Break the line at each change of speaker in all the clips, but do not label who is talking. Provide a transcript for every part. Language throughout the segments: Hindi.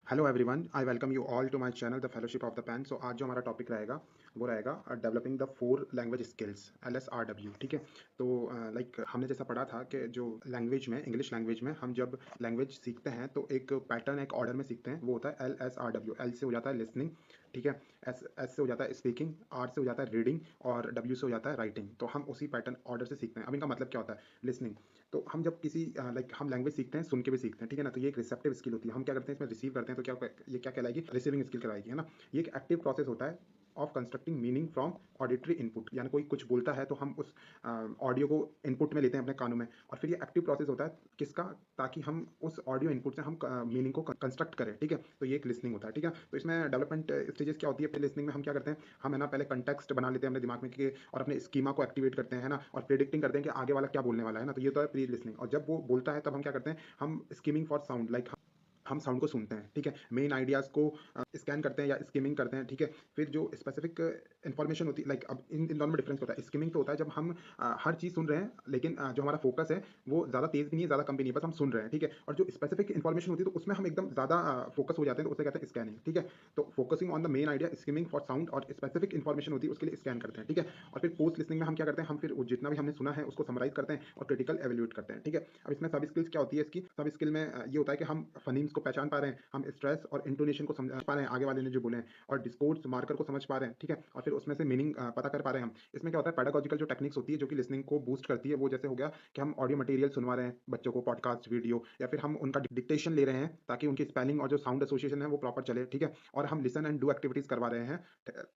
Hello everyone, I welcome you all to my channel the fellowship of the pen. So आज जो हमारा टॉपिक रहेगा वो रहेगा developing the 4 language skills LSRW। ठीक है। तो लाइक हमने जैसा पढ़ा था कि जो लैंग्वेज में इंग्लिश लैंग्वेज में हम जब लैंग्वेज सीखते हैं तो एक पैटर्न एक ऑर्डर में सीखते हैं, वो होता है LSRW। एल से हो जाता है लिसनिंग, ठीक है। एस से हो जाता है स्पीकिंग, आर से हो जाता है रीडिंग और डब्ल्यू से हो जाता है राइटिंग। तो हम उसी पैटर्न ऑर्डर से सीखते हैं। अब इनका मतलब क्या होता है? लिसनिंग, तो हम जब किसी लाइक हम लैंग्वेज सीखते हैं सुन के भी सीखते हैं, ठीक है ना। तो ये एक रिसेप्टिव स्किल होती है। हम क्या करते हैं इसमें रिसीव करते हैं, तो क्या ये क्या कहलाएगी? रिसीविंग स्किल कहलाएगी, है ना। ये एक एक्टिव प्रोसेस होता है of constructing meaning from auditory input, यानी कोई कुछ बोलता है तो हम उस ऑडियो को इनपुट में लेते हैं अपने कानों में, और फिर ये एक्टिव प्रोसेस होता है किसका? ताकि हम उस ऑडियो इनपुट से हम मीनिंग को कंस्ट्रक्ट करें, ठीक है। तो ये एक लिसनिंग होता है, ठीक है। तो इसमें डेवलपमेंट स्टेजेस क्या होती है? पहले लिसनिंग में हम क्या करते हैं, हम है ना पहले कंटेक्स्ट बना लेते हैं अपने दिमाग में कि, और अपने स्कीमा को एक्टिवेट करते हैं, है ना, और प्रेडिक्टिंग करते हैं कि आगे वाला क्या बोलने वाला है ना। तो ये तो है प्री लिसनिंग। और जब वो बोलता है तब हम क्या करते हैं, हम स्कीमिंग फॉर साउंड, लाइक हम साउंड को सुनते हैं, ठीक है। मेन आइडियाज़ को स्कैन करते हैं या स्किमिंग करते हैं, ठीक है। फिर जो स्पेसिफिक इन्फॉर्मेशन होती है, लाइक अब इन दोनों में डिफरेंस होता है। स्किमिंग तो होता है जब हम हर चीज़ सुन रहे हैं, लेकिन जो हमारा फोकस है वो ज़्यादा तेज़ भी नहीं है, ज़्यादा कम भी नहीं है, बस हम सुन रहे हैं, ठीक है। और जो स्पेसिफिक इन्फॉर्मेशन होती है तो उसमें हम एकदम ज़्यादा फोकस हो जाते हैं, तो उसे कहते हैं स्कैनिंग, ठीक है। तो focusing on the main idea, skimming for sound, और स्पेसिफिक इन्फॉर्मेशन होती है उसके लिए स्कैन करते हैं, ठीक है। और फिर पोस्ट लिसनिंग में हम क्या करते हैं, हम फिर जितना भी हमने सुना है उसको समराइज करते हैं और क्रिटिकल एवेल्यूएट करते हैं, ठीक है। अब इसमें सब स्किल्स क्या होती है? इसकी सब स्किल में ये होता है कि हम फनीम्स को पहचान पा रहे हैं, हम स्ट्रेस और इंटोनेशन को समझ पा रहे हैं आगे वाले ने जो बोले हैं, और डिस्कोर्स मार्कर को समझ पा रहे हैं, ठीक है। और फिर उसमें से मीनिंग पता कर पा रहे हैं हम। इसमें क्या होता है, पेडागोजिकल जो टेक्निक्स होती है जो कि लिसनिंग को बूस्ट करती है, वो जैसे हो गया कि हम ऑडियो मटेरियल सुनवा रहे हैं बच्चों को, पॉडकास्ट, वीडियो, या फिर हम उनका डिक्टेशन ले रहे हैं ताकि उनकी स्पेलिंग और जो साउंड एसोसिएशन है वो प्रॉपर चले, ठीक है। और हम लिसन एंड डू एक्टिविटीज करवा रहे हैं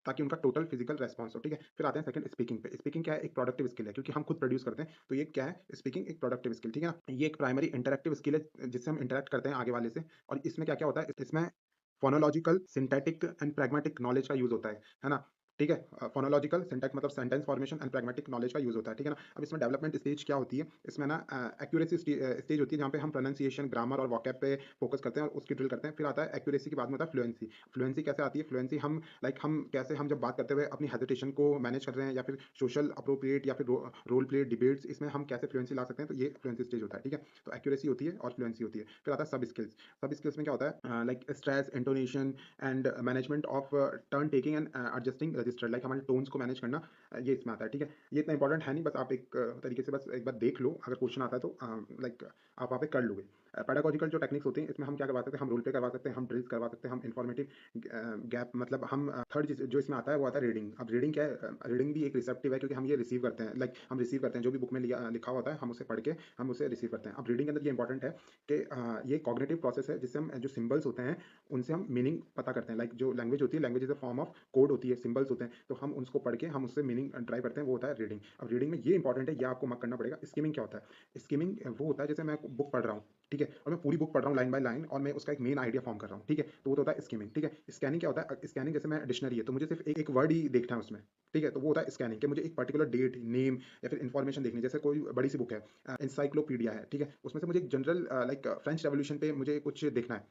ताकि उनका टोटल फिजिकल रेस्पॉन्स हो, ठीक है। फिर आते हैं सेकंड स्पीकिंग पे। स्पीकिंग क्या है? एक प्रोडक्टिव स्किल है, क्योंकि हम खुद प्रोड्यूस करते हैं, तो ये क्या है? स्पीकिंग एक प्रोडक्टिव स्किल, ठीक है ना। ये एक प्राइमरी इंटरेक्टिव स्किल है जिससे हम इंटरेक्ट करते हैं आगे वाले से। और इसमें क्या क्या होता है? इसमें phonological, synthetic and pragmatic knowledge का यूज होता है ना। ठीक है। फोनोलॉजिकल सिंटैक्स मतलब sentence formation and pragmatic knowledge का यूज होता है, ठीक है ना। अब इसमें डेवलपमेंट स्टेज क्या होती है? इसमें ना एक्यूरेसी स्टेज होती है जहाँ पे हम प्रोनाउंसिएशन, ग्रामर और वोकैब पे फोकस करते हैं और उसकी ड्रिल करते हैं। फिर आता है एक्यूरेसी के बाद में होता है फ्लुएंसी। फ्लुएंसी कैसे आती है? फ्लुएंसी हम लाइक हम कैसे हम जब बात करते हुए अपनी हेजिटेशन को मैनेज कर रहे हैं, या फिर सोशल अप्रोप्रिएट या फिर रोल प्ले डिबेट्स, इसमें हम कैसे फ्लुएंसी ला सकते हैं, तो ये फ्लुएंसी स्टेज होता है, ठीक है। तो एक्यूरेसी होती है और फ्लुएंसी होती है। फिर आता है सब स्किल्स। सब स्किल्स में क्या होता है? Like stress, intonation and management of turn taking and adjusting register, like हमारे टोन्स को मैनेज करना, ये इसमें आता है, ठीक है। ये इतना इंपॉर्टेंट है नहीं, बस आप एक तरीके से बस एक बार देख लो, अगर क्वेश्चन आता है तो लाइक आप वहाँ पे कर लोगे। पेडागोजिकल जो टेक्निक्स होती हैं इसमें हम क्या करवा सकते हैं, हम रोल पे करवा सकते हैं, हम ड्रिल्स करवा सकते हैं, हम इन्फॉर्मेटिव गैप, मतलब हम थर्ड जो इसमें आता है वो आता है रीडिंग। अब रीडिंग क्या है? रीडिंग भी एक रिसेप्टिव है, क्योंकि हम ये रिसीव करते हैं, लाइक हम रिसीव करते हैं जो भी बुक में लिखा होता है, हम उसे पढ़ के हम उसे रिसीव करते हैं। अब रीडिंग के अंदर ये इंपॉर्टेंट है कि ये कॉग्निटिव प्रोसेस है जिससे हम जो सिंबल्स होते हैं उनसे हम मीनिंग पता करते हैं। लाइक जो लैंग्वेज होती है, language is a form of code होती है, सिंबल्स होते हैं, तो हम उसको पढ़ के हम उससे मीनिंग ड्राइव करते हैं, वो होता है रीडिंग। अब रीडिंग में ये इंपॉर्टेंट है, ये आपको मार्क करना पड़ेगा। स्किमिंग क्या होता है? स्किमिंग वो होता है जैसे मैं बुक पढ़ रहा हूँ, ठीक है, और मैं पूरी बुक पढ़ रहा हूँ लाइन बाय लाइन, और मैं उसका एक मेन आइडिया फॉर्म कर रहा हूँ, ठीक है, तो वो तो होता है स्किमिंग, ठीक है। स्कैनिंग क्या होता है? स्कैनिंग जैसे मैं डिक्शनरी है तो मुझे सिर्फ एक वर्ड ही देखना है उसमें, ठीक है, तो वो होता है स्कैनिंग, कि मुझे एक पर्टिकुलर डेट, नेम या फिर इन्फॉर्मेशन देखनी है। जैसे कोई बड़ी सी बुक है, इंसाइक्लोपीडिया है, ठीक है, उसमें से मुझे एक जनरल लाइक फ्रेंच रेवोल्यूशन पे मुझे कुछ देखना है,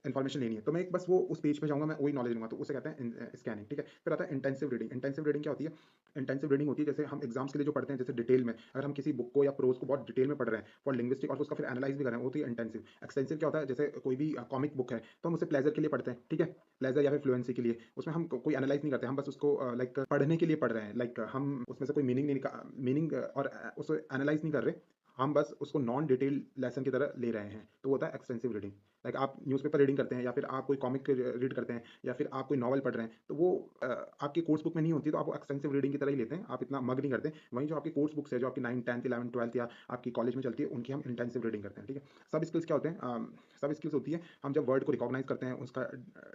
इन्फॉर्मेशन लेनी है, तो मैं एक बस वो उस पेज पे जाऊँगा, मैं वही नॉलेज लूँगा, तो उसे कहते हैं स्कैनिंग, ठीक है। फिर आता है इंटेंसिव रीडिंग। इंटेंसिव रीडिंग क्या होती है? इंटेंसिव रीडिंग होती है जैसे हम एग्जाम्स के लिए जो पढ़ते हैं, जैसे डिटेल में अगर हम किसी बुक को या प्रोज को बहुत डिटेल में पढ़ रहे हैं फॉर लिंग्विस्टिक, और उसका फिर एनालाइज भी कर रहे हैं, वो होती है इंटेंसिव। एक्सटेंसिव क्या होता है? जैसे कोई भी कॉमिक बुक है तो हम उसे प्लेजर के लिए पढ़ते हैं, ठीक है, प्लेजर या फिर फ्लुएंसी के लिए, उसमें हम कोई एनालाइज नहीं करते, हम बस उसको लाइक पढ़ने के लिए पढ़ रहे हैं, लाइक हम उसमें से कोई मीनिंग नहीं मीनिंग और उसे एनालाइज नहीं कर रहे, हम बस उसको नॉन डिटेल लेसन की तरह ले रहे हैं, तो वो होता है एक्सटेंसिव रीडिंग। लाइक आप न्यूज़पेपर रीडिंग करते हैं, या फिर आप कोई कॉमिक रीड करते हैं, या फिर आप कोई नॉवल पढ़ रहे हैं, तो वो आपकी कोर्स बुक में नहीं होती, तो आप एक्सटेंसिव रीडिंग की तरह ही लेते हैं, आप इतना मग नहीं करते। वहीं जो आपकी कोर्स बुक्स है, जो आपकी 9th 10th 11th 12th या आपकी कॉलेज में चलती है, उनकी हम इंटेंसिव रीडिंग करते हैं, ठीक है। सब स्किल्स क्या होते हैं? सब स्किल्स होती है हम जब वर्ड को रिकॉग्नाइज करते हैं, उसका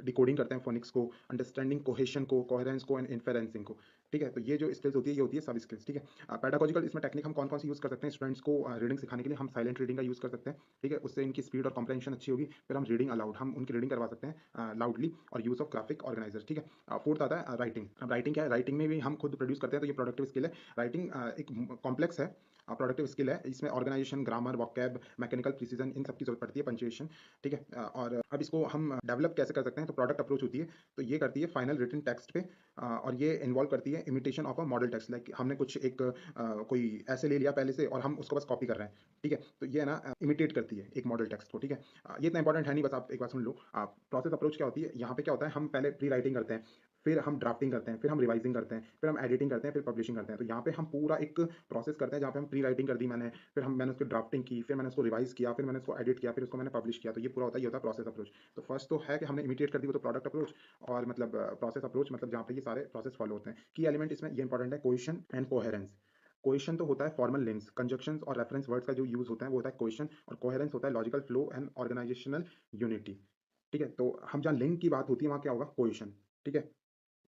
डिकोडिंग करते हैं, फोनिक्स को, अंडरस्टैंडिंग कोहेशन को, कोहेरेंस को एंड इन्फेरेंसिंग को, ठीक है। तो ये जो स्किल्स होती है ये होती है सब स्किल्स, ठीक है। पेडागोजिकल इसमें टेक्निक हम कौन कौन सी यूज़ कर सकते हैं स्टूडेंट्स को रीडिंग सिखाने के लिए? हम साइलेंट रीडिंग का यूज़ कर सकते हैं, ठीक है, उससे इनकी स्पीड और कॉम्प्रहेंशन अच्छी होगी। फिर हम रीडिंग अलाउड, हम उनकी रीडिंग करवा सकते हैं लाउडली, और यूज़ ऑफ ग्राफिक ऑर्गेनाइजर, ठीक है। फोर्थ आता है राइटिंग। अब राइटिंग क्या है? राइटिंग में भी हम खुद प्रोड्यूस करते हैं, तो ये प्रोडक्टिव स्किल है। राइटिंग एक कॉम्प्लेक्स है, प्रोडक्टिव स्किल है, इसमें organisation, grammar, vocab, mechanical precision, इन सब की जरूरत पड़ती है, पंचुएशन, ठीक है। और अब इसको हम डेवलप कैसे कर सकते हैं, तो प्रोडक्ट अप्रोच होती है, तो ये करती है फाइनल रिटन टेक्स्ट पे, और ये इन्वॉल्व करती है imitation of a model text, like हमने कुछ एक कोई ऐसे ले लिया पहले से और हम उसको बस कॉपी कर रहे हैं, ठीक है। तो ये है ना इमिटेट करती है एक मॉडल टेक्स्ट को, ठीक है। ये इतना इंपॉर्टेंट है नहीं, बस आप एक बार सुन लो। प्रोसेस अप्रोच क्या होती है, यहाँ पे क्या होता है, हम पहले प्री राइटिंग करते हैं, फिर हम ड्राफ्टिंग करते हैं, फिर हम रिवाइजिंग करते हैं, फिर हम एडिटिंग करते हैं, फिर पब्लिशिंग करते हैं। तो यहाँ पे हम पूरा एक प्रोसेस करते हैं, जहाँ पे हम प्री राइटिंग कर दी मैंने, फिर मैंने उसकी ड्राफ्टिंग की, फिर मैंने उसको रिवाइज किया, फिर मैंने उसको एडिट किया, फिर उसको मैंने पब्लिश किया। तो ये पूरा होता है, ये होता है प्रोसेस अप्रोच। तो फर्स्ट तो है कि हमने इमिटेट कर दी, वो तो प्रोडक्ट अप्रोच, और मतलब प्रोसेस अप्रोच मतलब जहाँ पे ये सारे प्रोसेस फॉलो होते हैं। की एलिमेंट इसमें ये इंपॉर्टेंट है, कोहेशन एंड कोहेरेंस। कोहेशन तो होता है फॉर्मल लिंक्स, कंजक्शंस और रेफरेंस वर्ड्स का जो यूज होता है वो होता है कोहेशन, और कोहेरेंस होता है logical flow and organisational unity, ठीक है। तो हम जहाँ लिंक की बात होती है वहाँ क्या होगा, कोहेशन, ठीक है।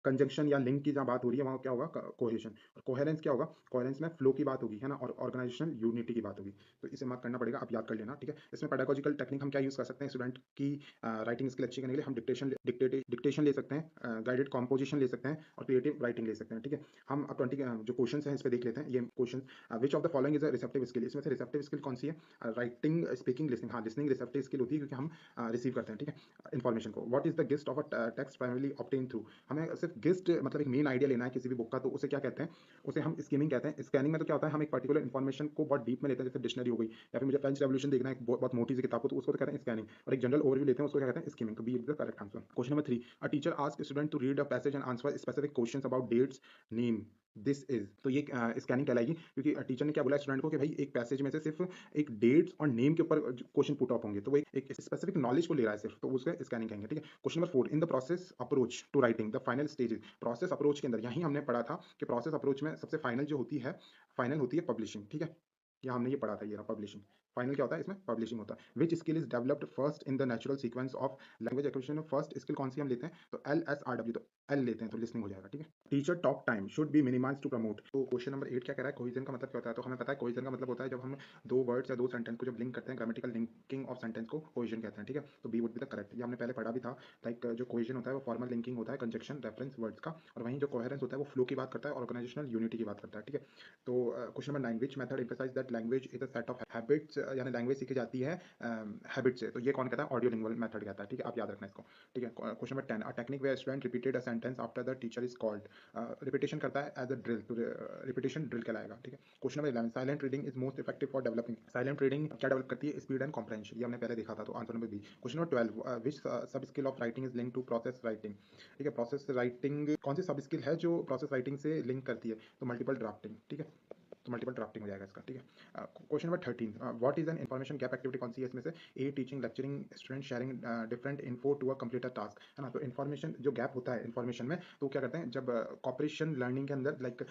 कंजंक्शन या लिंक की जहाँ बात हो रही है वहाँ क्या होगा, कोहेशन। और कोहेरेंस क्या होगा, कोहेरेंस में फ्लो की बात होगी, है ना, और ऑर्गेनाइजेशनल यूनिटी की बात होगी। तो इसे मार्क करना पड़ेगा, आप याद कर लेना, ठीक है। इसमें पेडागोजिकल टेक्निक हम क्या यूज कर सकते हैं, स्टूडेंट की राइटिंग स्किल अच्छी करने के लिए हम डिक्टेशन ले सकते हैं, गाइडेड कॉम्पोजिशन ले सकते हैं, और क्रिएटिव राइटिंग ले सकते हैं, ठीक है। हम अब 20 जो क्वेश्चन हैं इस पर देख लेते हैं। ये question, which of the following is a receptive skill, इसमें से रिसेप्टिव स्किल कौन सी है, राइटिंग, स्पीकिंग, लिसनिंग। हाँ, लिसनिंग रिसेप्टिव स्किल होती है क्योंकि हम रिसीव करते हैं, ठीक है, इन्फॉर्मेशन को। What is the gist of a text primarily obtain through, हमें सिर्फ गिस्ट मतलब एक मेन आइडिया लेना है किसी भी बुक का, तो उसे क्या कहते हैं, उसे हम स्किमिंग कहते हैं। स्कैनिंग में तो क्या होता है, हम एक पर्टिकुलर इन्फॉर्मेशन को बहुत डीप में लेते हैं, जैसे डिक्शनरी हो गई, या फिर मुझे फ्रेंच रेवोल्यूशन देखना है, एक बहुत मोटी सी किताब को, तो उसको तो कहते हैं स्कैनिंग, और एक जनरल ओवरव्यू लेते हैं, उसको क्या कहते हैं, स्किमिंग। तो B is the correct answer. Question number 3, a teacher ask student to read a passage and answer specific questions about dates, name, this is. तो ये स्कैनिंग कहलाएगी, क्योंकि टीचर ने क्या बोला स्टूडेंट को कि भाई एक पैसेज में से सिर्फ एक डेट्स और नेम के ऊपर क्वेश्चन पुट ऑफ होंगे, तो वो एक स्पेसिफिक नॉलेज को ले रहा है सिर्फ, तो उसको स्कैनिंग कहेंगे, ठीक है। Question number 4, in the process approach to writing the final stages, process approach के अंदर यही हमने पढ़ा था कि प्रोसेस अप्रोच में सबसे फाइनल जो होती है, फाइनल होती है पब्लिशिंग, ठीक है। यहाँ हमने ये पढ़ा था, ये रहा पब्लिशिंग। फाइनल क्या होता है, इसमें पब्लिशिंग होता है। Which skill is developed first in the natural sequence of language acquisition में, फर्स्ट स्किल कौन सी हम लेते हैं, तो LSRW, तो एल लेते हैं, तो लिसनिंग हो जाएगा, ठीक है। Teacher talk time should be minimize to promote, तो क्वेश्चन नंबर 8 क्या कह रहा है, कोहिजन का मतलब क्या होता है, तो हमें पता है कोहिजन का मतलब होता है जब हम दो वर्ड्स या दो सेंटेंस को जब लिंक करते हैं, ग्रामेटिकल लिंकिंग ऑफ सेंटेंस को कोहिजन कहते हैं, ठीक है। तो B would be the correct, ये हमने पहले पढ़ा भी था। लाइक जो कोहिजन होता है वो फॉर्मल लिंकिंग होता है कंजक्शन रेफरेंस वर्ड्स का, और वहीं जो कोहेरेंस होता है वो फ्लो की बात करता है, ऑर्गेनाइजेशनल यूनिटी की बात करता है, ठीक है। तो question number 9, which method emphasise that language is a set of habits, यानी लैंग्वेज सीखी जाती है हैबिट से, तो ये कौन कहता है, ऑडियो लिंगुअल मेथड कहता है, ठीक है, आप याद रखना इसको, ठीक है। Question number 10, a technique where student repeated a sentence after the teacher is called, repetition करता है एज अ ड्रिल, तो रिपीटेशन ड्रिल कहलाएगा, ठीक है। Question number 11, silent reading is most effective for developing, silent reading क्या डेवलप करती है, स्पीड एंड कॉम्प्रहेंशन, ये हमने पहले देखा था, तो answer number B. Question number 12, which sub skill of writing is link to process writing, ठीक है। प्रोसेस राइटिंग कौन सी सब स्किल है जो प्रोसेस राइटिंग से लिंक करती है, तो मल्टीपल ड्राफ्टिंग, ठीक है, तो मल्टीपल ड्राफ्टिंग हो जाएगा इसका, ठीक है। Question number 13, what is an information gap activity, कौन सी है इसमें से, A teaching, lecturing, student sharing different info to a complete a task, है ना। तो इन्फॉर्मेशन जो गैप होता है इन्फॉर्मेशन में, तो क्या करते हैं जब कॉपरेशन लर्निंग के अंदर, लाइक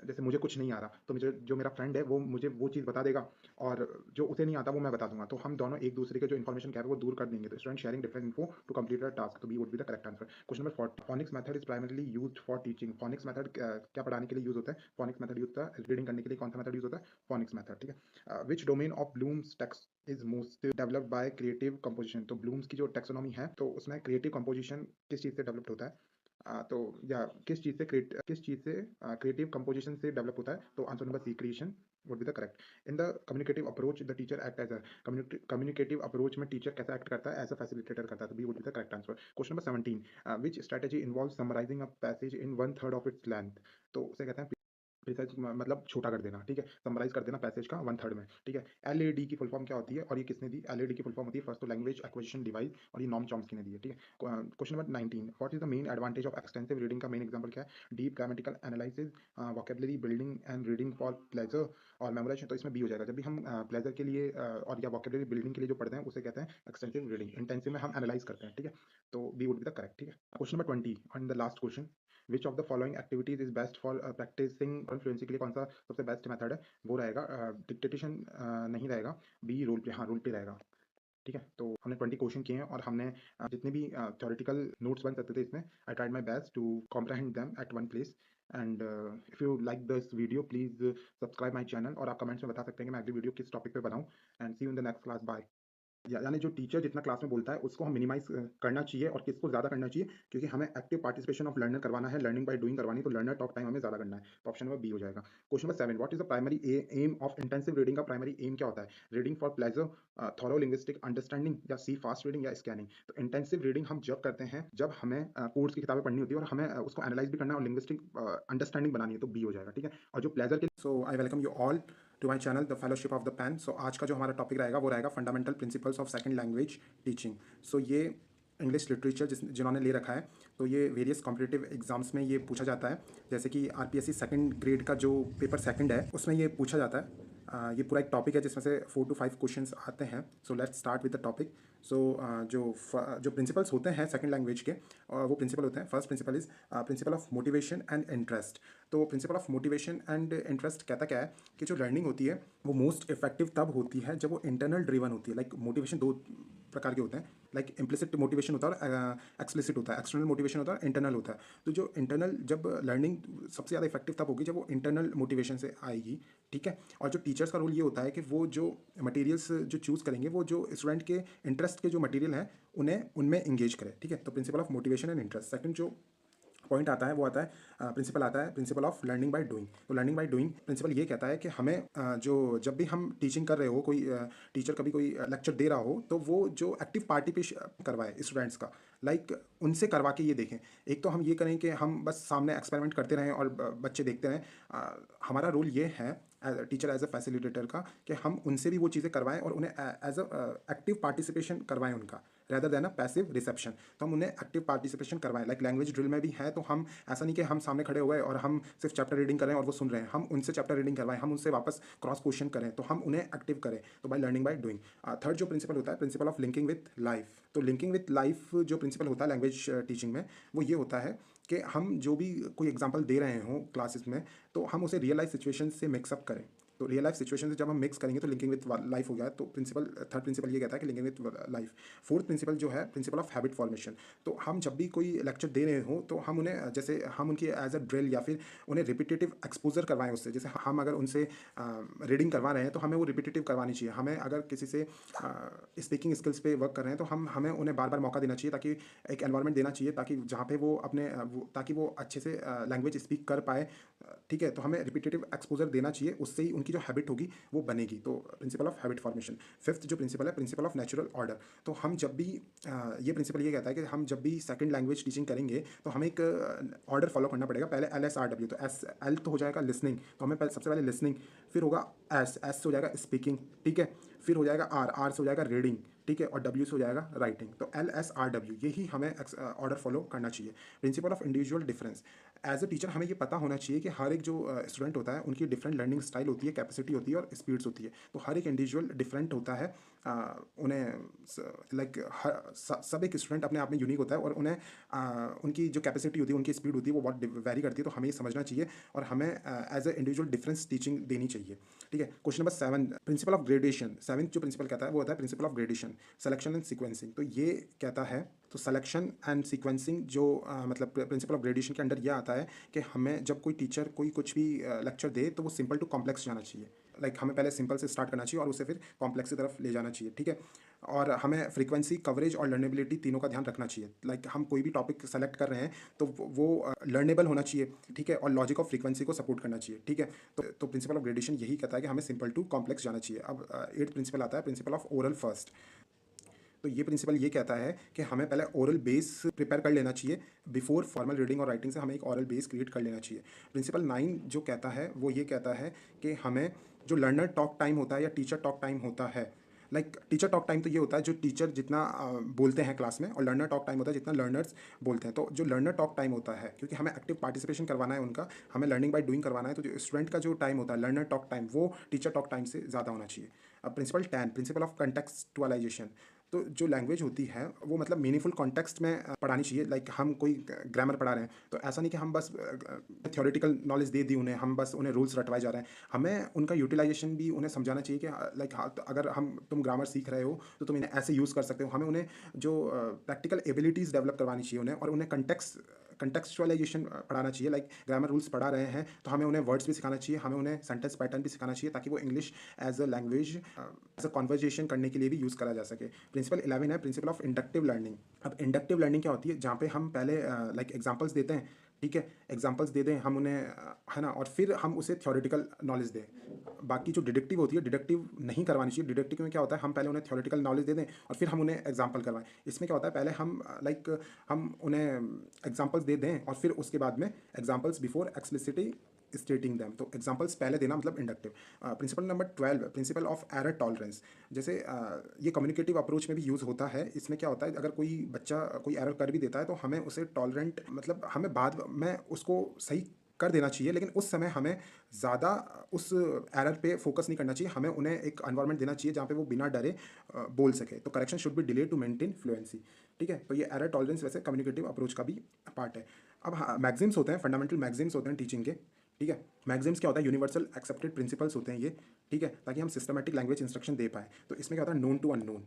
जैसे मुझे कुछ नहीं आ रहा, तो मुझे जो मेरा फ्रेंड है वो मुझे वो चीज़ बता देगा, और जो उसे नहीं आता वो मैं बता दूंगा, तो हम दोनों एक दूसरे के जो इन्फॉर्मेशन गैप है वो दूर कर देंगे, तो student sharing different info to complete a task, तो B would be the correct answer. Question number 4, phonics method is primarily used for teaching, phonics method क्या पढ़ाने के लिए यूज होता है, फोनिक्स मेथड यूज होता है रीडिंग करने के लिए, कौन सा मेथड यूज होता है, फोनिक्स मेथड, ठीक है। Which domain of Bloom's text is most developed by creative composition, तो ब्लूम्स की जो टेक्सोनॉमी है, तो उसमें क्रिएटिव कंपोजिशन किस चीज़ से डेवलप्ड होता है, तो या किस चीज़ से क्रिएटिव कंपोजिशन से डेवलप होता है, तो answer number C, creation would be the correct. In the communicative approach the teacher act as a, communicative approach में टीचर कैसा एक्ट करता है, एज अ फैसिलिटेटर करता है, तो B would be the correct answer. Question number 17, which strategy involve summarising a passage in one third of its length, तो उसे कहते हैं प्रिसाइज, मतलब छोटा कर देना, ठीक है, समराइज कर देना पैसेज का वन थर्ड में, ठीक है। एलएडी की फुल फॉर्म क्या होती है, और ये किसने दी, एलएडी की फुल फॉर्म होती है फर्स्ट तो लैंग्वेज एक्विजिशन डिवाइस, और ये नॉम चॉम्स्की ने दी है, ठीक है। Question number 19, what is the main advantage of extensive reading, का मेन एग्जांपल क्या है, deep grammatical analysis, vocabulary building and reading for pleasure और मेमोराइजेशन, तो इसमें बी हो जाएगा। जब भी हम प्लेजर के लिए और या वोकेबलरी बिल्डिंग के लिए जो पढ़ते हैं उसे कहते हैं एक्सटेंसिव रीडिंग, इंटेंसिव में हम एनालाइज करते हैं, ठीक है, तो B would be the correct, ठीक है। Question number 20 and the last question, which of the following activities is best for practising fluency के लिए कौन सा सबसे बेस्ट मेथड है, वो रहेगा डिक्टेशन नहीं रहेगा, बी रोल प्ले, हाँ रोल प्ले रहेगा, ठीक है। तो हमने 20 क्वेश्चन किए हैं, और हमने जितने भी थ्योरेटिकल नोट्स बन सकते थे इसमें, I tried my best to comprehend them at one place, and if you like this video please subscribe my channel, और आप कमेंट्स में बता सकते हैं कि मैं अगली वीडियो किस टॉपिक पे बनाऊं, and see you in the next class, bye. यानी जो टीचर जितना क्लास में बोलता है उसको हम मिनिमाइज़ करना चाहिए और किसको ज़्यादा करना चाहिए, क्योंकि हमें एक्टिव पार्टिसिपेशन ऑफ लर्नर करवाना है, लर्निंग बाय डूइंग करवानी है, तो लर्नर टॉक टाइम हमें ज़्यादा करना है। तो ऑप्शन नंबर बी हो जाएगा। Question number 7, what is the primary aim of intensive reading? का प्राइमरी एम क्या होता है? Reading for pleasure, thorough linguistic understanding, या सी फास्ट रीडिंग, या स्कैनिंग? तो इंटेंसिव रीडिंग हम जब करते हैं जब हमें कोर्स की किताबें पढ़नी होती है और हमें उसको एनालाइज़ भी करना है और लिंग्विस्टिक अंडरस्टैंडिंग बनानी है, तो बी हो जाएगा, ठीक है? और जो प्लेज़र के so I welcome you all to my channel the fellowship of the pen. So आज का जो हमारा टॉपिक रहेगा वो रहेगा fundamental principles of second language teaching. So ये इंग्लिश लिटरेचर जिन्होंने ले रखा है, तो ये वेरियस कॉम्पिटिटिव एग्जाम्स में ये पूछा जाता है। जैसे कि आरपीएससी सेकंड ग्रेड का जो पेपर सेकंड है उसमें ये पूछा जाता है। ये पूरा एक टॉपिक है जिसमें से 4 to 5 क्वेश्चंस आते हैं। So let's start with the topic. So जो प्रिंसिपल्स होते हैं सेकंड लैंग्वेज के, वो प्रिंसिपल होते हैं। First principle is principle of motivation and interest. तो principle of motivation and interest कहता क्या है कि जो लर्निंग होती है वो मोस्ट इफेक्टिव तब होती है जब वो इंटरनल ड्रिवन होती है। लाइक मोटिवेशन दो प्रकार के होते हैं, लाइक इम्प्लिसिट मोटिवेशन होता है और एक्सप्लिसिट होता है। एक्सटर्नल मोटिवेशन होता है, इंटरनल होता है। तो जो इंटरनल, जब लर्निंग सबसे ज़्यादा इफेक्टिव तब होगी जब वो इंटरनल मोटिवेशन से आएगी, ठीक है। और जो टीचर्स का रोल ये होता है कि वो जो मटेरियल्स जो चूज़ करेंगे वो जो स्टूडेंट के इंटरेस्ट के जो मटेरियल हैं उन्हें उनमें इंगेज करें, ठीक है। तो principle of motivation and interest. Second जो पॉइंट आता है वो आता है प्रिंसिपल आता है principle of learning by doing. तो लर्निंग बाय डूइंग प्रिंसिपल ये कहता है कि हमें जो जब भी हम टीचिंग कर रहे हो, कोई टीचर कभी कोई लेक्चर दे रहा हो तो वो जो एक्टिव पार्टिसिपेशन करवाए स्टूडेंट्स का, लाइक उनसे करवा के ये देखें। एक तो हम ये करें कि हम बस सामने एक्सपेरिमेंट करते रहें और बच्चे देखते रहें। हमारा रोल ये है टीचर एज अ फैसिलिटेटर का कि हम उनसे भी वो चीज़ें करवाएं और उन्हें एज अ एक्टिव पार्टिसिपेशन करवाएं उनका, रेदर देन अ पैसिव रिसेप्शन। तो हम उन्हें एक्टिव पार्टिसिपेशन करवाएं। लाइक लैंग्वेज ड्रिल में भी है, तो हम ऐसा नहीं कि हम सामने खड़े हुए और हम सिर्फ चैप्टर रीडिंग कर रहे हैं और वो सुन रहे हैं। हम उनसे चैप्टर रीडिंग करवाएं, हम उनसे वापस क्रॉस क्वेश्चन करें, तो हम उन्हें एक्टिव करें। तो by learning by doing. Third जो प्रिंसिपल होता है principle of linking with life. तो लिंकिंग विथ लाइफ जो प्रिंसिपल होता है लैंग्वेज टीचिंग में, वो ये होता है कि हम जो भी कोई एग्जाम्पल दे रहे हों क्लासेस में, तो हम उसे रियल लाइफ सिचुएशन से मिक्सअप करें। तो रियल लाइफ सिचुएशन से जब हम मिक्स करेंगे तो लिंकिंग विथ लाइफ हो गया। तो प्रिंसिपल थर्ड प्रिंसिपल ये कहता है कि linking with life. Fourth principle जो है प्रिंसिपल ऑफ हैबिट फॉर्मेशन। तो हम जब भी कोई लेक्चर दे रहे हो तो हम उन्हें, जैसे हम उनकी एज अ ड्रिल या फिर उन्हें रिपीटेटिव एक्सपोजर करवाएं उससे। जैसे हम अगर उनसे रीडिंग करवा रहे हैं तो हमें वो रिपीटेटिव करवानी चाहिए। हमें अगर किसी से स्पीकिंग स्किल्स पे वर्क कर रहे हैं तो हमें उन्हें बार बार मौका देना चाहिए, ताकि एक एनवायरनमेंट देना चाहिए ताकि जहाँ पे वो अपने ताकि वो अच्छे से लैंग्वेज स्पीक कर पाए, ठीक है। तो हमें रिपीटेटिव एक्सपोजर देना चाहिए, उससे ही उनकी जो हैबिट होगी वो बनेगी। तो principle of habit formation. Fifth जो प्रिंसिपल है प्रिंसिपल ऑफ नेचुरल ऑर्डर। तो हम जब भी ये प्रिंसिपल ये कहता है कि हम जब भी सेकंड लैंग्वेज टीचिंग करेंगे तो हमें एक ऑर्डर फॉलो करना पड़ेगा। पहले LSRW, तो एल तो हो जाएगा लिसनिंग, तो हमें सबसे पहले लिसनिंग, फिर होगा एस से हो जाएगा स्पीकिंग, ठीक है। फिर हो जाएगा आर से हो जाएगा रीडिंग, ठीक है। और W से हो जाएगा राइटिंग। तो LSRW यही हमें ऑर्डर फॉलो करना चाहिए। Principle of individual difference. As a teacher हमें ये पता होना चाहिए कि हर एक जो स्टूडेंट होता है उनकी डिफरेंट लर्निंग स्टाइल होती है, कैपेसिटी होती है और स्पीड्स होती है। तो हर एक इंडिविजुअल डिफरेंट होता है। उन्हें लाइक सब एक स्टूडेंट अपने आप में यूनिक होता है और उन्हें उनकी जो कैपेसिटी होती है, उनकी स्पीड होती है, वो बहुत वेरी करती है। तो हमें ये समझना चाहिए और हमें as a individual difference teaching देनी चाहिए, ठीक है। Question number 7, principle of gradation. Seventh जो प्रिंसिपल कहता है वो होता है principle of gradation, selection and sequencing. तो ये कहता है, तो सिलेक्शन एंड सीक्वेंसिंग जो मतलब प्रिंसिपल ऑफ ग्रेडेशन के अंडर यह आता है कि हमें जब कोई टीचर कुछ भी लेक्चर दे तो वो सिंपल टू कॉम्प्लेक्स जाना चाहिए। लाइक हमें पहले सिंपल से स्टार्ट करना चाहिए और उसे फिर कॉम्प्लेक्स की तरफ ले जाना चाहिए, ठीक है। और हमें फ्रीक्वेंसी, कवरेज और लर्नेबिलिटी तीनों का ध्यान रखना चाहिए। लाइक हम कोई भी टॉपिक सेलेक्ट कर रहे हैं तो वो लर्नेबल होना चाहिए, ठीक है। और लॉजिक ऑफ फ्रीक्वेंसी को सपोर्ट करना चाहिए, ठीक है। तो प्रिंसिपल ऑफ ग्रेडेशन यही कहता है कि हमें सिंपल टू कॉम्प्लेक्स जाना चाहिए। अब 8th प्रिंसिपल आता है प्रिंसिपल ऑफ ओरल फर्स्ट। तो ये प्रिंसिपल ये कहता है कि हमें पहले ओरल बेस प्रिपेयर कर लेना चाहिए। बिफोर फॉर्मल रीडिंग और राइटिंग से हमें एक ओरल बेस क्रिएट कर लेना चाहिए। प्रिंसिपल 9 जो कहता है वो ये कहता है कि हमें जो लर्नर टॉक टाइम होता है या टीचर टॉक टाइम होता है, लाइक टीचर टॉक टाइम तो ये होता है जो टीचर जितना बोलते हैं क्लास में, और लर्नर टॉक टाइम होता है जितना लर्नर्स बोलते हैं। तो जो लर्नर टॉक टाइम होता है, क्योंकि हमें एक्टिव पार्टिसिपेशन करवाना है उनका, हमें लर्निंग बाय डूइंग करवाना है, तो जो स्टूडेंट का जो टाइम होता है लर्नर टॉक टाइम वो टीचर टॉक टाइम से ज़्यादा होना चाहिए। अब प्रिंसिपल 10, प्रिंसिपल ऑफ कंटेक्सचुअलाइजेशन। तो जो लैंग्वेज होती है वो मतलब मीनिंगफुल कॉन्टेक्स्ट में पढ़ानी चाहिए। लाइक हम कोई ग्रामर पढ़ा रहे हैं तो ऐसा नहीं कि हम बस थ्योरेटिकल नॉलेज दे दी उन्हें, हम बस उन्हें रूल्स रटवाए जा रहे हैं। हमें उनका यूटिलाइजेशन भी उन्हें समझाना चाहिए कि लाइक हाँ, तो अगर तुम ग्रामर सीख रहे हो तो तुम इन्हें ऐसे यूज़ कर सकते हो। हमें उन्हें जो प्रैक्टिकल एबिलिटीज़ डेवलप करवानी चाहिए उन्हें, और उन्हें कंटेक्स्ट कंटेक्चुअलाइजेशन पढ़ाना चाहिए। लाइक ग्रामर रूल्स पढ़ा रहे हैं तो हमें उन्हें वर्ड्स भी सिखाना चाहिए, हमें उन्हें सेंटेंस पैटर्न भी सिखाना चाहिए, ताकि वो English as a language as a conversation करने के लिए भी यूज़ करा जा सके। प्रिंसिपल 11 है प्रिंसिपल ऑफ इंडक्टिव लर्निंग। अब इंडक्टिव लर्निंग क्या होती है, जहाँ पे हम पहले लाइक एग्जाम्पल्स देते हैं, ठीक है, एग्जाम्पल्स दे दें हम उन्हें, है ना, और फिर हम उसे थ्योरेटिकल नॉलेज दें। बाकी जो डिडक्टिव होती है, डिडक्टिव नहीं करवानी चाहिए। डिडक्टिव में क्या होता है, हम पहले उन्हें थ्योरेटिकल नॉलेज दे दें और फिर हम उन्हें एग्जाम्पल करवाएं। इसमें क्या होता है, पहले हम लाइक हम उन्हें एग्जाम्पल्स दे दें और फिर उसके बाद में एग्जाम्पल्स बिफोर एक्सप्लिसिटी स्टेटिंग दैम। तो एग्जाम्पल्स पहले देना मतलब inductive. Principle number 12 principle of error tolerance. जैसे ये कम्युनिकेटिव अप्रोच में भी यूज़ होता है। इसमें क्या होता है, अगर कोई बच्चा कोई एरर कर भी देता है तो हमें उसे टॉलरेंट, मतलब हमें बाद में उसको सही कर देना चाहिए, लेकिन उस समय हमें ज़्यादा उस एरर पे फोकस नहीं करना चाहिए। हमें उन्हें एक एनवायरनमेंट देना चाहिए जहाँ पे वो बिना डरे बोल सके। तो correction should be delay to maintain fluency, ठीक है। तो ये एरर टॉलरेंस वैसे कम्युनिकेटिव अप्रोच का भी पार्ट है। अब हाँ, मैगजिम्स होते हैं, फंडामेंटल मैगजिम्स होते हैं टीचिंग के, ठीक है। मैगजिम्स क्या होता है, यूनिवर्सल एक्सेप्टेड प्रिंसिपल्स होते हैं ये, ठीक है, ताकि हम सिस्टमैटिक लैंग्वेज इंस्ट्रक्शन दे पाएँ। तो इसमें क्या होता है, नोन टू अननोन।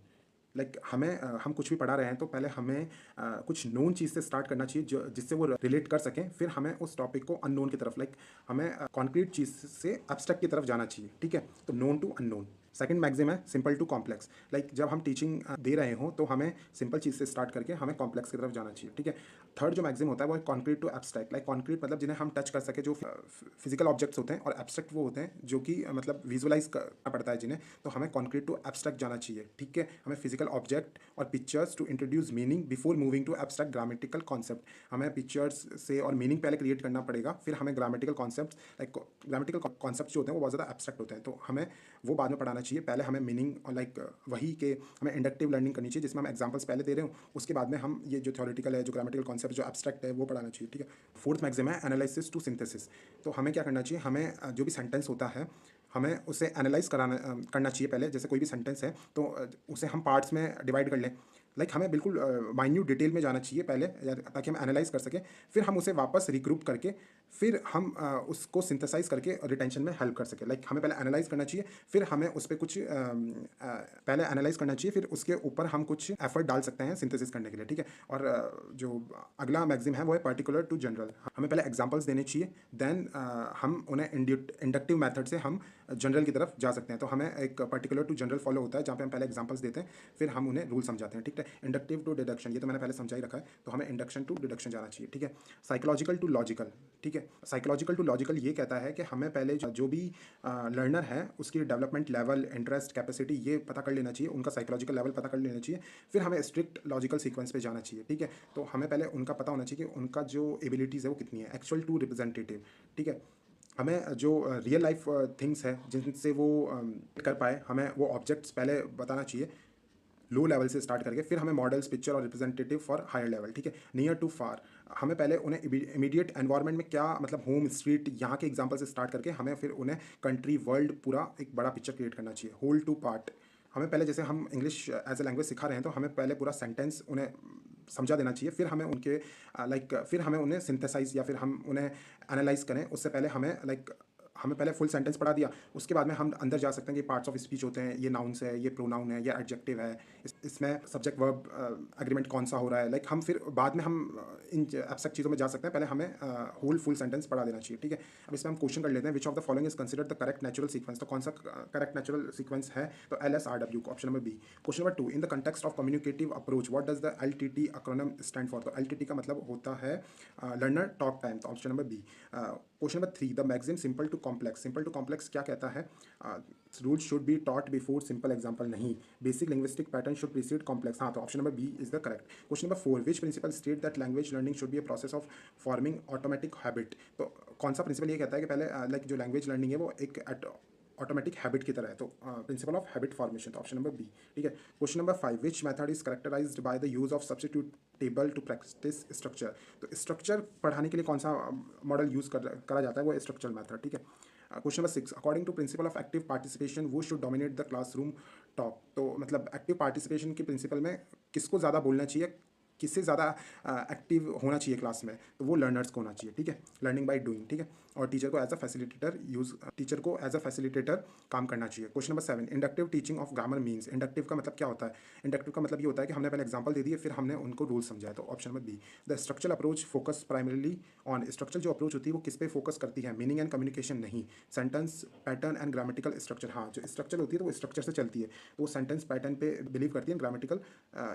लाइक हमें हम कुछ भी पढ़ा रहे हैं तो पहले हमें कुछ नोन चीज़ से स्टार्ट करना चाहिए जो जिससे वो रिलेट कर सकें, फिर हमें उस टॉपिक को अननोन की तरफ, लाइक हमें कॉन्क्रीट चीज़ से एब्स्ट्रैक्ट की तरफ जाना चाहिए, ठीक है। तो नोन टू अननोन। सेकंड मैगजिम है सिंपल टू कॉम्प्लेक्स। लाइक जब हम टीचिंग दे रहे हों तो हमें सिंपल चीज़ से स्टार्ट करके हमें कॉम्प्लेक्स की तरफ जाना चाहिए, ठीक है। थर्ड जो मैगजिम होता है वो है concrete to abstract. Like concrete मतलब जिन्हें हम टच कर सके, जो फिजिकल ऑब्जेक्ट्स होते हैं, और एब्स्ट्रैक्ट वो होते हैं जो कि मतलब विजुअलाइज करना पड़ता है जिन्हें। तो हमें कॉन्क्रीट टू एब्स्ट्रैक्ट जाना चाहिए, ठीक है। हमें फिजिकल ऑब्जेक्ट और pictures to introduce meaning before moving to abstract grammatical concept. हमें पिक्चर्स से और मीनिंग पहले क्रिएट करना पड़ेगा, फिर हमें grammatical concept, like grammatical concept जो होते हैं वो बहुत ज़्यादा एब्स्ट्रैक्ट होते हैं, तो हमें वो बाद में पढ़ाना चाहिए। पहले हमें मीनिंग और लाइक वही के हमें इंडक्टिव लर्निंग करनी चाहिए, जिसमें हम एग्जाम्पल्स पहले दे रहे हो, उसके बाद में हम ये जो थ्योरेटिकल है, जो ग्रामेटिकल कॉन्सेप्ट जो एब्स्ट्रैक्ट है, वो पढ़ाना चाहिए, ठीक है। फोर्थ मैगजिम है एनालिसिस टू सिंथेसिस। तो हमें क्या करना चाहिए, हमें जो भी सेंटेंस होता है हमें उसे एनालाइज करना चाहिए पहले। जैसे कोई भी सेंटेंस है तो उसे हम पार्ट्स में डिवाइड कर लें। लाइक हमें बिल्कुल माइन्यूट डिटेल में जाना चाहिए पहले, ताकि हम एनालाइज कर सकें, फिर हम उसे वापस रिग्रुप करके फिर हम उसको सिंथेसाइज करके रिटेंशन में हेल्प कर सकें। लाइक हमें पहले एनालाइज करना चाहिए, फिर हमें उस पर कुछ पहले एनालाइज करना चाहिए, फिर उसके ऊपर हम कुछ एफर्ट डाल सकते हैं सिंथेसिस करने के लिए, ठीक है। और जो अगला मैगजिम है वो है पर्टिकुलर टू जनरल। हमें पहले एग्जाम्पल्स देने चाहिए, देन हम उन्हें इंडक्टिव मैथड से हम जनरल की तरफ जा सकते हैं। तो हमें एक पर्टिकुलर टू जनरल फॉलो होता है, जहाँ पे हम पहले एग्जाम्पल्स देते हैं, फिर हम उन्हें रूल समझाते हैं, ठीक है। इंडक्टिव टू डिडक्शन, ये तो मैंने पहले समझा ही रखा है, तो हमें इंडक्शन टू डिडक्शन जाना चाहिए, ठीक है। साइकोलॉजिकल टू लॉजिकल, ठीक है। साइकोलॉजिकल टू लॉजिकल ये कहता है कि हमें पहले जो भी लर्नर है उसकी डेवलपमेंट लेवल, इंटरेस्ट, कैपेसिटी, ये पता कर लेना चाहिए, उनका साइकोलॉजिकल लेवल पता कर लेना चाहिए, फिर हमें स्ट्रिक्ट लॉजिकल सीक्वेंस पे जाना चाहिए, ठीक है। तो हमें पहले उनका पता होना चाहिए कि उनका जो एबिलिटीज़ है वो कितनी है। एक्चुअल टू रिप्रेजेंटेटिव, ठीक है। हमें जो रियल लाइफ थिंग्स है जिनसे वो कर पाए, हमें वो ऑब्जेक्ट्स पहले बताना चाहिए, लो लेवल से स्टार्ट करके, फिर हमें मॉडल्स, पिक्चर और रिप्रेजेंटेटिव फॉर हायर लेवल, ठीक है। नियर टू फार, हमें पहले उन्हें इमीडिएट एनवायरनमेंट में क्या मतलब होम, स्ट्रीट, यहाँ के एग्जांपल से स्टार्ट करके हमें फिर उन्हें कंट्री, वर्ल्ड, पूरा एक बड़ा पिक्चर क्रिएट करना चाहिए। होल टू पार्ट, हमें पहले जैसे हम इंग्लिश एज ए लैंग्वेज सिखा रहे हैं तो हमें पहले पूरा सेंटेंस उन्हें समझा देना चाहिए, फिर हमें उनके लाइक फिर हमें उन्हें सिंथेसाइज या फिर हम उन्हें एनालाइज करें। उससे पहले हमें लाइक हमें पहले फुल सेंटेंस पढ़ा दिया, उसके बाद में हम अंदर जा सकते हैं कि पार्ट्स ऑफ स्पीच होते हैं, ये नाउन्स है, ये प्रोनाउन है, ये एडजेक्टिव है, इसमें सब्जेक्ट वर्ब एग्रीमेंट कौन सा हो रहा है। लाइक हम फिर बाद में हम इन एब्स्ट्रैक्ट चीज़ों में जा सकते हैं, पहले हमें होल फुल सेंटेंस पढ़ा देना चाहिए, ठीक है। अब इसमें हम क्वेश्चन कर लेते हैं, which of the following is considered the correct natural sequence. तो कौन सा करेक्ट नेचुरल सीक्वेंस है, तो LSRW, option number B. Question number 2, in the context of communicative approach what does the LTT acronym stand for. तो LTT का मतलब होता है लर्नर टॉक टाइम, तो option number B. Question number 3, the maxim simple to complex. Simple to complex क्या कहता है, rules should be taught before simple example, नहीं, basic linguistic pattern should precede complex, हाँ, तो option number B is the correct. Question number 4, which principle state that language learning should be a process of forming automatic habit. तो कौन सा प्रिंसिपल ये कहता है कि पहले लाइक जो लैंग्वेज लर्निंग है वो एक ऑटोमेटिक हैबिट की तरह है, तो प्रिंसिपल ऑफ हैबिट फॉर्मेशन, तो ऑप्शन नंबर बी, ठीक है। Question number 5, which method is characterised by the use of substitute table to practise structure. तो स्ट्रक्चर पढ़ाने के लिए कौन सा मॉडल यूज करा जाता है, वो स्ट्रक्चरल मेथड, ठीक है। Question number 6, according to principle of active participation वो should dominate the classroom talk. तो मतलब एक्टिव पार्टिसिपेशन के प्रिंसिपल में किसको ज़्यादा बोलना चाहिए, किससे ज़्यादा एक्टिव होना चाहिए क्लास में, तो वो लर्नर्स को होना चाहिए, ठीक है। लर्निंग बाय डूइंग, ठीक है। और टीचर को एज अ फैसिलिटेटर काम करना चाहिए। Question number 7, inductive teaching of grammar means. Inductive का मतलब क्या होता है? इंडक्टिव का मतलब ये होता है कि हमने पहले एग्जांपल दे दिए, फिर हमने उनको रूल समझाया। तो option number B, the structural approach focus primarily on. Structural जो अप्रोच होती है वो किस पे फोकस करती है? मीनिंग एंड कम्युनिकेशन नहीं, sentence pattern and grammatical structure. हाँ, जो स्ट्रक्चर होती है तो वो स्ट्रक्चर से चलती है, तो वो सेंटेंस पैटर्न पे बिलीव करती है, ग्रामेटिकल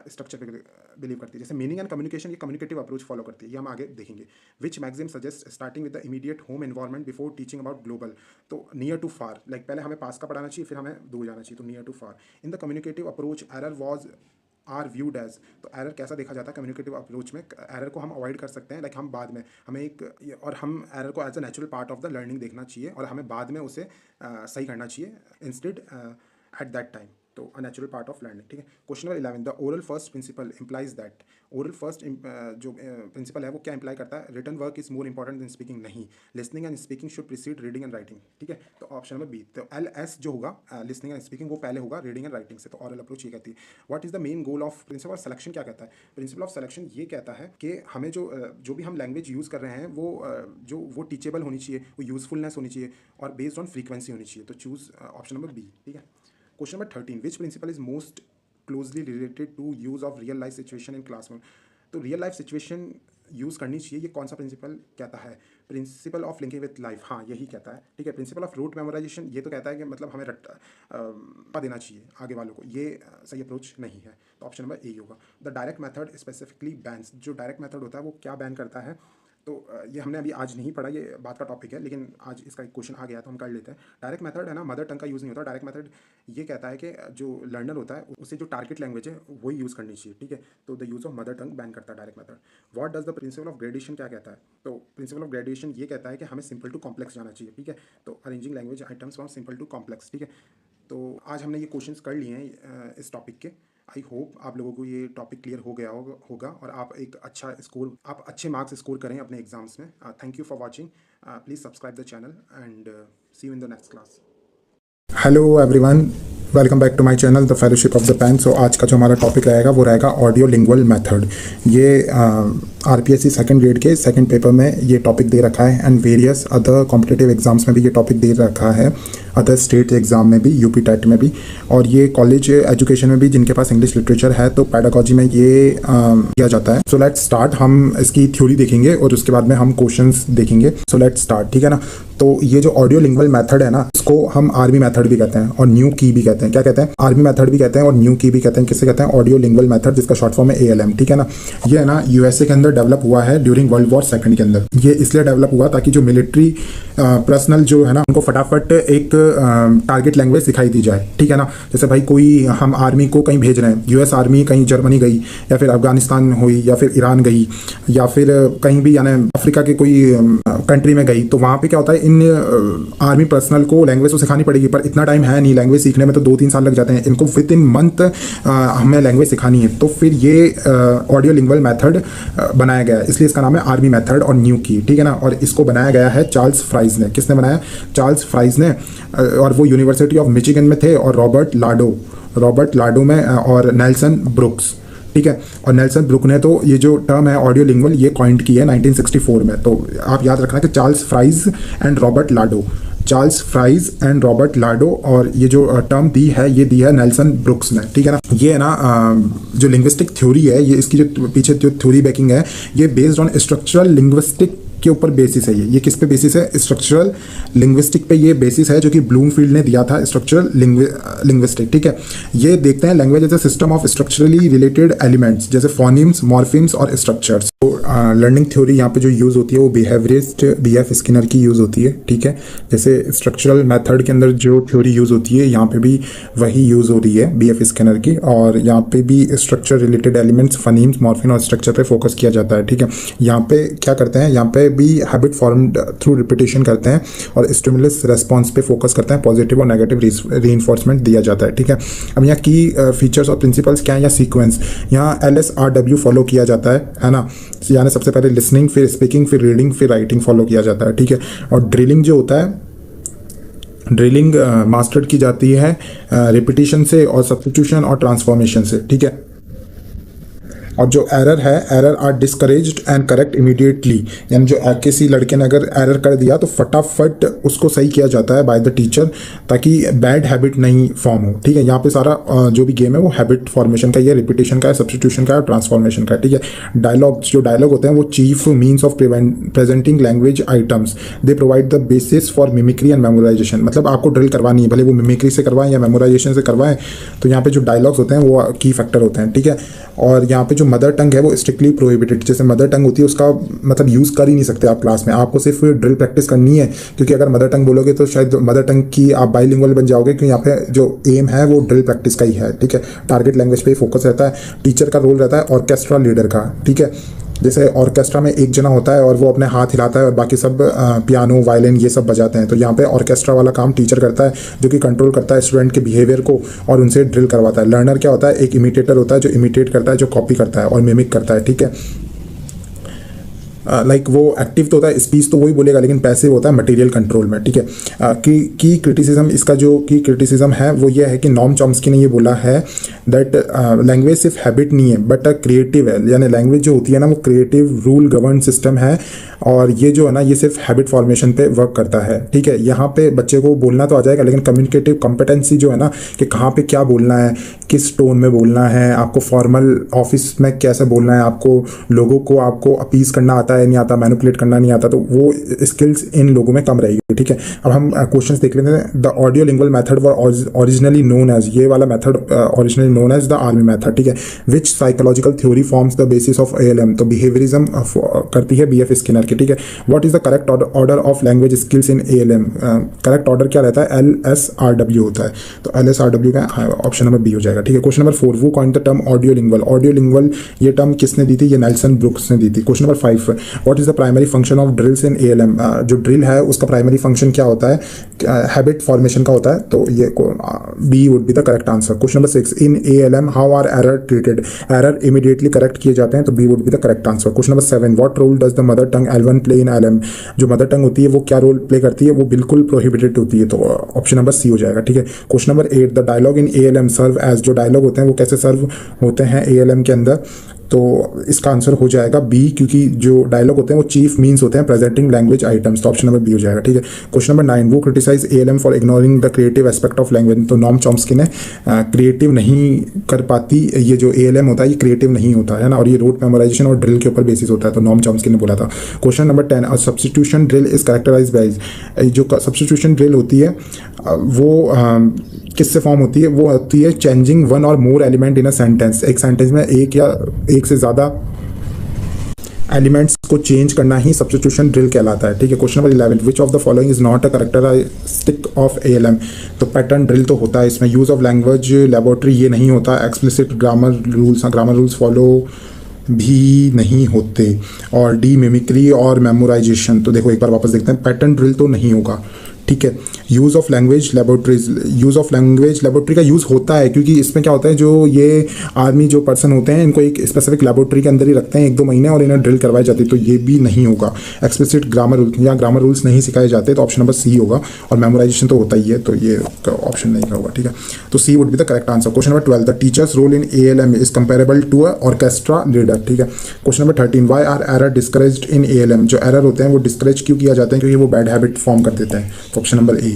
स्ट्रक्चर पे बिलीव करती है। जैसे मीनिंग एंड कम्युनिकेशन ये कम्युनिकेटिव अप्रोच फॉलो करती है, ये हम आगे देखेंगे। Which maxim suggest starting with the immediate home environment before teaching about global. तो नियर टू फार, लाइक पहले हमें पास का पढ़ाना चाहिए, फिर हमें दूर जाना चाहिए, तो near to far. In the communicative approach error was are viewed as. तो एरर कैसा देखा जाता है कम्युनिकेटिव अप्रोच में? एरर को हम अवॉइड कर सकते हैं, लाइक हम बाद में हमें और हम एरर को as a natural part of the learning देखना चाहिए और हमें बाद में उसे सही करना चाहिए इंस्टेड एट दैट टाइम। तो a natural part of learning, ठीक है। Question number 11, the oral first principle implies that. Oral first जो प्रिंसिपल है वो क्या इंप्लाई करता है? Written work is more important than speaking. नहीं, listening and speaking should precede reading and writing, ठीक है। तो ऑप्शन नंबर बी, तो LS जो होगा लिसनिंग एंड स्पीकिंग वो पहले होगा रीडिंग एंड राइटिंग से। तो ओरल अप्रोच ये कहती है। What is the main goal of principle of selection? क्या कहता है प्रिंसिपल ऑफ सिलेक्शन? ये कहता है कि हमें जो भी हम लैंग्वेज यूज़ कर रहे हैं वो टीचेबल होनी चाहिए, वो यूजफुलनेस होनी चाहिए और बेस्ड ऑन फ्रीक्वेंसी होनी चाहिए। तो चूज ऑप्शन नंबर बी, ठीक है। Question number 13, which principle is most closely related to use of real life situation in classroom. तो रियल लाइफ सिचुएशन यूज़ करनी चाहिए, ये कौन सा प्रिंसिपल कहता है? Principle of linking with life, हाँ यही कहता है, ठीक है। प्रिंसिपल ऑफ रूट मेमोराइजेशन ये तो कहता है कि मतलब हमें रट्टा देना चाहिए आगे वालों को, ये सही अप्रोच नहीं है। तो ऑप्शन नंबर ए होगा। The direct method specifically bans. जो डायरेक्ट मेथड होता है वो क्या बैन करता है? तो ये हमने अभी आज नहीं पढ़ा, ये बात का टॉपिक है, लेकिन आज इसका एक क्वेश्चन आ गया तो हम कर लेते हैं। डायरेक्ट मेथड है ना, मदर टंग का यूज़ नहीं होता। डायरेक्ट मेथड ये कहता है कि जो लर्नर होता है उसे जो टारगेट लैंग्वेज है वही यूज़ करनी चाहिए, ठीक है। तो the use of mother tongue ban करता है direct method. What does the principal of gradation क्या कहता है? तो प्रिंसिपल ऑफ ग्रेडेशन ये कहता है कि हमें सिंपल टू कॉम्प्लेक्स जाना चाहिए, ठीक है। तो arranging language items from simple to complex, ठीक है। तो आज हमने ये क्वेश्चंस कर लिए हैं इस टॉपिक के। आई होप आप लोगों को ये टॉपिक क्लियर हो गया होगा और आप एक आप अच्छे मार्क्स स्कोर करें अपने एग्जाम्स में। Thank you for watching, please subscribe the channel and see you in the next class. Hello everyone, welcome back to my channel the fellowship of the pen. So आज का जो हमारा टॉपिक रहेगा वो रहेगा ऑडियो लिंगुअल मेथड। ये RPSC सेकंड ग्रेड के सेकंड पेपर में ये टॉपिक दे रखा है and various other competitive exams में भी ये टॉपिक दे रखा है, अदर स्टेट एग्जाम में भी, UP टेट में भी, और ये कॉलेज एजुकेशन में भी जिनके पास इंग्लिश लिटरेचर है तो पैडागॉजी में ये किया जाता है। So let's start. हम इसकी थ्योरी देखेंगे और उसके बाद में हम क्वेश्चंस देखेंगे। सो लेट्स स्टार्ट, ठीक है ना। तो ये जो ऑडियो लिंगुअल मेथड है ना, इसको हम आर्मी मेथड भी कहते हैं और न्यू की भी कहते हैं। क्या कहते हैं? आर्मी मेथड भी कहते हैं और न्यू की भी कहते हैं। किससे कहते हैं? ऑडियो लिंगुअल मेथड, जिसका शॉर्ट फॉर्म है ALM, ठीक है ना। ये है ना USA के अंदर डेवलप हुआ है ड्यूरिंग वर्ल्ड वॉर सेकंड के अंदर। ये इसलिए डेवलप हुआ ताकि जो मिलिट्री पर्सनल जो है ना उनको फटाफट एक टारगेट लैंग्वेज सिखाई दी जाए, ठीक है ना। जैसे भाई कोई हम आर्मी को कहीं भेज रहे हैं, US आर्मी कहीं जर्मनी गई या फिर अफगानिस्तान हुई या फिर ईरान गई या फिर कहीं भी यानी अफ्रीका के कोई कंट्री में गई, तो वहाँ पे क्या होता है, इन आर्मी पर्सनल को लैंग्वेज तो सिखानी पड़ेगी, पर इतना टाइम है नहीं लैंग्वेज सीखने में, तो 2-3 साल लग जाते हैं इनको। विद इन मंथ हमें लैंग्वेज सिखानी है, तो फिर ये ऑडियो लिंगुअल मेथड बनाया गया है, इसलिए इसका नाम है आर्मी मेथड और न्यू की, ठीक है ना। और इसको बनाया गया है चार्ल्स फ्राइज ने। किसने बनाया? चार्ल्स फ्राइज ने, और वो यूनिवर्सिटी ऑफ मिचिगन में थे, और रॉबर्ट लाडो में और नेल्सन ब्रुक्स, ठीक है। और नेल्सन ब्रुक ने तो ये जो टर्म है ऑडियो लिंगुअल ये कॉइंट की है 1964 में। तो आप याद रखना कि चार्ल्स फ्राइज एंड रॉबर्ट लाडो, और ये जो टर्म दी है ये दी है नेल्सन ब्रुक्स ने, ठीक है ना। ये है ना जो लिंग्विस्टिक थ्योरी है, ये इसकी जो पीछे जो थ्योरी बैकिंग है ये बेस्ड ऑन स्ट्रक्चरल लिंग्विस्टिक के ऊपर बेसिस है। ये किस पे बेसिस है? स्ट्रक्चरल लिंग्विस्टिक पे ये बेसिस है, जो कि ब्लूमफील्ड ने दिया था, स्ट्रक्चरल लिंग्विस्टिक, ठीक है। ये देखते हैं language as a system of structurally related elements, जैसे फोनिम्स, मॉर्फिम्स और स्ट्रक्चर्स। तो लर्निंग थ्योरी यहाँ पे जो यूज़ होती है वो बिहेवियरिस्ट BF स्किनर की यूज़ होती है, ठीक है। जैसे स्ट्रक्चरल मेथड के अंदर जो थ्योरी यूज़ होती है यहाँ पे भी वही यूज़ हो रही है BF स्किनर की, और यहाँ पे भी structure related elements, phonemes, morphine और स्ट्रक्चर पे फोकस किया जाता है, ठीक है। यहाँ पे क्या करते हैं, यहाँ पे भी हैबिट फॉर्म्ड थ्रू रिपीटेशन करते हैं और स्टिमुलस रेस्पॉन्स पे फोकस करते हैं, पॉजिटिव और नेगेटिव रीइंफोर्समेंट दिया जाता है, ठीक है। अब यहाँ की फीचर्स और प्रिंसिपल्स क्या है, या सीक्वेंस, यहाँ LSRW फॉलो किया जाता है ना। यानी सबसे पहले लिसनिंग, फिर स्पीकिंग, फिर रीडिंग, फिर राइटिंग फॉलो किया जाता है, ठीक है। और ड्रिलिंग जो होता है, ड्रिलिंग मास्टर्ड की जाती है रिपीटिशन से और सब्स्टिट्यूशन और ट्रांसफॉर्मेशन से, ठीक है।
और जो एरर है, error are discouraged and correct immediately, यानी जो किसी लड़के ने अगर एरर कर दिया तो फटाफट उसको सही किया जाता है बाय द टीचर, ताकि बैड हैबिट नहीं फॉर्म हो। ठीक है, यहाँ पे सारा जो भी गेम है वो हैबिट फॉर्मेशन का, ये रिपीटेशन का है, सब्सटीट्यूशन का है और ट्रांसफॉर्मेशन का है। ठीक है, डायलॉग्स, जो डायलॉग होते हैं वो chief means of presenting language items, they provide the basis for mimicry and memorisation. मतलब आपको ड्रिल करवानी है, भले वो मिमिक्री से करवाएं या मेमोराइजेशन से करवाएं, तो यहाँ पे जो डायलॉग्स होते हैं वो की फैक्टर होते हैं। ठीक है, और यहाँ पे जो मदर टंग है वो स्ट्रिक्टली प्रोहिबिटेड। जैसे मदर टंग होती है उसका मतलब यूज़ कर ही नहीं सकते आप क्लास में, आपको सिर्फ ड्रिल प्रैक्टिस करनी है, क्योंकि अगर मदर टंग बोलोगे तो शायद मदर टंग की आप बाइलिंगुअल बन जाओगे, क्योंकि यहाँ पे जो एम है वो ड्रिल प्रैक्टिस का ही है। ठीक है, टारगेट लैंग्वेज पे फोकस रहता है। टीचर का रोल रहता है ऑर्केस्ट्रा लीडर का। ठीक है, जैसे ऑर्केस्ट्रा में एक जना होता है और वो अपने हाथ हिलाता है और बाकी सब पियानो, वायलिन ये सब बजाते हैं, तो यहाँ पे ऑर्केस्ट्रा वाला काम टीचर करता है, जो कि कंट्रोल करता है स्टूडेंट के बिहेवियर को और उनसे ड्रिल करवाता है। लर्नर क्या होता है, एक इमिटेटर होता है जो इमिटेट करता है, जो कॉपी करता है और मिमिक करता है। ठीक है, लाइक वो एक्टिव तो होता है, स्पीच तो वही बोलेगा, लेकिन पैसिव होता है मटेरियल कंट्रोल में। ठीक है, की क्रिटिसिज्म, इसका जो की क्रिटिसिज्म है वो ये है कि नॉम चॉम्स्की ने ये बोला है दैट लैंग्वेज सिर्फ हैबिट नहीं है बट क्रिएटिव है, यानी लैंग्वेज जो होती है ना वो क्रिएटिव रूल गवर्न सिस्टम है, और ये जो है ना ये सिर्फ हैबिट फॉर्मेशन पे वर्क करता है। ठीक है, यहाँ पे बच्चे को बोलना तो आ जाएगा, लेकिन कम्युनिकेटिव कॉम्पिटेंसी जो है ना कि कहाँ पे क्या बोलना है, किस टोन में बोलना है, आपको फॉर्मल ऑफिस में कैसे बोलना है, आपको लोगों को आपको अपीज करना आता है नहीं आता, मैनिपुलेट करना नहीं आता, तो वो स्किल्स इन लोगों में कम रहेगी। ठीक है, अब हम क्वेश्चंस देख लेते हैं। The audio lingual method were originally known as, ये वाला method originally known as the army method. ठीक है, which psychological theory forms the basis of ALM, तो बिहेवियरिज्म करती है BF स्किनर की। ठीक है, what is the correct order of language skills in ALM, correct order क्या रहता है, LSRW होता है, तो LSRW का ऑप्शन नंबर बी हो जाएगा। ठीक है, क्वेश्चन नंबर 4, वो coined the term audio lingual, audio lingual ये टर्म किसने दी थी, ये नेल्सन ब्रुक्स ने दी थी। Question number 5, what is the primary function of drills in ALM, जो ड्रिल है उसका प्राइमरी फंक्शन क्या होता है, हैबिट फॉर्मेशन का होता है, तो ये B would be the correct answer. Question number 6, in ALM how are error treated, error immediately correct किए जाते हैं, तो B would be the correct answer. Question number 7, what role does the mother tongue L1 play in ALM, जो मदर टंग होती है वो क्या रोल प्ले करती है, वो बिल्कुल प्रोहिबिटेड होती है, तो ऑप्शन नंबर सी हो जाएगा। ठीक है, question number 8, the dialogue in ALM serve as, जो डायलॉग होते हैं वो कैसे सर्व होते हैं ALM के अंदर, तो इसका आंसर हो जाएगा बी, क्योंकि जो डायलॉग होते हैं वो चीफ मीन्स होते हैं प्रेजेंटिंग लैंग्वेज आइटम्स, तो ऑप्शन नंबर बी हो जाएगा। ठीक है, question number 9, who criticise ALM for ignoring the creative aspect of language, तो नॉम चॉम्स्की ने क्रिएटिव नहीं कर पाती, ये जो ALM होता है ये क्रिएटिव नहीं होता है ना, और ये रोट मेमोराइजेशन और ड्रिल के ऊपर बेसिस होता है, तो नॉम चॉम्स्की ने बोला था। Question number 10, substitution drill is characterise by, जो सब्सटीट्यूशन ड्रिल होती है वो किससे फॉर्म होती है, वो होती है चेंजिंग वन और मोर एलिमेंट इन अ सेंटेंस, एक सेंटेंस में एक या एक से ज़्यादा एलिमेंट्स को चेंज करना ही सब्स्टिट्यूशन ड्रिल कहलाता है। ठीक है, question number 11, which of the following is not a characteristic of ALM, तो पैटर्न ड्रिल तो होता है इसमें, यूज़ ऑफ लैंग्वेज लेबोरेटरी ये नहीं होता, एक्सप्लिसिट ग्रामर रूल्स फॉलो भी नहीं होते, और डी मिमिक्री और मेमोराइजेशन, तो देखो एक बार वापस देखते हैं, पैटर्न ड्रिल तो नहीं होगा। ठीक है, use of language laboratories, use of language laboratory का यूज़ होता है, क्योंकि इसमें क्या होता है, जो ये आर्मी जो पर्सन होते हैं इनको एक स्पेसिफिक लेबोरेटरी के अंदर ही रखते हैं 1-2 महीने और इन्हें ड्रिल करवाई जाती है, तो ये भी नहीं होगा। एक्सप्लिसिट ग्रामर या ग्रामर रूल्स नहीं सिखाए जाते, तो ऑप्शन नंबर सी होगा, और मेमोराइजेशन तो होता ही है, तो ये ऑप्शन नहीं होगा। ठीक है, तो C would be the correct answer. Question number 12, the teacher's role in ALM is comparable to a orchestra leader. ठीक है, question number 13, why are error discouraged in ALM, जो एरर होते हैं वो डिस्करेज क्यों किया जाते हैं, क्योंकि वो बैड हैबिट फॉर्म कर देते हैं, तो option number A.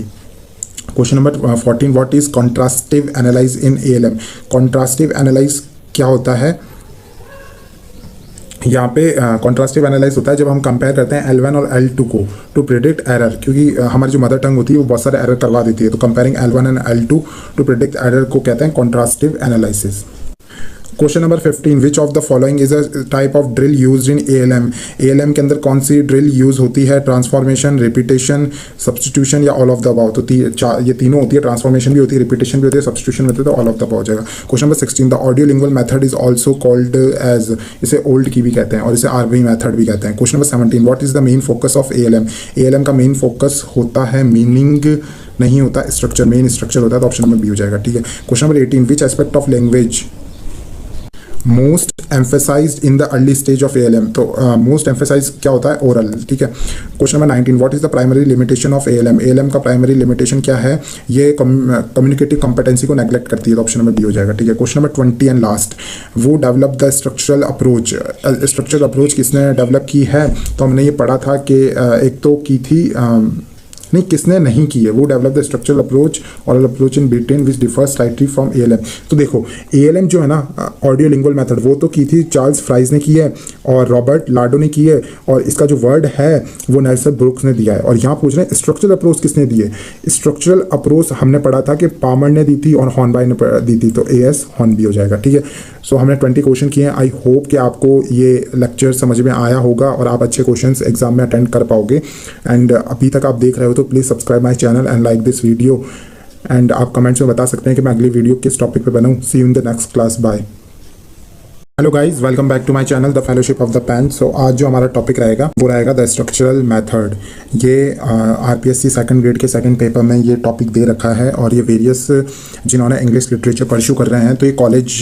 Question number 14, what is contrastive analyse in ALM, contrastive analyse क्या होता है, यहाँ पे कॉन्ट्रास्टिव एनालाइज होता है जब हम कंपेयर करते हैं L1 और L2 को टू प्रिडिक्ट एरर, क्योंकि हमारी जो मदर टंग होती है वो बहुत सारे एरर करवा देती है, तो comparing L1 and L2 to predict error को कहते हैं contrastive analysis. Question number 15, which of the following is a type of drill used in ALM, ALM के अंदर कौन सी ड्रिल यूज होती है, ट्रांसफॉर्मेशन, रिपीटेशन, सब्स्टिट्यूशन या ऑल ऑफ द अबव, तो ये तीनों होती है, ट्रांसफॉर्मेशन भी होती है, रिपीटेशन भी होती है, सब्स्टिट्यूशन भी होती है, तो ऑल ऑफ द अबव हो जाएगा। Question number 16, the audio lingual method is also called as, इसे ओल्ड की भी कहते हैं और इसे आर्मी मेथड भी कहते हैं। Question number 17, what is the main focus of ALM, ALM का मेन फोकस होता है मीनिंग नहीं होता, स्ट्रक्चर, मेन स्ट्रक्चर होता है, तो ऑप्शन नंबर बी हो जाएगा। ठीक है, question number 18, which aspect of language most emphasised in the early stage of ALM. तो मोस्ट एम्फेसाइज क्या होता है? ओरल। ठीक है। Question number 19, what is the primary limitation of ALM? ALM का प्राइमरी लिमिटेशन क्या है? ये कम्युनिकेटिव कॉम्पिटेंसी को नेग्लेक्ट करती है, तो ऑप्शन नंबर बी हो जाएगा। ठीक है। क्वेश्चन नंबर 20 एंड लास्ट, वो develop the structural approach. Structural approach किसने डेवलप की है? तो हमने ये पढ़ा था कि एक तो की थी नहीं, किसने नहीं की है, वो डेवलप द स्ट्रक्चरल अप्रोच और approach in Britain which differ slightly from ALM. तो देखो एएलएम जो है ना, ऑडियो लिंगुअल मेथड, वो तो की थी चार्ल्स फ्राइज ने की है और रॉबर्ट लाडो ने की है, और इसका जो वर्ड है वो नेल्सन ब्रुक्स ने दिया है। और यहाँ पूछ रहे हैं स्ट्रक्चरल अप्रोच किसने दी है? स्ट्रक्चरल अप्रोच हमने पढ़ा था कि पामर ने दी थी और हॉर्नबाई ने दी थी, तो एएस हॉर्नबी हो जाएगा। ठीक है। सो हमने 20 क्वेश्चन किए हैं। आई होप कि आपको ये लेक्चर समझ में आया होगा और आप अच्छे क्वेश्चंस एग्जाम में अटेंड कर पाओगे। एंड अभी तक आप देख रहे हो तो please subscribe my channel and like this video. And आप कमेंट्स में बता सकते हैं कि मैं अगली वीडियो किस टॉपिक पे बनाऊं। See you in the next class. Bye. Hello guys, welcome back to my channel the fellowship of the pen. So आज जो हमारा टॉपिक रहेगा वो रहेगा द स्ट्रक्चरल मेथड। ये आरपीएससी सेकंड ग्रेड के सेकंड पेपर में ये टॉपिक दे रखा है, और ये वेरियस जिन्होंने इंग्लिश लिटरेचर परस्यू कर रहे हैं तो ये कॉलेज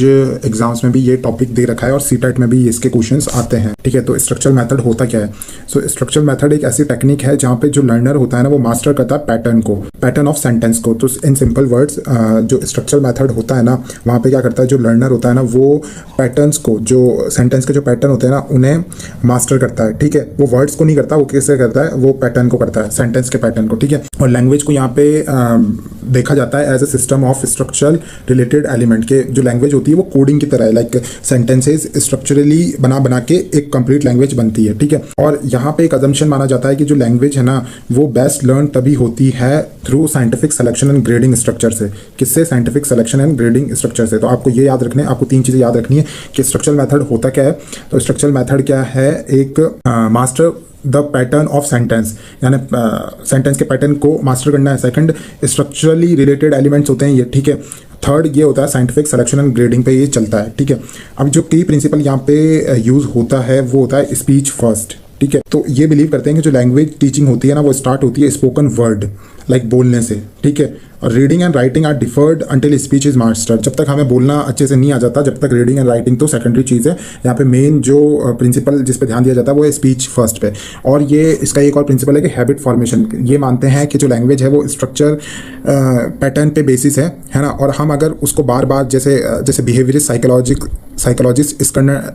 एग्जाम्स में भी ये टॉपिक दे रखा है और सीटेट में भी इसके क्वेश्चंस आते हैं। ठीक है। तो स्ट्रक्चरल मेथड होता क्या है? सो स्ट्रक्चरल मेथड एक ऐसी टेक्निक है जहाँ पे जो लर्नर होता है ना, वो मास्टर करता है पैटर्न को, पैटर्न ऑफ सेंटेंस को। तो इन सिंपल वर्ड्स जो स्ट्रक्चरल मेथड होता है ना, वहाँ पे क्या करता है जो लर्नर होता है ना, वो पैटर्न्स को, जो सेंटेंस के जो पैटर्न होते हैं ना, उन्हें मास्टर करता है। ठीक है। वो वर्ड्स को नहीं करता, वो कैसे करता है? वो पैटर्न को करता है, सेंटेंस के पैटर्न को। ठीक है। और लैंग्वेज को यहाँ पे देखा जाता है as a system of structural related element के। जो लैंग्वेज होती है वो कोडिंग की तरह है, लाइक सेंटेंसेज स्ट्रक्चरली बना के एक कंप्लीट लैंग्वेज बनती है। ठीक है। और यहाँ पे एक अजम्पशन माना जाता है कि जो लैंग्वेज है ना, वो बेस्ट लर्न तभी होती है through scientific selection and grading structure से। किससे? Scientific selection and grading structure से। तो आपको ये याद रखने, आपको 3 चीज़ें याद रखनी है कि स्ट्रक्चरल मेथड होता क्या है। तो स्ट्रक्चरल मेथड क्या है? एक master the pattern of sentence, यानी सेंटेंस के पैटर्न को मास्टर करना है। सेकंड, स्ट्रक्चरली रिलेटेड एलिमेंट्स होते हैं ये। ठीक है। थर्ड ये होता है साइंटिफिक सिलेक्शन एंड ग्रेडिंग पे ये चलता है। ठीक है। अब जो की प्रिंसिपल यहाँ पे यूज होता है वो होता है स्पीच फर्स्ट। ठीक है। तो ये बिलीव करते हैं कि जो लैंग्वेज टीचिंग होती है ना, वो स्टार्ट होती है स्पोकन वर्ड, लाइक बोलने से। ठीक है। और reading and writing are deferred until speech is master. जब तक हमें बोलना अच्छे से नहीं आ जाता, जब तक रीडिंग एंड राइटिंग तो सेकेंडरी चीज़ है। यहाँ पे मेन जो प्रिंसिपल जिस पे ध्यान दिया जाता है वो है स्पीच फर्स्ट पे। और ये इसका एक और प्रिंसिपल है कि हैबिट फॉर्मेशन। ये मानते हैं कि जो लैंग्वेज है वो स्ट्रक्चर पैटर्न पे बेसिस है ना। और हम अगर उसको बार बार जैसे बिहेवियरिस्ट साइकोलॉजिस्ट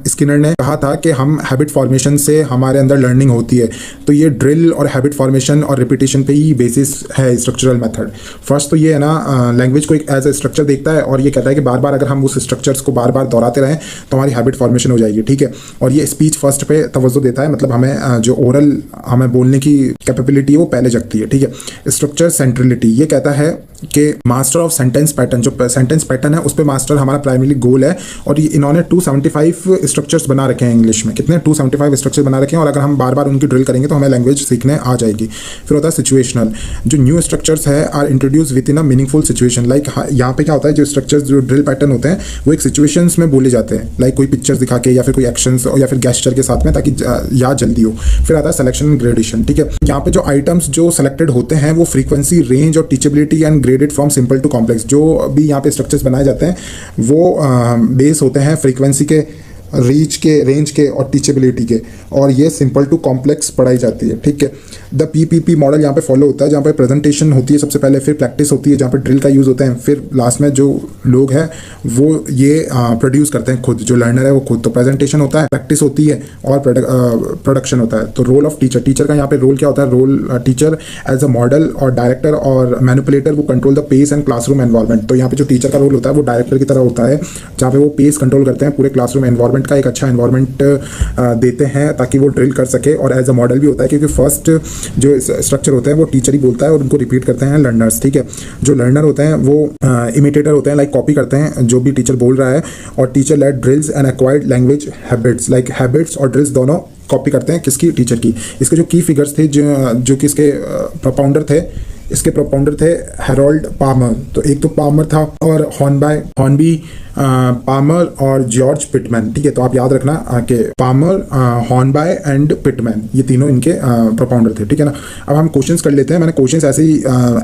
स्किनर ने कहा था कि हम हैबिट फॉर्मेशन से हमारे अंदर लर्निंग होती है, तो ये ड्रिल और हैबिट फॉर्मेशन और रिपीटेशन पे ही बेसिस है स्ट्रक्चरल मेथड। फर्स्ट तो ये है ना, लैंग्वेज को एक एज ए स्ट्रक्चर देखता है और ये कहता है कि बार बार अगर हम उस स्ट्रक्चर्स को बार बार दोहराते रहें तो हमारी हैबिट फॉर्मेशन हो जाएगी। ठीक है। और ये स्पीच फर्स्ट पे तवज्जो देता है, मतलब हमें जो ओरल हमें बोलने की कैपेबिलिटी है वो पहले जगती है। ठीक है। स्ट्रक्चर सेंट्रलिटी ये कहता है कि मास्टर ऑफ सेंटेंस पैटर्न, जो सेंटेंस पैटर्न है उस पर मास्टर हमारा प्राइमरी गोल है। और ये इन्होंने 275 स्ट्रक्चर्स बना रखे हैं इंग्लिश में। कितने? 275 स्ट्रक्चर बना रखे हैं, और अगर हम बार बार उनकी ड्रिल करेंगे तो हमें लैंग्वेज सीखने आ जाएगी। फिर होता है सिचुएशनल। जो न्यू स्ट्रक्चर्स है are introduce within a meaningful situation. Like यहाँ पे क्या होता है, जो स्ट्रक्चर्स जो ड्रिल पैटर्न होते हैं वो एक सिचुएशंस में बोले जाते हैं, लाइक कोई पिक्चर्स दिखा के या फिर कोई एक्शंस या फिर गेस्चर के साथ में, ताकि याद जल्दी हो। फिर आता है सिलेक्शन एंड ग्रेडेशन। ठीक है। यहाँ पे जो आइटम्स जो सेलेक्टेड होते हैं वो फ्रीक्वेंसी, रेंज और teachability and graded from simple to complex. जो भी यहाँ पे स्ट्रक्चर्स बनाए जाते हैं वो बेस होते हैं फ्रीक्वेंसी के, रीच के, रेंज के और टीचेबिलिटी के, और ये सिंपल टू कॉम्प्लेक्स पढ़ाई जाती है। ठीक है। द पीपीपी मॉडल यहाँ पे फॉलो होता है, जहाँ पे प्रेजेंटेशन होती है सबसे पहले, फिर प्रैक्टिस होती है जहाँ पे ड्रिल का यूज़ होता है, फिर लास्ट में जो लोग हैं वो ये प्रोड्यूस करते हैं खुद, जो लर्नर है वो खुद। तो प्रेजेंटेशन होता है, प्रैक्टिस होती है और प्रोडक्शन होता है। तो रोल ऑफ टीचर, टीचर का यहाँ पे रोल क्या होता है? Role teacher as a model और डायरेक्टर और मैनिपुलेटर वो control the pace and classroom environment. तो यहाँ पे जो टीचर का रोल होता है वो डायरेक्टर की तरह होता है, जहाँ पे वो पेस कंट्रोल करते हैं, पूरे क्लासरूम एनवायरनमेंट का एक अच्छा एनवायरनमेंट देते हैं ताकि वो ड्रिल कर सके। और एज अ मॉडल भी होता है, क्योंकि फर्स्ट जो स्ट्रक्चर होते हैं वो टीचर ही बोलता है और उनको रिपीट करते हैं लर्नर्स। ठीक है। जो लर्नर होते हैं वो इमिटेटर होते हैं, लाइक कॉपी करते हैं जो भी टीचर बोल रहा है। और teacher led drills and acquired language habits, like habits और ड्रिल्स दोनों कॉपी करते हैं किसकी? टीचर की। इसके जो की फिगर्स थे जो कि इसके प्रोपाउंडर थे, इसके प्रोपाउंडर थे हैरोल्ड पामर। तो एक तो पामर था, और हॉर्नबी, पामर और जॉर्ज पिटमैन। ठीक है। तो आप याद रखना कि पामर, हॉर्नबाय एंड पिटमैन, ये तीनों इनके प्रोपाउंडर थे। ठीक है ना। अब हम क्वेश्चंस कर लेते हैं। मैंने क्वेश्चंस ऐसे ही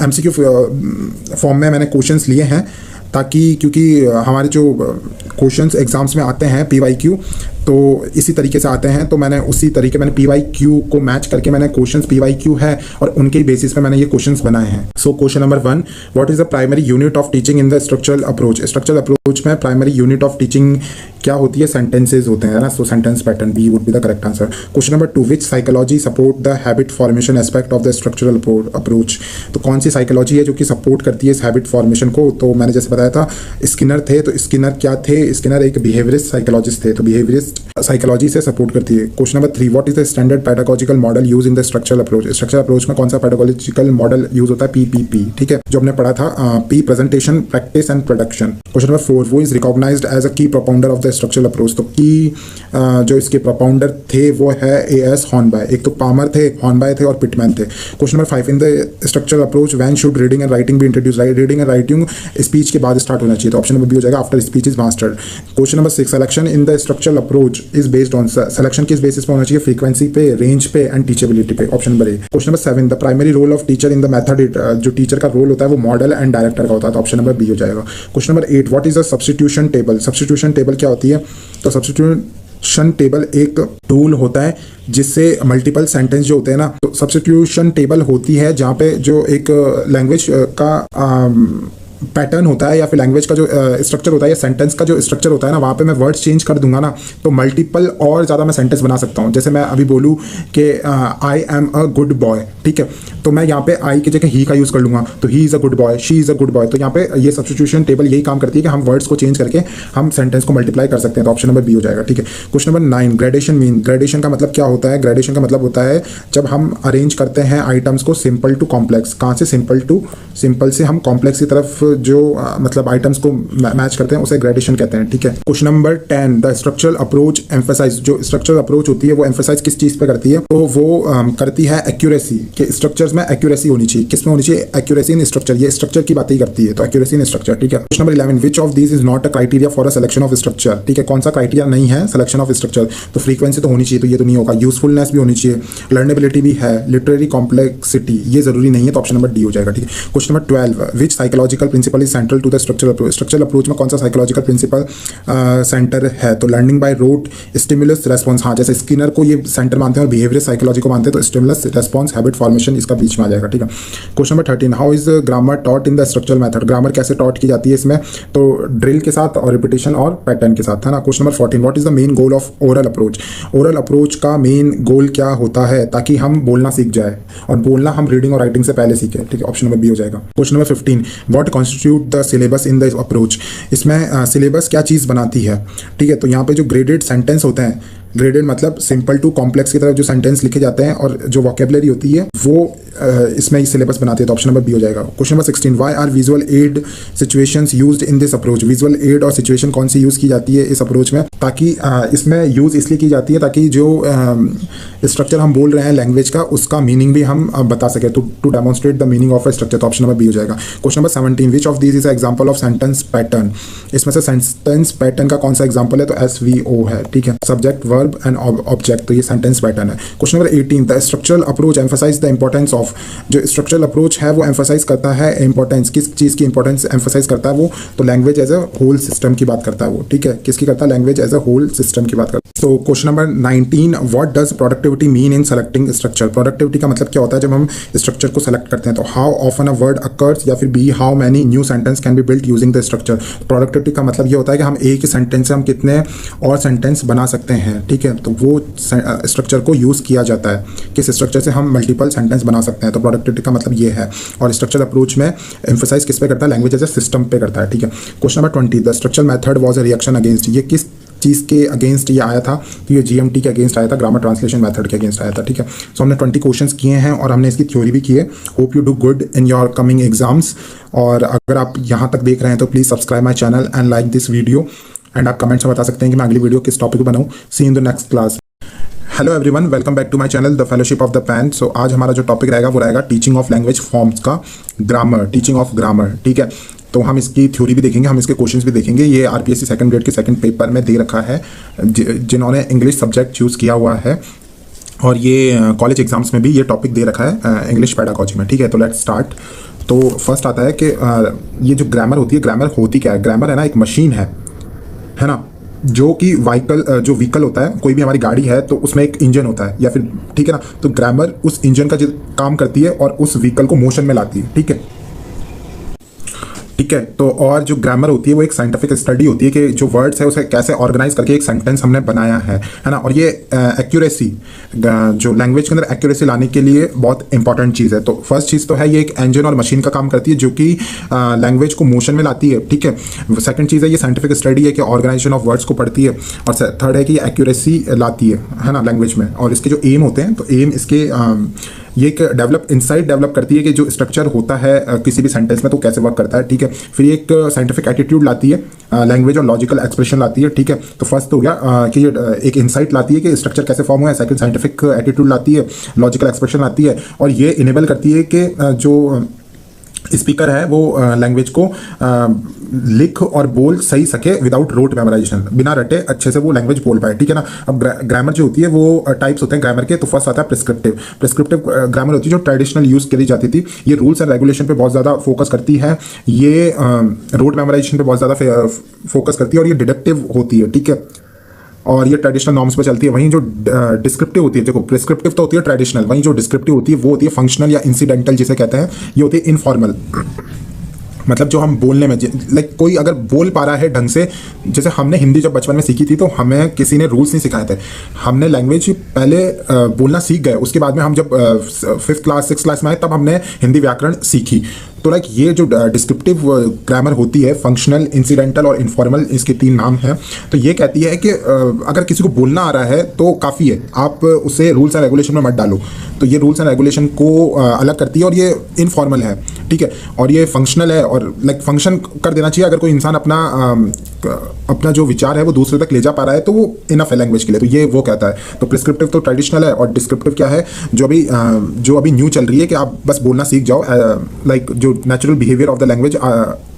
एमसीक्यू फॉर्म में मैंने क्वेश्चंस लिए हैं। ताकि क्योंकि हमारे जो क्वेश्चंस एग्जाम्स में आते हैं PYQ तो इसी तरीके से आते हैं, तो मैंने उसी तरीके मैंने PYQ को मैच करके मैंने क्वेश्चंस PYQ है और उनके बेसिस पे मैंने ये क्वेश्चंस बनाए हैं। So question number 1, what is the primary unit of teaching in the structural approach. Structural approach में प्राइमरी यूनिट ऑफ टीचिंग क्या होती है, सेंटेंसेज होते हैं ना, so sentence pattern B would be the correct answer. Question number 2, which psychology support the habit formation aspect of the structural approach. तो कौन सी साइकोलॉजी है जो कि सपोर्ट करती है इस हैबिट फॉर्मेशन को। तो मैंने जैसे बताया था स्किनर थे, तो स्किनर क्या थे, स्किनर एक बिहेवियरिस्ट साइकोलॉजिस्ट थे, तो बिहेवियरिस्ट साइकोलॉजी से सपोर्ट करती है। Question number 3, what is the standard pedagogical model use in the structural approach. Structural approach में कौन सा पेडागोजिकल मॉडल यूज होता है, PPP, ठीक है, जो हमने पढ़ा था, P presentation, practice and production. Question number 4, वो इज रिकॉग्नाइज्ड एज अ की propounder of the structural approach. तो की जो इसके प्रोपाउंडर थे वो है A.S. हॉर्नबाय। एक तो पामर थे, हॉर्नबाय थे और पिटमैन थे। Question number 5, in the structural approach when should reading and writing be introduce. Reading and writing speech के बाद स्टार्ट होना चाहिए, तो ऑप्शन नंबर बी हो जाएगा, after speech is mastered. Question number 6, selection in the structural approach is based on, selection किस बेसिस पे होना चाहिए, फ्रीक्वेंसी पे, रेंज पे एंड टीचेबिलिटी पे, option number A. Question number 7, the primary role of teacher in the method, जो टीचर का रोल होता है वो मॉडल एंड डायरेक्टर का होता है, तो ऑप्शन नंबर बी हो जाएगा। Question number 8, what is a substitution table. Substitution table क्या होती है, तो सब्स्टिट्यूशन टेबल एक टूल होता है जिससे मल्टीपल सेंटेंस जो होते हैं ना, तो सब्स्टिट्यूशन टेबल होती है जहाँ पे जो एक लैंग्वेज का पैटर्न होता है या फिर लैंग्वेज का जो स्ट्रक्चर होता है या सेंटेंस का जो स्ट्रक्चर होता है ना, वहाँ पे मैं वर्ड्स चेंज कर दूंगा ना, तो मल्टीपल और ज़्यादा मैं सेंटेंस बना सकता हूँ। जैसे मैं अभी बोलूँ कि I am a good boy, ठीक है, तो मैं यहाँ पे आई की जगह ही का यूज़ कर लूँगा, तो he is a good boy, she is a good boy. तो यहाँ पे ये सब्स्टिट्यूशन टेबल यही काम करती है कि हम वर्ड्स को चेंज करके हम सेंटेंस को मल्टीप्लाई कर सकते हैं, तो ऑप्शन नंबर बी हो जाएगा, ठीक है। Question number 9, gradation mean. Gradation का मतलब क्या होता है, ग्रेडेशन का मतलब होता है जब हम अरेंज करते हैं आइटम्स को सिंपल टू कॉम्प्लेक्स। कहाँ से सिंपल से हम कॉम्प्लेक्स की तरफ जो मतलब आइटम्स को मैच करते हैं उसे ग्रेडेशन कहते हैं, ठीक है। Question number 10, the structural approach emphasise. जो स्ट्रक्चरल अप्रोच होती है वो एम्फसाइज किस चीज पे करती है, तो वो करती है एक्यूरेसी, के स्ट्रक्चर्स में एक्यूरेसी होनी चाहिए। किस में होनी चाहिए, एक्यूरेसी इन स्ट्रक्चर, ये स्ट्रक्चर की बात ही करती है, तो एक्यूरेसी इन स्ट्रक्चर, ठीक है। Question number 11, which of these is not a criteria for a selection of structure. ठीक है, कौन सा क्राइटेरिया नहीं है सिलेक्शन ऑफ स्ट्रक्चर, तो फ्रीक्वेंसी तो होनी चाहिए, तो ये तो नहीं होगा। यूजफुलनेस भी होनी चाहिए, लर्नेबिलिटी भी है, लिटरेरी कॉम्प्लेक्सिटी ये जरूरी नहीं है, तो ऑप्शन नंबर डी हो जाएगा, ठीक है। Question number 12, which psychological principle is central to the structural approach. Structural approach में कौन सा साइकोलॉजिकल प्रिंसिपल सेंटर है, तो learning by rote, stimulus response. हाँ, जैसे स्किनर को ये सेंटर मानते हैं और बिहेवियर साइकोलॉजी को मानते हैं, तो स्टिमुलस रेस्पॉन्स हैबिट फॉर्मेशन इसका बीच में आ जाएगा, ठीक है। Question number 13, how is grammar taught in the structural method. Grammar कैसे टॉट की जाती है इसमें, तो ड्रिल के साथ और रिपीटेशन और पैटर्न के साथ, है ना। Question number 14, what is the main goal of oral approach. Oral approach का मेन गोल क्या होता है, ताकि हम बोलना सीख जाए, और बोलना हम रीडिंग और राइटिंग से पहले सीखें, ठीक है। ऑप्शन नंबर बी हो जाएगा। Question number 15, what constitute the syllabus in the approach. इसमें सिलेबस क्या चीज़ बनाती है, ठीक है। तो यहाँ पे जो ग्रेडेड सेंटेंस होते हैं, ग्रेडेड मतलब सिंपल टू कॉम्प्लेक्स की तरफ जो सेंटेंस लिखे जाते हैं और जो वोकेबलरी होती है वो इसमें सिलेबस बनाती है, तो ऑप्शन नंबर बी हो जाएगा। Question number 16, why are visual aid situations used in this approach. Visual aid और सिचुएशन कौन सी यूज़ की जाती है इस अप्रोच में, ताकि इसमें यूज़ इसलिए की जाती है ताकि जो स्ट्रक्चर हम बोल रहे हैं लैंग्वेज का उसका मीनिंग भी हम बता सकें, to demonstrate the meaning of a structure, तो ऑप्शन नंबर बी हो जाएगा। Question number 17, which of this is example of sentence pattern. इसमें से सेंटेंस पैटर्न का कौन सा एग्जाम्पल है, तो SVO है, ठीक है, सब्जेक्ट वर्ब एंड ऑब्जेक्ट, तो ये सेंटेंस पैटर्न है। Question number 18, the structural approach emphasise the importance of. जो स्ट्रक्चरल अप्रोच है वो एम्फसाइज करता है इंपॉर्टेंस, किस चीज़ की इंपॉर्टेंस एम्फसाइज करता है वो, तो language as a whole system की बात करता है वो, ठीक है। किसकी करता है, language as a whole system की बात करता है। तो question number 19, what does productivity mean in selecting structure. Productivity का मतलब क्या होता है जब हम स्ट्रक्चर को सेलेक्ट करते हैं, तो how often a word occurs, या फिर B how many new sentence can be built using the structure. Productivity का मतलब ये होता है कि हम एक ही सेंटेंस से हम कितने और सेंटेंस बना सकते हैं, ठीक है। तो वो स्ट्रक्चर को यूज़ किया जाता है, किस स्ट्रक्चर से हम मल्टीपल सेंटेंस बना सकते हैं, तो प्रोडक्टिविटी का मतलब ये है। और स्ट्रक्चर अप्रोच में एम्फसाइज किस पे करता है, लैंग्वेज एज अ सिस्टम पे करता है, ठीक है। Question number 20, the structural method was a reaction against. ये किस चीज़ के अगेंस्ट ये आया था, तो ये GMT के अगेंस्ट आया था, ग्रामर ट्रांसलेशन मेथड के अगेंस्ट आया था, ठीक है। सो हमने 20 क्वेश्चंस किए हैं और हमने इसकी थ्योरी भी की है। Hope you do good in your coming exams. और अगर आप यहाँ तक देख रहे हैं तो please subscribe my channel and like this video, and आप कमेंट्स में बता सकते हैं कि मैं अगली वीडियो किस टॉपिक पर बनाऊँ। See in the next class. Hello everyone, welcome back to my channel the fellowship of the pen. So आज हमारा जो टॉपिक रहेगा वो रहेगा टीचिंग ऑफ लैंग्वेज फॉर्म्स का ग्रामर, टीचिंग ऑफ ग्रामर, ठीक है। तो हम इसकी थ्योरी भी देखेंगे, हम इसके क्वेश्चंस भी देखेंगे। ये RPSC सेकंड ग्रेड के सेकंड पेपर में दे रखा है, जिन्होंने इंग्लिश सब्जेक्ट चूज़ किया हुआ है, और ये कॉलेज एग्जाम्स में भी ये टॉपिक दे रखा है इंग्लिश पेडागॉजी में, ठीक है। तो लेट्स स्टार्ट। तो फर्स्ट आता है कि ये जो ग्रामर होती क्या है। ग्रामर है ना एक मशीन है ना, जो कि जो व्हीकल होता है, कोई भी हमारी गाड़ी है तो उसमें एक इंजन होता है या फिर, ठीक है ना, तो ग्रामर उस इंजन का जो काम करती है और उस व्हीकल को मोशन में लाती है। ठीक है, तो और जो ग्रामर होती है वो एक साइंटिफिक स्टडी होती है कि जो वर्ड्स है उसे कैसे ऑर्गेनाइज करके एक सेंटेंस हमने बनाया है ना। और ये एक्यूरेसी, जो लैंग्वेज के अंदर एक्यूरेसी लाने के लिए बहुत इंपॉर्टेंट चीज़ है। तो फर्स्ट चीज़ तो है ये एक इंजन और मशीन का काम करती है जो कि लैंग्वेज को मोशन में लाती है। ठीक है, सेकंड चीज़ है ये साइंटिफिक स्टडी है कि ऑर्गेनाइजेशन ऑफ वर्ड्स को पढ़ती है। और थर्ड है कि ये एक्यूरेसी लाती है ना लैंग्वेज में। और इसके जो एम होते हैं, तो एम इसके ये एक इनसाइट डेवलप करती है कि जो स्ट्रक्चर होता है किसी भी सेंटेंस में तो कैसे वर्क करता है। ठीक है, फिर ये एक साइंटिफिक एटीट्यूड लाती है, लैंग्वेज और लॉजिकल एक्सप्रेशन लाती है। ठीक है, तो फर्स्ट हो गया कि ये एक इंसाइट लाती है कि स्ट्रक्चर कैसे फॉर्म हुआ है। सेकंड साइंटिफिक एटीट्यूड लाती है, लॉजिकल एक्सप्रेशन लाती है, और ये इनेबल करती है कि जो स्पीकर है वो लैंग्वेज को लिख और बोल सही सके विदाउट रोट मेमोराइजेशन, बिना रटे अच्छे से वो लैंग्वेज बोल पाए। ठीक है ना। अब ग्रामर जो होती है वो टाइप्स होते हैं ग्रामर के। तो फर्स्ट आता है प्रिस्क्रिप्टिव ग्रामर होती है जो ट्रेडिशनल यूज़ करी जाती थी। ये रूल्स एंड रेगुलेशन पे बहुत ज़्यादा फोकस करती है, ये रोट मेमोराइजेशन पे बहुत ज़्यादा फोकस करती है, और ये डिडक्टिव होती है। ठीक है, और ये ट्रेडिशनल नॉर्म्स पे चलती है। वहीं जो डिस्क्रिप्टिव होती है, देखो प्रिस्क्रिप्टिव तो होती है ट्रेडिशनल, वहीं जो डिस्क्रिप्टिव होती है वो होती है फंक्शनल या इंसिडेंटल जिसे कहते हैं। ये होती है इनफॉर्मल, मतलब जो हम बोलने में, लाइक कोई अगर बोल पा रहा है ढंग से, जैसे हमने हिंदी जब बचपन में सीखी थी तो हमें किसी ने रूल्स नहीं सिखाए थे, हमने लैंग्वेज पहले बोलना सीख गए, उसके बाद में हम जब 5th क्लास 6th क्लास में आए तब हमने हिंदी व्याकरण सीखी। तो लाइक ये जो डिस्क्रिप्टिव ग्रामर होती है, फंक्शनल, इंसिडेंटल और इनफॉर्मल, इसके 3 नाम हैं। तो ये कहती है कि अगर किसी को बोलना आ रहा है तो काफ़ी है, आप उसे रूल्स एंड रेगुलेशन में मत डालो। तो ये रूल्स एंड रेगुलेशन को अलग करती है, और ये इनफॉर्मल है। ठीक है, और ये फंक्शनल है, और लाइक फंक्शन कर देना चाहिए। अगर कोई इंसान अपना जो विचार है वो दूसरे तक ले जा पा रहा है तो वो इनफ है लैंग्वेज के लिए। तो ये वो कहता है। तो प्रिस्क्रिप्टिव तो ट्रेडिशनल है, और डिस्क्रिप्टिव क्या है, जो अभी न्यू चल रही है कि आप बस बोलना सीख जाओ, लाइक जो natural behaviour of the language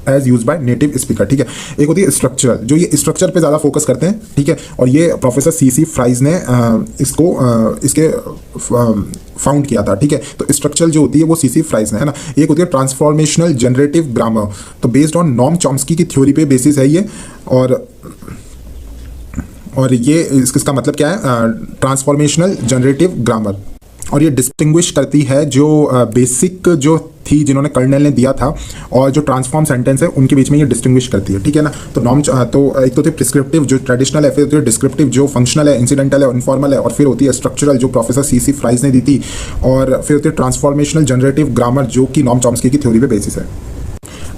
as use by native speaker. ठीक है, एक होती है स्ट्रक्चरल, जो ये स्ट्रक्चर पे ज़्यादा फोकस करते हैं। ठीक है, और ये प्रोफेसर C.C. फ्राइज ने इसके फाउंड किया था। ठीक है, तो स्ट्रक्चरल जो होती है वो C.C. फ्राइज ने, है ना। एक होती है ट्रांसफॉर्मेशनल जनरेटिव ग्रामर, तो बेस्ड ऑन नॉर्म चॉम्स्की की थ्योरी पे बेसिस है ये। और ये इसका मतलब क्या है, ट्रांसफॉर्मेशनल जनरेटिव ग्रामर। और ये डिस्टिंग्विश करती है जो बेसिक जो थी जिन्होंने कर्नेल ने दिया था और जो ट्रांसफॉर्म सेंटेंस है उनके बीच में ये डिस्टिंग्विश करती है। ठीक है ना। तो एक तो प्रिस्क्रिप्टिव जो ट्रेडिशनल है, फिर होती है डिस्क्रिप्टिव जो फंक्शनल है, इंसिडेंटल है, इनफॉर्मल है, और फिर होती है स्ट्रक्चरल जो प्रोफेसर C.C. फ्राइज ने दी थी, और फिर होती है ट्रांसफॉर्मेशनल जनरेटिव ग्रामर जो कि नॉर्म चॉम्स्की की थ्योरी पे बेसिस है।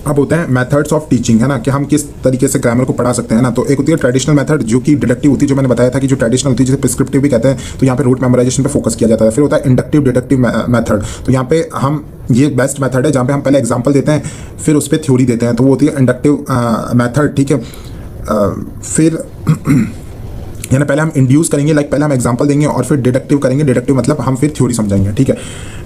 अब होते हैं मेथड्स ऑफ टीचिंग, है ना, कि हम किस तरीके से ग्रामर को पढ़ा सकते हैं ना। तो एक होती है ट्रेडिशनल मेथड जो कि डिडक्टिव होती है, जो मैंने बताया था कि जो ट्रेडिशनल होती है जिसे प्रिस्क्रिप्टिव भी कहते हैं, तो यहाँ पे रूट मेमोराइजेशन पे फोकस किया जाता है। फिर होता है इंडक्टिव डिडक्टिव मेथड, तो यहाँ पे हम ये बेस्ट मेथड है जहाँ पे हम पहले एग्जाम्पल देते हैं फिर उस पर थ्योरी देते हैं, तो वो होती है इंडक्टिव मेथड। ठीक है, फिर यानी पहले हम इंड्यूस करेंगे, लाइक पहले हम एग्जांपल देंगे और फिर डिडक्टिव करेंगे। डिडक्टिव मतलब हम फिर थ्योरी समझाएंगे। ठीक है,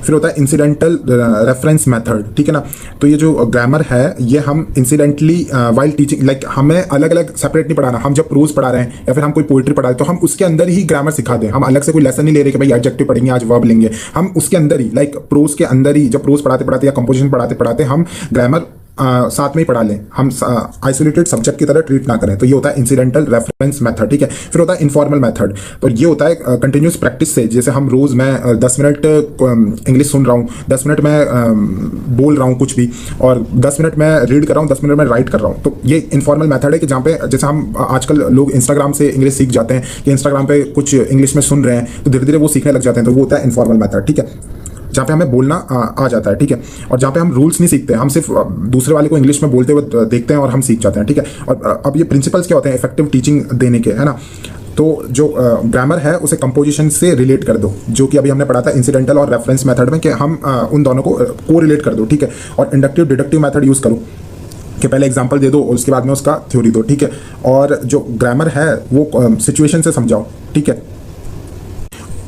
फिर होता है इंसिडेंटल रेफरेंस मेथड। ठीक है ना। तो ये जो ग्रामर है ये हम इंसिडेंटली वाइल टीचिंग, लाइक हमें अलग अलग सेपरेट नहीं पढ़ाना। हम जब प्रोज पढ़ा रहे हैं या फिर हम कोई पोइट्री पढ़ा रहे हैं तो हम उसके अंदर ही ग्रामर सिखा दें। हम अलग से कोई लेसन नहीं ले रहे कि भाई एडजेक्टिव पढ़ेंगे आज वर्ब लेंगे, हम उसके अंदर ही, लाइक प्रोज के अंदर ही, जब प्रोज पढ़ाते पढ़ाते या कंपोजिशन पढ़ाते पढ़ाते हम ग्रामर साथ में ही पढ़ा लें, हम आइसोलेटेड सब्जेक्ट की तरह ट्रीट ना करें। तो ये होता है इंसिडेंटल रेफरेंस मेथड। ठीक है, फिर होता है इनफॉर्मल मेथड, तो ये होता है कंटिन्यूस प्रैक्टिस से, जैसे हम रोज मैं 10 मिनट इंग्लिश सुन रहा हूँ, 10 मिनट मैं बोल रहा हूँ कुछ भी, और 10 मिनट मैं रीड कर रहा हूँ, 10 मिनट मैं राइट कर रहा हूँ। तो ये इनफॉर्मल मेथड है कि जहाँ पे जैसे हम आजकल लोग इंस्टाग्राम से इंग्लिश सीख जाते हैं कि इंस्टाग्राम पे कुछ इंग्लिश में सुन रहे हैं तो धीरे धीरे वो सीखने लग जाते हैं। तो वो होता है इनफॉर्मल मेथड। ठीक है, जहाँ पे हमें बोलना आ जाता है। ठीक है, और जहाँ पे हम रूल्स नहीं सीखते, हम सिर्फ दूसरे वाले को इंग्लिश में बोलते हुए देखते हैं और हम सीख जाते हैं। ठीक है, और अब ये प्रिंसिपल्स क्या होते हैं इफेक्टिव टीचिंग देने के, है ना। तो जो ग्रामर है उसे कंपोजिशन से रिलेट कर दो, जो कि अभी हमने पढ़ा था इंसिडेंटल और रेफरेंस मेथड में, कि हम उन दोनों को रिलेट कर दो। ठीक है, और इंडक्टिव डिडक्टिव मेथड यूज़ करो कि पहले एग्जाम्पल दे दो और उसके बाद में उसका थ्योरी दो। ठीक है, और जो ग्रामर है वो सिचुएशन से समझाओ। ठीक है,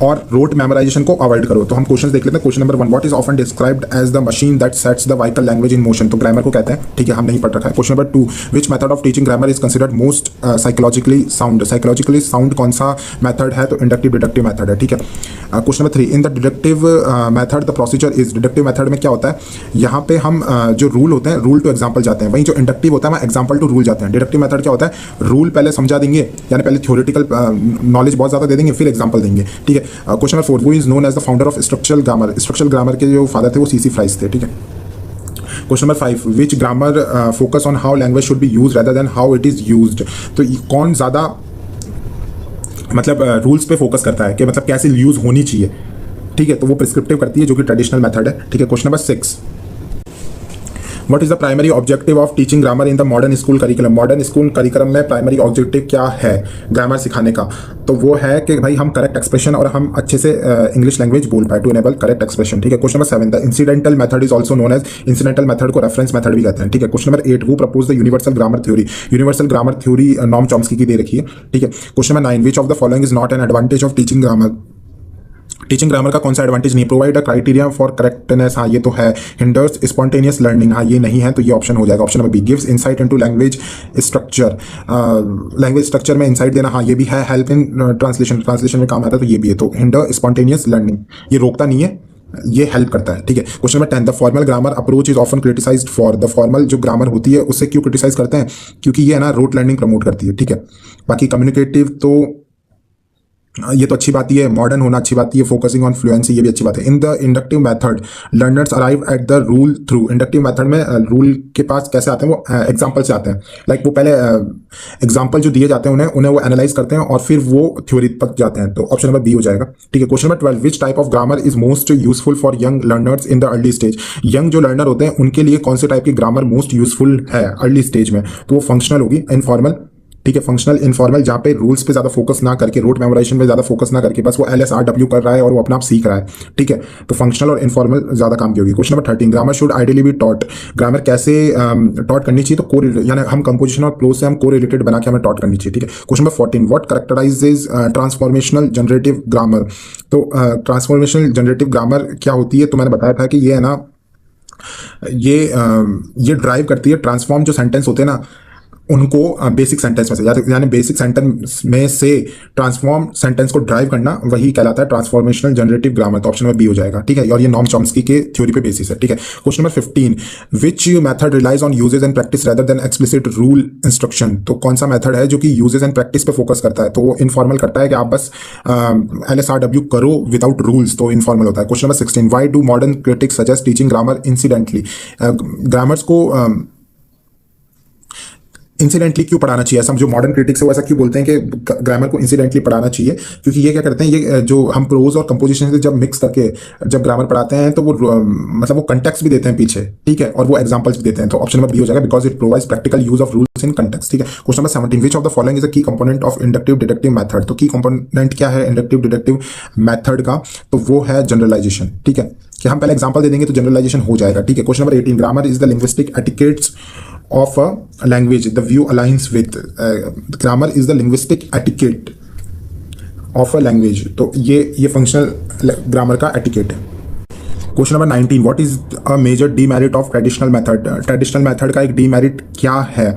और रोट मेमोराइजेशन को अवॉइड करो। तो हम क्वेश्चन देख लेते हैं। Question number 1, what is often described as the machine that sets the vehicle language in motion. तो ग्रामर को कहते हैं, ठीक है, हम नहीं पढ़ रखा है। Question number 2, which method of teaching grammar is considered most psychologically sound. Psychologically sound कौन सा मेथड है? तो इंडक्टिव डिडक्टिव मेथड है, ठीक है। Question number 3, in the deductive method the procedure is. Deductive method में क्या होता है? यहाँ पे हम जो रूल होते हैं, रूल टू एग्जाम्पल जाते हैं। वहीं जो इंडक्टिव होता है वहाँ एग्जाम्पल टू रूल जाते हैं। डिडक्टिव मेथड क्या होता है? रूल पहले समझा देंगे, यानी पहले थ्योरेटिकल नॉलेज बहुत ज़्यादा दे देंगे, फिर एग्जाम्पल देंगे, ठीक है। Question number 4, who is known as the founder of structural grammar. Structural grammar के जो फादर थे वो सीसी फ्राइज थे, ठीक है। Question number 5, which grammar focus on how language should be use rather than how it is used. तो कौन ज़्यादा मतलब रूल्स पे फोकस करता है कि मतलब कैसे यूज होनी चाहिए, ठीक है। तो वो प्रिस्क्रिप्टिव करती है, जो कि ट्रेडिशनल मेथड है, ठीक है। Question number 6, what is the primary objective of teaching grammar in the modern school curriculum. Modern school curriculum में प्राइमरी ऑब्जेक्टिव क्या है ग्रामर सिखाने का? तो वो है कि भाई हम करेक्ट एक्सप्रेशन और हम अच्छे से इंग्लिश लैंग्वेज बोल पाए, टू एनेबल करेक्ट एक्सप्रेशन, ठीक है। Question number 7, the incidental method is also known as. Incidental method को रेफरेंस मेथड भी कहते हैं, ठीक है। Question number 8, who propose the universal grammar theory. Universal grammar theory Noam Chomsky की दे रखी है, ठीक है। Question number 9, which of the following is not an advantage of teaching grammar. Teaching grammar का कौन सा एडवांटेज नहीं? Provide a criteria for correctness, हाँ ये तो है। हिंडर्स स्पॉन्टेनियस लर्निंग, हाँ ये नहीं है, तो ये ऑप्शन हो जाएगा। Option number B, gives insight into language structure. Language structure में इनसाइट देना, हाँ ये भी है। हेल्प इन ट्रांसलेशन, ट्रांसलेशन में काम आता है, तो ये भी है। तो हिंडर स्पॉन्टेनियस लर्निंग, ये रोकता नहीं है, ये हेल्प करता है, ठीक है। Question number 10, the formal grammar approach is often criticised for. The formal जो ग्रामर होती है उससे क्यों क्रिटिसाइज करते हैं? क्योंकि ये है ना रोट लर्निंग प्रमोट करती है, ठीक है। बाकी कम्युनिकेटिव तो ये तो अच्छी बात ही है, मॉडर्न होना अच्छी बात ही है, फोकसिंग ऑन फ्लुएंसी ये भी अच्छी बात है। In the inductive method learners arrive at the rule through. Inductive method में रूल के पास कैसे आते हैं? वो एग्जाम्पल से आते हैं। लाइक वो पहले एग्जाम्पल जो दिए जाते हैं उन्हें वो एनालाइज करते हैं और फिर वो थ्योरी तक जाते हैं, तो ऑप्शन नंबर बी हो जाएगा, ठीक है। Question number 12, which type of grammar is most useful for young learners in the early stage. Young जो लर्नर होते हैं उनके लिए कौन से टाइप की ग्रामर मोस्ट यूजफुल है अर्ली स्टेज में? तो वो फंक्शनल होगी, इनफॉर्मल, ठीक है। फंक्शनल इनफॉर्मल, जहाँ पे रूल्स पे ज्यादा फोकस ना करके, रोट मेमोराइजेशन पे ज्यादा फोकस ना करके, बस वो LSRW कर रहा है और वो अपना आप सीख रहा है, ठीक है। तो फंक्शनल और इनफॉर्मल ज्यादा काम की होगी। Question number 13, grammar should ideally be taught. Grammar कैसे टॉट करनी चाहिए? तो यानी हम कंपोजिशन और क्लोज से हम को रिलेटेड बना के हमें टॉट करनी चाहिए, ठीक है। Question number 14, what कैरेक्टराइजेज transformational generative grammar. तो ट्रांसफॉर्मेशनल जनरेटिव ग्रामर क्या होती है? तो मैंने बताया था कि ये है ना, ये ड्राइव करती है ट्रांसफॉर्म जो सेंटेंस होते हैं ना उनको बेसिक सेंटेंस में से, यानी बेसिक सेंटेंस में से ट्रांसफॉर्म सेंटेंस को ड्राइव करना, वही कहलाता है ट्रांसफॉर्मेशनल जनरेटिव ग्रामर। तो ऑप्शन नंबर बी हो जाएगा, ठीक है। और ये नॉम चॉम्स्की के थ्योरी पे बेसिस है, ठीक है। Question number 15, which method relies on usage and practice rather than explicit rule instruction. तो कौन सा मेथड है जो कि यूजेज एंड प्रैक्टिस पे फोकस करता है? तो वो इनफॉर्मल करता है कि आप बस LSRW करो विदाउट रूल्स, तो इनफॉर्मल होता है। Question number 16, why do modern critics suggest teaching grammar incidentally. Grammars को इंसिडेंटली क्यों पढ़ाना चाहिए? ऐसा जो मॉडर्न क्रिटिक्स है वो ऐसा क्यों बोलते हैं कि ग्रामर को इंसिडेंटली पढ़ाना चाहिए? क्योंकि ये क्या करते हैं, ये जो हम प्रोज और कंपोजिशन से जब मिक्स करके जब ग्रामर पढ़ाते हैं तो वो मतलब वो कंटेक्स्ट भी देते हैं पीछे, ठीक है, और वो एग्जांपल्स भी देते हैं। तो ऑप्शन नंबर बी हो जाएगा, because it provides practical use of rules in context, ठीक है। Question number 17, which of the following is a key component of inductive deductive method. तो की कंपोनेंट क्या है इंडक्टिव डिडक्टिव मेथड का? तो वो है जनरलाइजेशन, ठीक है, कि हम पहले एग्जाम्पल दे देंगे तो जनरलाइजेशन हो जाएगा, ठीक है। Question number 18, grammar is the linguistic etiquettes of a language. The view aligns with grammar is the linguistic etiquette of a language. तो ये फंक्शनल ग्रामर का एटिकेट है। Question number 19, what is a major demerit of traditional method. Traditional method का एक डीमेरिट क्या है?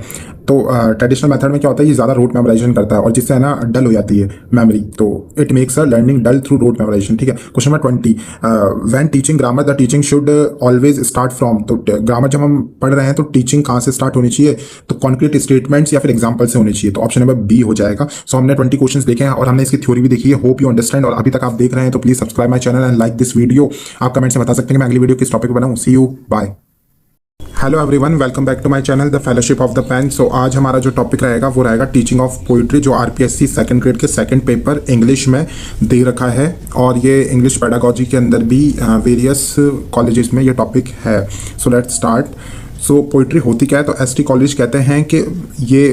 तो ट्रेडिशनल मेथड में क्या होता है, ये ज़्यादा रोट मेमोराइजेशन करता है और जिससे है ना डल हो जाती है मेमोरी, तो it makes a learning dull through rote memorization, ठीक है। Question number 20, when teaching grammar the teaching should always start from. तो ग्रामर जब हम पढ़ रहे हैं तो टीचिंग कहाँ से स्टार्ट होनी चाहिए? तो कॉन्क्रीट स्टेटमेंट्स या फिर एग्जाम्पल से होनी चाहिए, तो ऑप्शन नंबर बी हो जाएगा। सो हमने 20 क्वेश्चन देखे हैं और हमने इसकी थ्योरी भी देखी है। होप यू अंडरस्टैंड, और अभी तक आप देख रहे हैं तो please subscribe my channel and like this video. आप कमेंट से बता सकते हैं कि मैं अगली वीडियो किस टॉपिक पर बनाऊँ। See you, bye. Hello everyone, welcome back to my channel the fellowship of the pen. So आज हमारा जो टॉपिक रहेगा वो रहेगा टीचिंग ऑफ पोइट्री, जो RPSC सेकंड ग्रेड के सेकंड पेपर इंग्लिश में दे रखा है, और ये इंग्लिश पेडागोजी के अंदर भी वेरियस कॉलेजेस में ये टॉपिक है। So let's start. So poetry होती क्या है? तो ST कॉलेज कहते हैं कि ये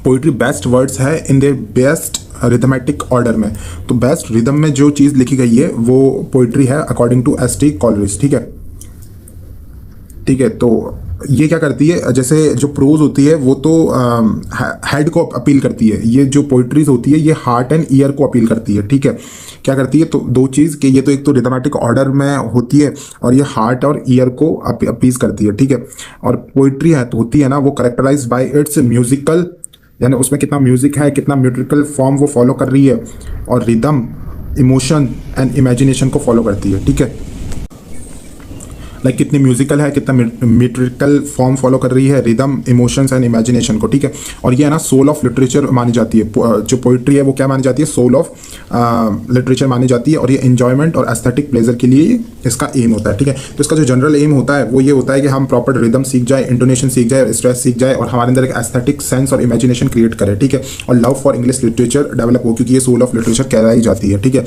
पोइट्री बेस्ट वर्ड्स है in the best arithmetic order में। तो बेस्ट रिदम में जो चीज़ लिखी गई है वो पोइट्री है अकॉर्डिंग टू ST कॉलेज, ठीक है। ठीक है, तो ये क्या करती है, जैसे जो प्रोज होती है वो तो हेड को अपील करती है, ये जो पोइट्रीज होती है ये हार्ट एंड ईयर को अपील करती है। ठीक है, क्या करती है, तो दो चीज़ कि ये तो एक तो रिदमेटिक ऑर्डर में होती है और ये हार्ट और ईयर को अपील करती है। ठीक है, और पोइट्री है तो होती है ना वो करेक्टराइज बाय इट्स म्यूजिकल, यानी उसमें कितना म्यूजिक है, कितना म्यूट्रिकल फॉर्म वो फॉलो कर रही है, और रिदम, इमोशन एंड इमेजिनेशन को फॉलो करती है। ठीक है, लाइक कितनी म्यूजिकल है, कितना मीट्रिकल फॉर्म फॉलो कर रही है, रिदम, इमोशंस एंड इमेजिनेशन को। ठीक है, और ये है ना सोल ऑफ लिटरेचर मानी जाती है, जो पोइट्री है वो क्या मानी जाती है, सोल ऑफ लिटरेचर मानी जाती है, और ये एंजॉयमेंट और एस्थेटिक प्लेजर के लिए इसका एम होता है। ठीक है, तो इसका जो जनरल एम होता है वो ये होता है कि हम प्रॉपर रिदम सीख जाए, इंटोनेशन सीख जाए, स्ट्रेस सीख जाए, और हमारे अंदर एक एस्थेटिक सेंस और इमेजिनेशन क्रिएट करे। ठीक है, और love for English literature develop हो, क्योंकि ये सोल ऑफ लिटरेचर कहलाई जाती है। ठीक है,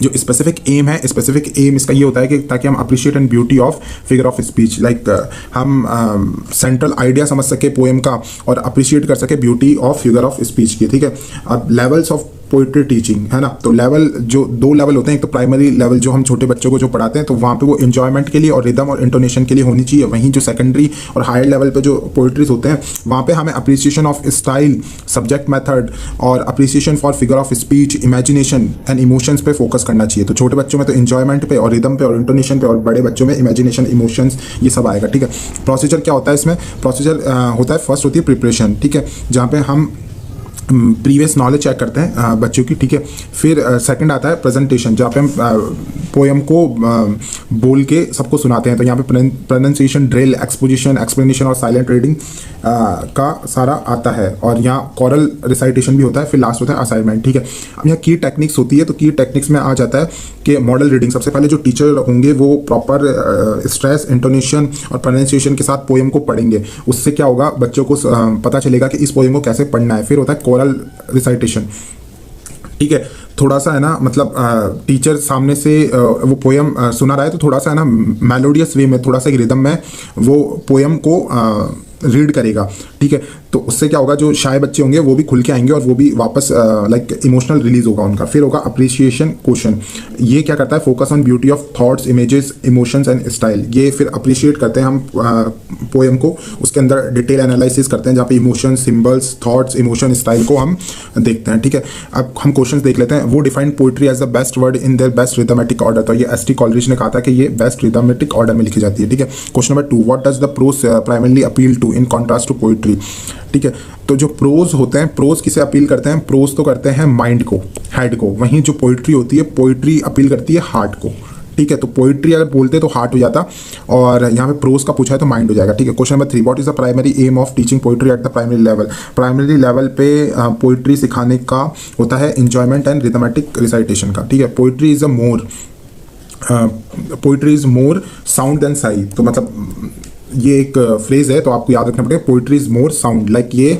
जो स्पेसिफिक एम है, स्पेसिफिक एम इसका ये होता है कि ताकि हम appreciate and beauty of figure of speech, like हम सेंट्रल आइडिया समझ सके पोएम का और अप्रिशिएट कर सके beauty of figure of speech की। ठीक है, अब लेवल्स ऑफ पोइट्री टीचिंग है ना, तो लेवल जो दो लेवल होते हैं, एक तो प्राइमरी लेवल जो हम छोटे बच्चों को जो पढ़ाते हैं तो वहाँ पे वो एंजॉयमेंट के लिए और रिदम और इंटोनेशन के लिए होनी चाहिए। वहीं जो सेकेंडरी और हायर लेवल पे जो पोइट्रीज होते हैं वहाँ पे हमें appreciation of style, subject method और appreciation for figure of speech, imagination and emotions पे फोकस करना चाहिए। तो छोटे बच्चों में तो एंजॉयमेंट पे और रिदम पे और इंटोनेशन पे, और बड़े बच्चों में इमेजिनेशन, इमोशंस, ये सब आएगा। ठीक है, प्रोसीजर क्या होता है इसमें, प्रोसीजर होता है, फर्स्ट होती है प्रिपरेशन। ठीक है, जहाँ पे हम प्रीवियस नॉलेज चेक करते हैं बच्चों की। ठीक है, फिर सेकंड आता है प्रेजेंटेशन, जहाँ पे हम पोएम को बोल के सबको सुनाते हैं। तो यहाँ पे प्रोनाउंसिएशन, ड्रिल, एक्सपोजिशन, एक्सप्लेनेशन और साइलेंट रीडिंग का सारा आता है, और यहाँ कॉरल रिसाइटेशन भी होता है, फिर लास्ट होता है असाइनमेंट। ठीक है, अब यहाँ की टेक्निक्स होती है, तो की टेक्निक्स में आ जाता है कि मॉडल रीडिंग। सबसे पहले जो टीचर होंगे वो प्रॉपर स्ट्रेस, इंटोनेशन और प्रोनाउंसिएशन के साथ पोएम को पढ़ेंगे। उससे क्या होगा, बच्चों को पता चलेगा कि इस पोएम को कैसे पढ़ना है। फिर होता है कोरल रिसाइटेशन। ठीक है, थोड़ा सा है ना, मतलब टीचर सामने से वो पोएम सुना रहा है तो थोड़ा सा है ना मेलोडियस वे में, थोड़ा सा एक रिदम में वो पोएम को रीड करेगा। ठीक है, तो उससे क्या होगा, जो शाय बच्चे होंगे वो भी खुल के आएंगे और वो भी वापस लाइक इमोशनल रिलीज होगा उनका। फिर होगा अप्रिसिएशन क्वेश्चन, ये क्या करता है, focus on beauty of thoughts, images, emotions and style. ये फिर अप्रिशिएट करते हैं हम पोएम को, उसके अंदर डिटेल एनालिसिस करते हैं जहाँ पे emotion, symbols, thoughts, emotion, style को हम देखते हैं। ठीक है, अब हम क्वेश्चन देख लेते हैं। वो defined poetry as the best word in their best rhythmic order. तो ये एस.टी. कॉलरिज ने कहा था कि ये बेस्ट रिदमेटिक ऑर्डर में लिखी जाती है। ठीक है, question number 2, what does the prose primarily appeal to in contrast to poetry. ठीक है, तो जो प्रोज होते हैं, प्रोज किसे अपील करते हैं, प्रोज तो करते हैं माइंड को, हेड को। वहीं जो पोइट्री होती है, पोइट्री अपील करती है हार्ट को। ठीक है, तो पोइट्री अगर बोलते तो हार्ट हो जाता, और यहाँ पे प्रोज का पूछा है तो माइंड हो जाएगा। ठीक है, question number 3, what is the primary aim of teaching poetry at the primary level. Primary level पे पोइट्री सिखाने का होता है एंजॉयमेंट एंड रिदमेटिक रिसाइटेशन का। ठीक है, poetry is more sound than sigh. तो मतलब ये एक फ्रेज है तो आपको याद रखना पड़ेगा, poetry is more sound, like ये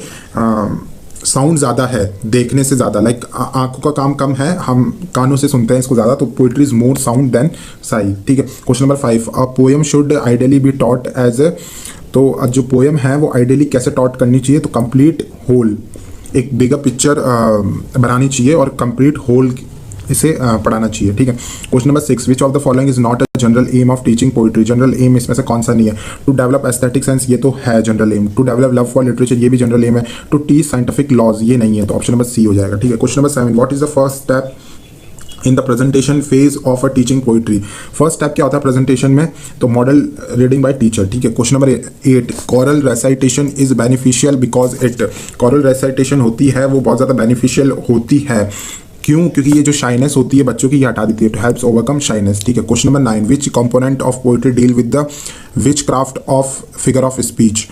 साउंड ज़्यादा है देखने से ज़्यादा, लाइक आंखों का काम कम है, हम कानों से सुनते हैं इसको ज़्यादा, तो poetry is more sound than sigh. ठीक है, question number 5, a poem should ideally be taught as a. तो जो पोएम है वो आइडियली कैसे टॉट करनी चाहिए, तो कंप्लीट होल, एक बिगर पिक्चर बनानी चाहिए और कंप्लीट होल इसे पढ़ाना चाहिए। ठीक है, question number 6, which of the following is not a general aim of teaching poetry. General aim इसमें से कौन सा नहीं है। टू डेवलप एस्थेटिक सेंस, ये तो है general aim. To develop love for literature, ये भी जनरल एम है। टू टीच साइंटिफिक लॉज, ये नहीं है, तो ऑप्शन नंबर सी हो जाएगा। ठीक है, question number 7, what is the first step in the presentation phase of a teaching poetry. First step क्या होता है प्रेजेंटेशन में, तो मॉडल रीडिंग बाय टीचर। ठीक है, question number 8, choral recitation is beneficial because it. Choral recitation होती है वो बहुत ज़्यादा बेनिफिशियल होती है, क्यों, क्योंकि ये जो शाइनेस होती है बच्चों की ये हटा देती है, टू हेल्प्स ओवरकम शाइनेस। ठीक है, question number 9, which component of poetry deal with the which craft of figure of speech.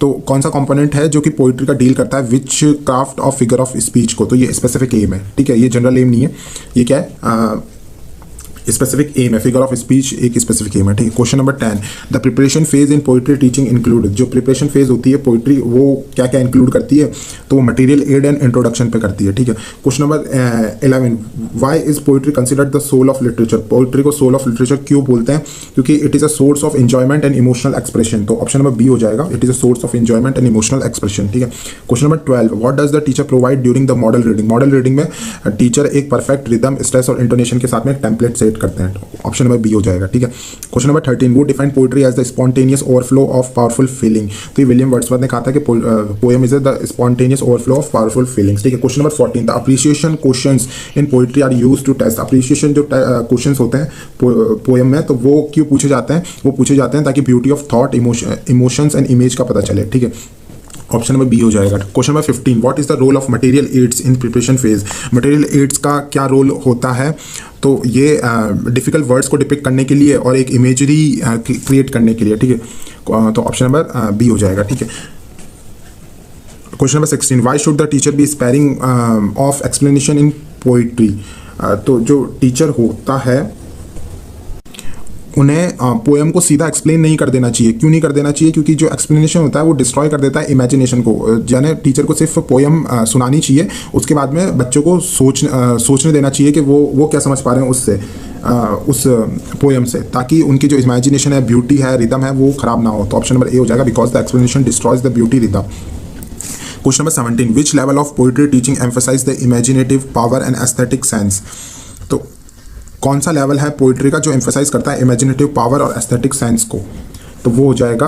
तो कौन सा कंपोनेंट है जो कि पोइट्री का डील करता है which craft of figure of speech को, तो ये स्पेसिफिक एम है। ठीक है, ये जनरल एम नहीं है, ये क्या है, स्पेसिफिक एम है। फिगर ऑफ स्पीच एक स्पेसिफिक एम है। ठीक है, question number 10, the preparation phase in poetry teaching include. जो प्रिपरेशन फेज होती है पोइट्री वो क्या क्या इंक्लूड करती है, तो वो मटेरियल एड एंड इंट्रोडक्शन पे करती है। ठीक है, question number 11, why is poetry considered the soul of literature. Poetry को सोल ऑफ लिटरेचर क्यों बोलते हैं, क्योंकि it is a source of enjoyment and emotional expression. तो ऑप्शन नंबर बी हो जाएगा, it is a source of enjoyment and emotional expression. ठीक है, question number 12, what does the teacher provide during the model reading. Model reading में टीचर एक परफेक्ट रिदम, स्ट्रेस और इंटोनेशन के साथ में एक टेम्पलेट सेट क्रिएट करते हैं। ऑप्शन नंबर बी हो जाएगा, ठीक है। क्वेश्चन नंबर 13, वो define poetry as the spontaneous overflow of powerful feeling. तो ये विलियम वर्ड्सवर्थ ने कहा था कि poem is the spontaneous overflow of powerful feelings, ठीक है। Question number 14, the appreciation questions in poetry are used to test. Appreciation जो क्वेश्चंस होते हैं पोएम में, तो वो क्यों पूछे जाते हैं? वो पूछे जाते हैं ताकि beauty of thought, emotions and image का पता चले, ठीक है। ऑप्शन नंबर बी हो जाएगा। Question number 15, what is the role of material aids in preparation phase. Material aids का क्या रोल होता है? तो ये डिफिकल्ट वर्ड्स को डिपिक्ट करने के लिए और एक इमेजरी क्रिएट करने के लिए, ठीक है। तो ऑप्शन नंबर बी हो जाएगा, ठीक है। Question number 16, why should the teacher be sparing of explanation in poetry. तो जो टीचर होता है उन्हें पोएम को सीधा एक्सप्लेन नहीं कर देना चाहिए। क्यों नहीं कर देना चाहिए? क्योंकि जो एक्सप्लेनेशन होता है वो डिस्ट्रॉय कर देता है इमेजिनेशन को। यानी टीचर को सिर्फ पोएम सुनानी चाहिए, उसके बाद में बच्चों को सोचने देना चाहिए कि वो क्या समझ पा रहे हैं उससे, उस पोएम से, ताकि उनकी जो इमेजिनेशन है, ब्यूटी है, रिदम है, वो खराब ना हो। तो ऑप्शन नंबर ए हो जाएगा, because the explanation destroys the beauty rhythm. Question number 17, which level of poetry teaching emphasize the imaginative power and aesthetic sense. तो कौन सा लेवल है पोइट्री का जो एम्फसाइज करता है इमेजिनेटिव पावर और एस्थेटिक सेंस को? तो वो हो जाएगा,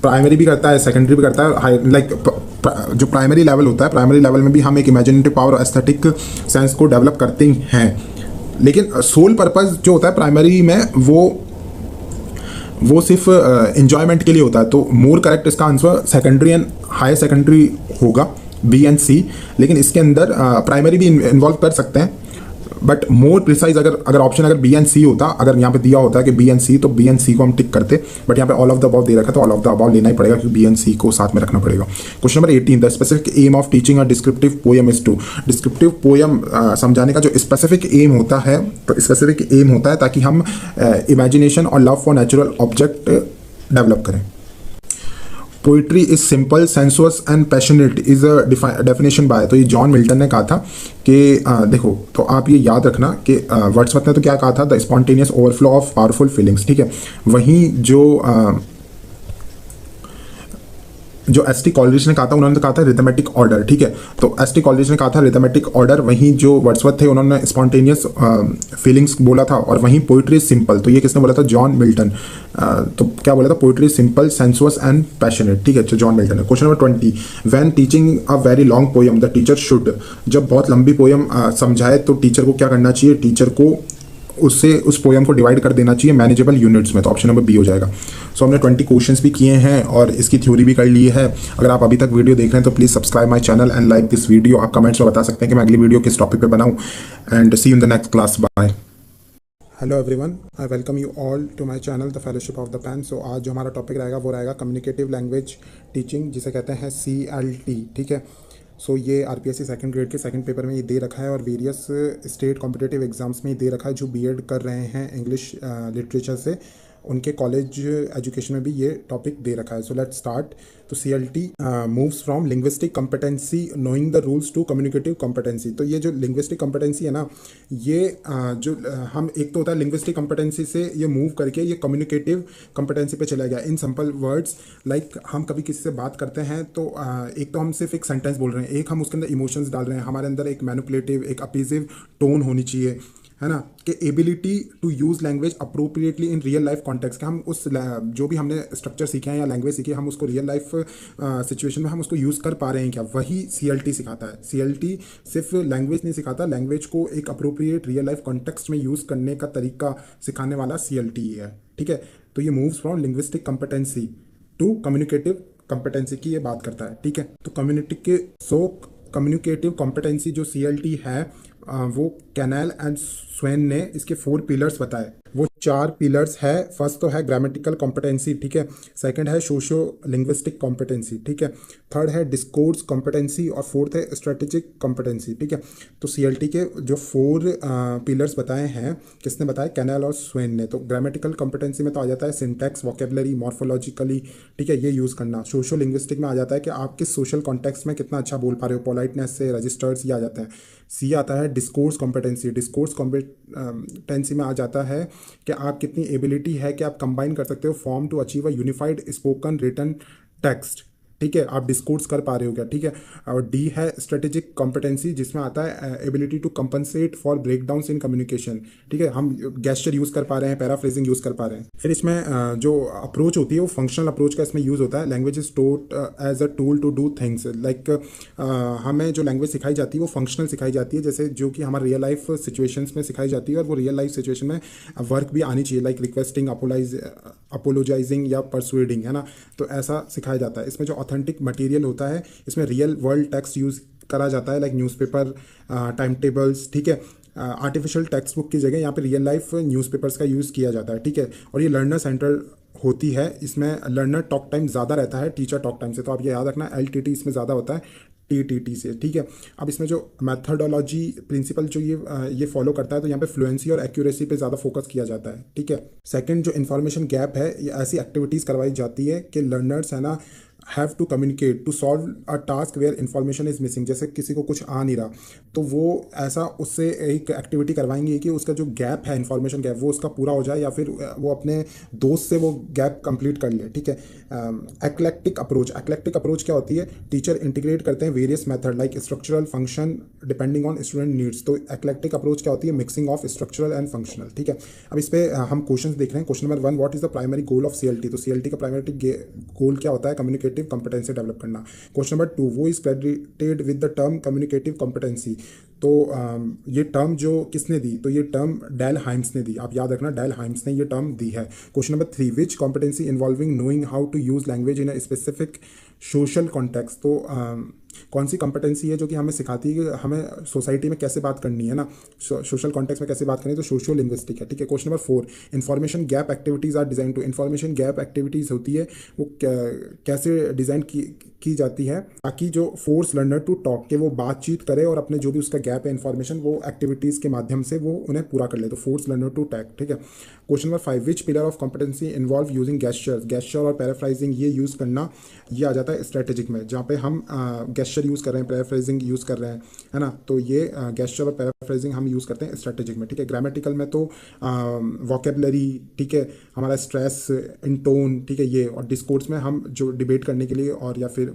प्राइमरी भी करता है, सेकेंडरी भी करता है। लाइक जो प्राइमरी लेवल होता है, प्राइमरी लेवल में भी हम एक इमेजिनेटिव पावर और एस्थेटिक सेंस को डेवलप करते हैं, लेकिन सोल पर्पस जो होता है प्राइमरी में वो सिर्फ एंजॉयमेंट के लिए होता है। तो मोर करेक्ट इसका answer secondary and higher secondary होगा, बी एंड सी। लेकिन इसके अंदर प्राइमरी भी इन्वॉल्व कर सकते हैं, बट मोर प्रिसाइज अगर ऑप्शन अगर बी एंड सी होता, अगर यहाँ पे दिया होता है कि बी एंड सी, तो बी एंड सी को हम टिक करते। बट यहाँ पे ऑल ऑफ द अबव दे रखा है, तो ऑल ऑफ द अबव लेना ही पड़ेगा, क्योंकि बी एंड सी को साथ में रखना पड़ेगा। Question number 18, the specific aim of teaching a descriptive poem is to. Descriptive poem समझाने का जो स्पेसिफिक एम होता है, तो स्पेसिफिक एम होता है ताकि हम इमेजिनेशन और love for natural object develop करें। Poetry is simple, sensuous and passionate is a definition by. तो ये जॉन मिल्टन ने कहा था कि देखो, तो आप ये याद रखना कि वर्ड्सवर्थ ने तो क्या कहा था, the spontaneous overflow of powerful feelings, ठीक है। वहीं जो एस.टी. कॉलरिज ने कहा था, उन्होंने तो कहा था रिथमेटिक ऑर्डर, ठीक है। तो एस.टी. कॉलरिज ने कहा था रिथमेटिक ऑर्डर, वहीं जो वर्ड्सवर्थ थे उन्होंने स्पॉन्टेनियस फीलिंग्स बोला था, और वहीं पोइट्री सिंपल, तो ये किसने बोला था? John Milton. तो क्या बोला था? Poetry simple, sensuous and passionate, ठीक है, तो जॉन मिल्टन है। Question number 20, when teaching a very long poem the teacher should. जब बहुत लंबी पोएम समझाए तो टीचर को क्या करना चाहिए? टीचर को उस पोएम को डिवाइड कर देना चाहिए मैनेजेबल यूनिट्स में। तो ऑप्शन नंबर बी हो जाएगा। सो हमने 20 क्वेश्चंस भी किए हैं और इसकी थ्योरी भी कर ली है। अगर आप अभी तक वीडियो देख रहे हैं तो please subscribe my channel and like this video. आप कमेंट्स में बता सकते हैं कि मैं अगली वीडियो किस टॉपिक पे बनाऊं। And see you in the next class, bye. Hello everyone, I welcome you all to my channel the fellowship of the pen. So आज जो हमारा टॉपिक रहेगा वो रहेगा कम्युनिकेटिव लैंग्वेज टीचिंग, जिसे कहते हैं CLT, ठीक है। सो ये RPSC सेकंड ग्रेड के सेकंड पेपर में ये दे रखा है और वेरियस स्टेट कॉम्पिटिटिव एग्जाम्स में ये दे रखा है। जो बीएड कर रहे हैं इंग्लिश लिटरेचर से, उनके कॉलेज एजुकेशन में भी ये टॉपिक दे रखा है। So let's start. तो CLT moves from linguistic competency knowing the rules to communicative competency. तो ये जो लिंग्विस्टिक कॉम्पिटेंसी है ना, ये जो हम एक तो होता है लिंग्विस्टिक कॉम्पिटेंसी से ये मूव करके ये कम्युनिकेटिव कॉम्पिटेंसी पे चला गया। इन सिंपल वर्ड्स, लाइक हम कभी किसी से बात करते हैं तो एक तो हम सिर्फ एक सेंटेंस बोल रहे हैं, एक हम उसके अंदर इमोशंस डाल रहे हैं, हमारे अंदर एक मैनिपुलेटिव, एक अपीजिव टोन होनी चाहिए, है ना, कि ability to use language appropriately in real life context. हम उस जो भी हमने स्ट्रक्चर सीखे हैं या लैंग्वेज सीखी है, हम उसको रियल लाइफ सिचुएशन में हम उसको यूज़ कर पा रहे हैं क्या, वही CLT सिखाता है। CLT सिर्फ लैंग्वेज नहीं सिखाता, लैंग्वेज को एक अप्रोप्रिएट रियल लाइफ कॉन्टेक्स्ट में यूज़ करने का तरीका सिखाने वाला CLT ही है, ठीक है। तो ये moves from linguistic competency to communicative competency की ये बात करता है, ठीक है। तो कम्युनिकेटिव कॉम्पिटेंसी जो CLT है वो कैनाल एंड स्वेन ने इसके 4 पिलर्स बताए। वो 4 पिलर्स है। फर्स्ट तो है ग्रामेटिकल कॉम्पिटेंसी, ठीक है। सेकंड है सोशियो लिंग्विस्टिक कॉम्पिटेंसी, ठीक है। थर्ड है डिस्कोर्स कॉम्पिटेंसी और फोर्थ है स्ट्रेटेजिक कॉम्पिटेंसी, ठीक है। तो CLT के जो 4 पिलर्स बताए हैं, किसने बताया? कैनाल और स्वेन ने। तो ग्रामेटिकल कॉम्पिटेंसी में तो आ जाता है सिंटैक्स, वोकेबलरी, मॉर्फोलॉजिकली, ठीक है, ये यूज़ करना। सोशियो लिंग्विस्टिक में आ जाता है कि आप किस सोशल कॉन्टेक्स्ट में कितना अच्छा बोल पा रहे हो, पोलाइटनेस से, रजिस्टर्स, ये आ जाते हैं। C आता है डिस्कोर्स कॉम्पिटेंसी। डिस्कोर्स कॉम्पिटेंसी में आ जाता है कि आप कितनी एबिलिटी है कि आप कंबाइन कर सकते हो form to achieve a unified spoken written text, ठीक है, आप डिस्कोर्स कर पा रहे हो क्या, ठीक है। और डी है स्ट्रेटेजिक कॉम्पिटेंसी, जिसमें आता है ability to compensate for breakdowns in communication, ठीक है, हम गेस्चर यूज़ कर पा रहे हैं, पैराफ्रेजिंग यूज़ कर पा रहे हैं। फिर इसमें जो अप्रोच होती है वो फंक्शनल अप्रोच का इसमें यूज़ होता है। Language is taught as a tool to do things, like हमें जो लैंग्वेज सिखाई जाती है वो फंक्शनल सिखाई जाती है, जैसे जो कि हमारे रियल लाइफ सिचुएशंस में सिखाई जाती है, और वो रियल लाइफ सिचुएशन में वर्क भी आनी चाहिए, लाइक रिक्वेस्टिंग, अपोलोजाइजिंग या परसुएडिंग, है ना। तो ऐसा सिखाया जाता है। इसमें जो ऑथेंटिक मटेरियल होता है, इसमें रियल वर्ल्ड टेक्स्ट यूज़ करा जाता है, लाइक न्यूज़पेपर, टाइम टेबल्स, ठीक है। आर्टिफिशियल टेक्स्ट बुक की जगह यहाँ पे रियल लाइफ न्यूज़पेपर्स का यूज़ किया जाता है, ठीक है। और ये लर्नर सेंटर होती है, इसमें लर्नर टॉक टाइम ज़्यादा रहता है टीचर टॉक टाइम से, तो आप ये याद रखना, LTT इसमें ज़्यादा होता है TTT से, ठीक है। अब इसमें जो मेथडोलॉजी प्रिंसिपल जो ये फॉलो करता है, तो यहाँ पे फ्लुएंसी और एक्यूरेसी पे ज़्यादा फोकस किया जाता है, ठीक है। सेकंड, जो इन्फॉर्मेशन गैप है, ये ऐसी एक्टिविटीज़ करवाई जाती है कि लर्नर्स है ना have to communicate to solve a task where information is missing, जैसे किसी को कुछ आ नहीं रहा, तो वो ऐसा उससे एक एक्टिविटी करवाएंगे कि उसका जो गैप है, इन्फॉर्मेशन गैप, वो उसका पूरा हो जाए, या फिर वो अपने दोस्त से वो गैप कंप्लीट कर ले, ठीक है। एक्लेक्टिक अप्रोच क्या होती है, टीचर इंटीग्रेट करते हैं various method like structural, function, depending on student needs. तो एक्लेक्टिक अप्रोच क्या होती है, mixing of structural and functional, ठीक है। अब इस पर हम क्वेश्चन देख रहे हैं। Question number 1, what is the primary goal of CLT। तो CLT का प्राइमरी गोल क्या होता है, कम्युनिकेटिव कॉम्पिटेंसी डेवलप करना। क्वेश्चन नंबर 2, वो is credited with the term communicative competency. तो ये टर्म जो किसने दी, तो ये टर्म डेल हाइम्स ने दी, आप याद रखना, डेल हाइम्स ने ये टर्म दी है। Question number 3, which competency involving knowing how to use language in a specific social context. तो कौन सी कॉम्पिटेंसी है जो कि हमें सिखाती है कि हमें सोसाइटी में कैसे बात करनी है ना, सोशल कॉन्टेक्स्ट में कैसे बात करनी है, तो सोशियो लिंग्विस्टिक है, ठीक है। Question number 4, information gap activities are design to. Information gap activities होती है वो कैसे डिज़ाइन की जाती है, ताकि जो फोर्स लर्नर टू टॉक के वो बातचीत करे और अपने जो भी उसका गैप है इन्फॉर्मेशन, वो एक्टिविटीज़ के माध्यम से वो उन्हें पूरा कर ले, तो फोर्स लर्नर टू टैक, ठीक है। Question number 5, which pillar of competency involve using gesture और पैराफ्राइजिंग, ये यूज़ करना, ये आ जाता है स्ट्रेटेजिक में, जहाँ पे हम गेस्चर यूज़ कर रहे हैं, पैराफ्रेजिंग यूज़ कर रहे हैं, है ना। तो ये गेस्चर और पैराफ्रेजिंग हम यूज़ करते हैं स्ट्रेटेजिक में, ठीक है। ग्रामेटिकल में तो वोकेबलरी, ठीक है, हमारा स्ट्रेस, इन टोन, ठीक है, ये। और डिस्कोर्स में हम जो डिबेट करने के लिए और या फिर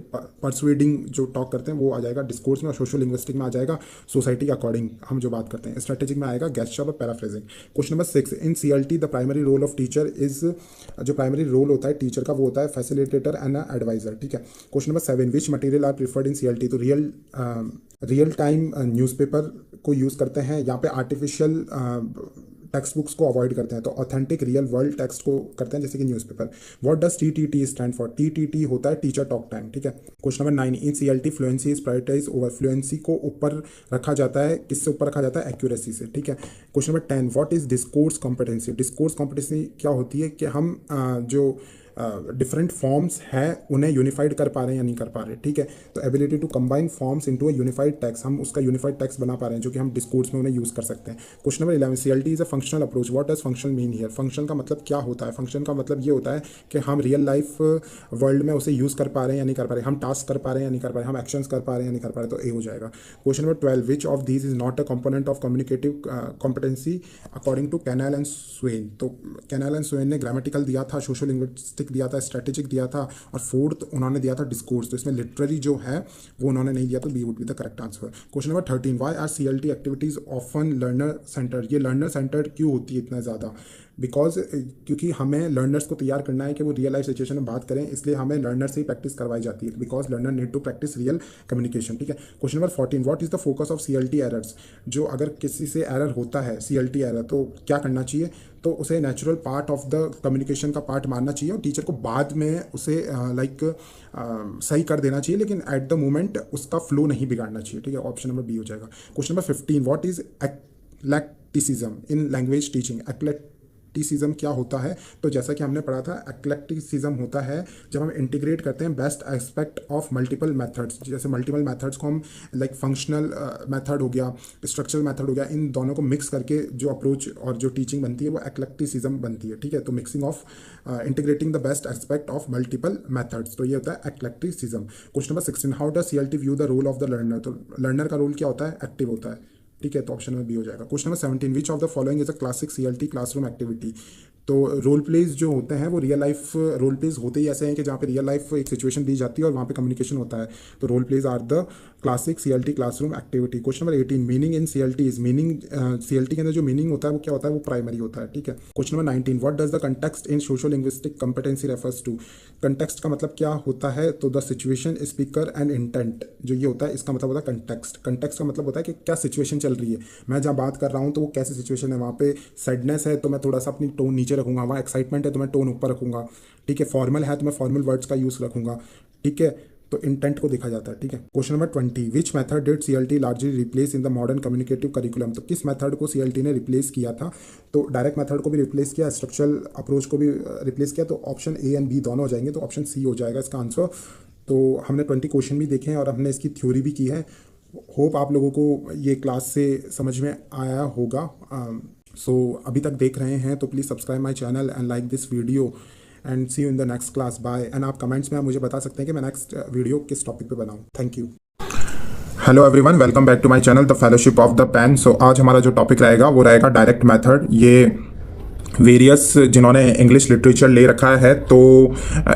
परसुएडिंग जो टॉक करते हैं वो आ जाएगा डिस्कोर्स में, और सोशल लिंग्विस्टिक में आ जाएगा सोसाइटी के अकॉर्डिंग हम जो बात करते हैं। स्ट्रेटेजिक में आएगा गेस्चर और paraphrasing. Question number 6, in CLT the primary role of teacher is, जो प्राइमरी रोल होता है टीचर का वो होता है फैसिलिटेटर एंड एडवाइजर, ठीक है। Question number 7, which material are preferred in CLT। तो रियल टाइम न्यूज़पेपर को यूज़ करते हैं, यहाँ पे आर्टिफिशियल टेक्स्ट बुक्स को अवॉइड करते हैं, तो ऑथेंटिक रियल वर्ल्ड टेक्स्ट को करते हैं, जैसे कि newspaper. What does TTT stand for. TTT होता है टीचर टॉक टाइम, ठीक है। Question number 9, in CLT fluency is prioritize over. Fluency को ऊपर रखा जाता है, किससे ऊपर रखा जाता है, एक्यूरेसी से, ठीक है। Question number 10, what is discourse competency. Discourse competency क्या होती है कि हम जो डिफरेंट फॉर्म्स हैं उन्हें यूनिफाइड कर पा रहे हैं या नहीं कर पा रहे, ठीक है। तो ability to combine forms into a unified text, हम उसका यूनिफाइड टेक्स्ट बना पा रहे हैं जो कि हम डिस्कोर्स में उन्हें यूज़ कर सकते हैं। Question number 11, CLT is a functional approach. What does function mean here. Function का मतलब क्या होता है, फंक्शन का मतलब ये होता है कि हम रियल लाइफ वर्ल्ड में उसे यूज़ कर पा रहे हैं या नहीं कर पा रहे, हम टास्क कर पा रहे हैं या नहीं कर पा रहे, हम एक्शंस कर पा रहे हैं या नहीं कर पा रहे, तो ए हो जाएगा। Question number 12, which of these is not a component of communicative competency according to Canale and Swain. तो कैनाल एंड स्वेन ने ग्रामेटिकल दिया था, सोशल लिंग्विस्टिक दिया था, स्ट्रेटेजिक दिया था, और फोर्थ उन्होंने दिया था डिस्कोर्स। तो इसमें लिटरेरी जो है वो उन्होंने नहीं दिया, तो B would be the correct answer. Question number 13, why are CLT activities often learner center. ये लर्नर सेंटर क्यों होती है इतना ज़्यादा, बिकॉज क्योंकि हमें लर्नर्स को तैयार करना है कि वो रियल लाइफ सिचुएशन में बात करें, इसलिए हमें लर्नर से ही प्रैक्टिस करवाई जाती है, because learner need to practice real communication, ठीक है। Question number 14, what is the focus of CLT errors. जो अगर किसी से एरर होता है CLT एरर, तो क्या करना चाहिए, तो उसे natural part of the communication का पार्ट मानना चाहिए, और टीचर को बाद में उसे सही कर देना चाहिए, लेकिन एट द मोमेंट उसका फ्लो नहीं बिगाड़ना चाहिए, ठीक है। ऑप्शन नंबर बी हो जाएगा। Question number 15, what is eclecticism in language teaching. Eclecticism क्या होता है, तो जैसा कि हमने पढ़ा था, एक्लेक्टिसिज्म होता है जब हम इंटीग्रेट करते हैं best aspect of multiple methods, जैसे मल्टीपल मेथड्स को हम लाइक फंक्शनल मेथड हो गया, स्ट्रक्चरल मेथड हो गया, इन दोनों को मिक्स करके जो अप्रोच और जो टीचिंग बनती है वो एक्लेक्टिसिज्म बनती है, ठीक है। तो mixing of integrating the best aspect of multiple methods, तो ये होता है eclecticism. Question number 16, how does CLT view the role of the learner. तो लर्नर का रोल क्या होता है, एक्टिव होता है, ठीक है। तो ऑप्शन में बी हो जाएगा। Question number 17, which of the following is a classic CLT classroom activity. तो रोल प्लेज जो होते हैं वो रियल लाइफ रोल प्लेज होते ही ऐसे हैं कि जहाँ पे रियल लाइफ एक सिचुएशन दी जाती है और वहाँ पे कम्युनिकेशन होता है। तो role plays are the classic CLT classroom activity. Question number 18, meaning in CLT is meaning. CLT के अंदर जो मीनिंग होता है वो क्या होता है, वो प्राइमरी होता है, ठीक है। Question number 19, what does the context in social linguistic competency refers to. Context का मतलब क्या होता है, तो the situation, speaker and intent, जो ये होता है इसका मतलब होता है कंटेक्स्ट। कंटेक्स्ट का मतलब होता है कि क्या सिचुएशन चल रही है, मैं जहाँ बात कर रहा हूँ तो वो कैसी सिचुएशन है। वहाँ पे सैडनेस है तो मैं थोड़ा सा अपनी टोन नीचे रखूंगा, वहाँ एक्साइटमेंट है तो मैं टोन ऊपर रखूंगा, ठीक है। फॉर्मल है तो मैं फॉर्मल वर्ड्स का यूज़ रखूंगा, ठीक है। तो इंटेंट को देखा जाता है, ठीक है। Question number 20, which method did CLT largely replace in the modern communicative curriculum. तो किस मेथड को CLT ने रिप्लेस किया था, तो डायरेक्ट मेथड को भी रिप्लेस किया, स्ट्रक्चरल अप्रोच को भी रिप्लेस किया। तो ऑप्शन A एंड B दोनों हो जाएंगे, तो ऑप्शन C हो जाएगा इसका आंसर। तो हमने 20 क्वेश्चन भी देखे हैं और हमने इसकी थ्योरी भी की है। होप आप लोगों को ये क्लास से समझ में आया होगा। सो अभी तक देख रहे हैं तो please subscribe my channel and like this video and see you in the next class. Bye. And आप कमेंट्स में आप मुझे बता सकते हैं कि मैं नेक्स्ट वीडियो किस टॉपिक पे बनाऊं। Thank you. Hello everyone, welcome back to my channel the fellowship of the pen. So आज हमारा जो टॉपिक रहेगा वो रहेगा डायरेक्ट मेथड। ये वेरियस जिन्होंने इंग्लिश लिटरेचर ले रखा है तो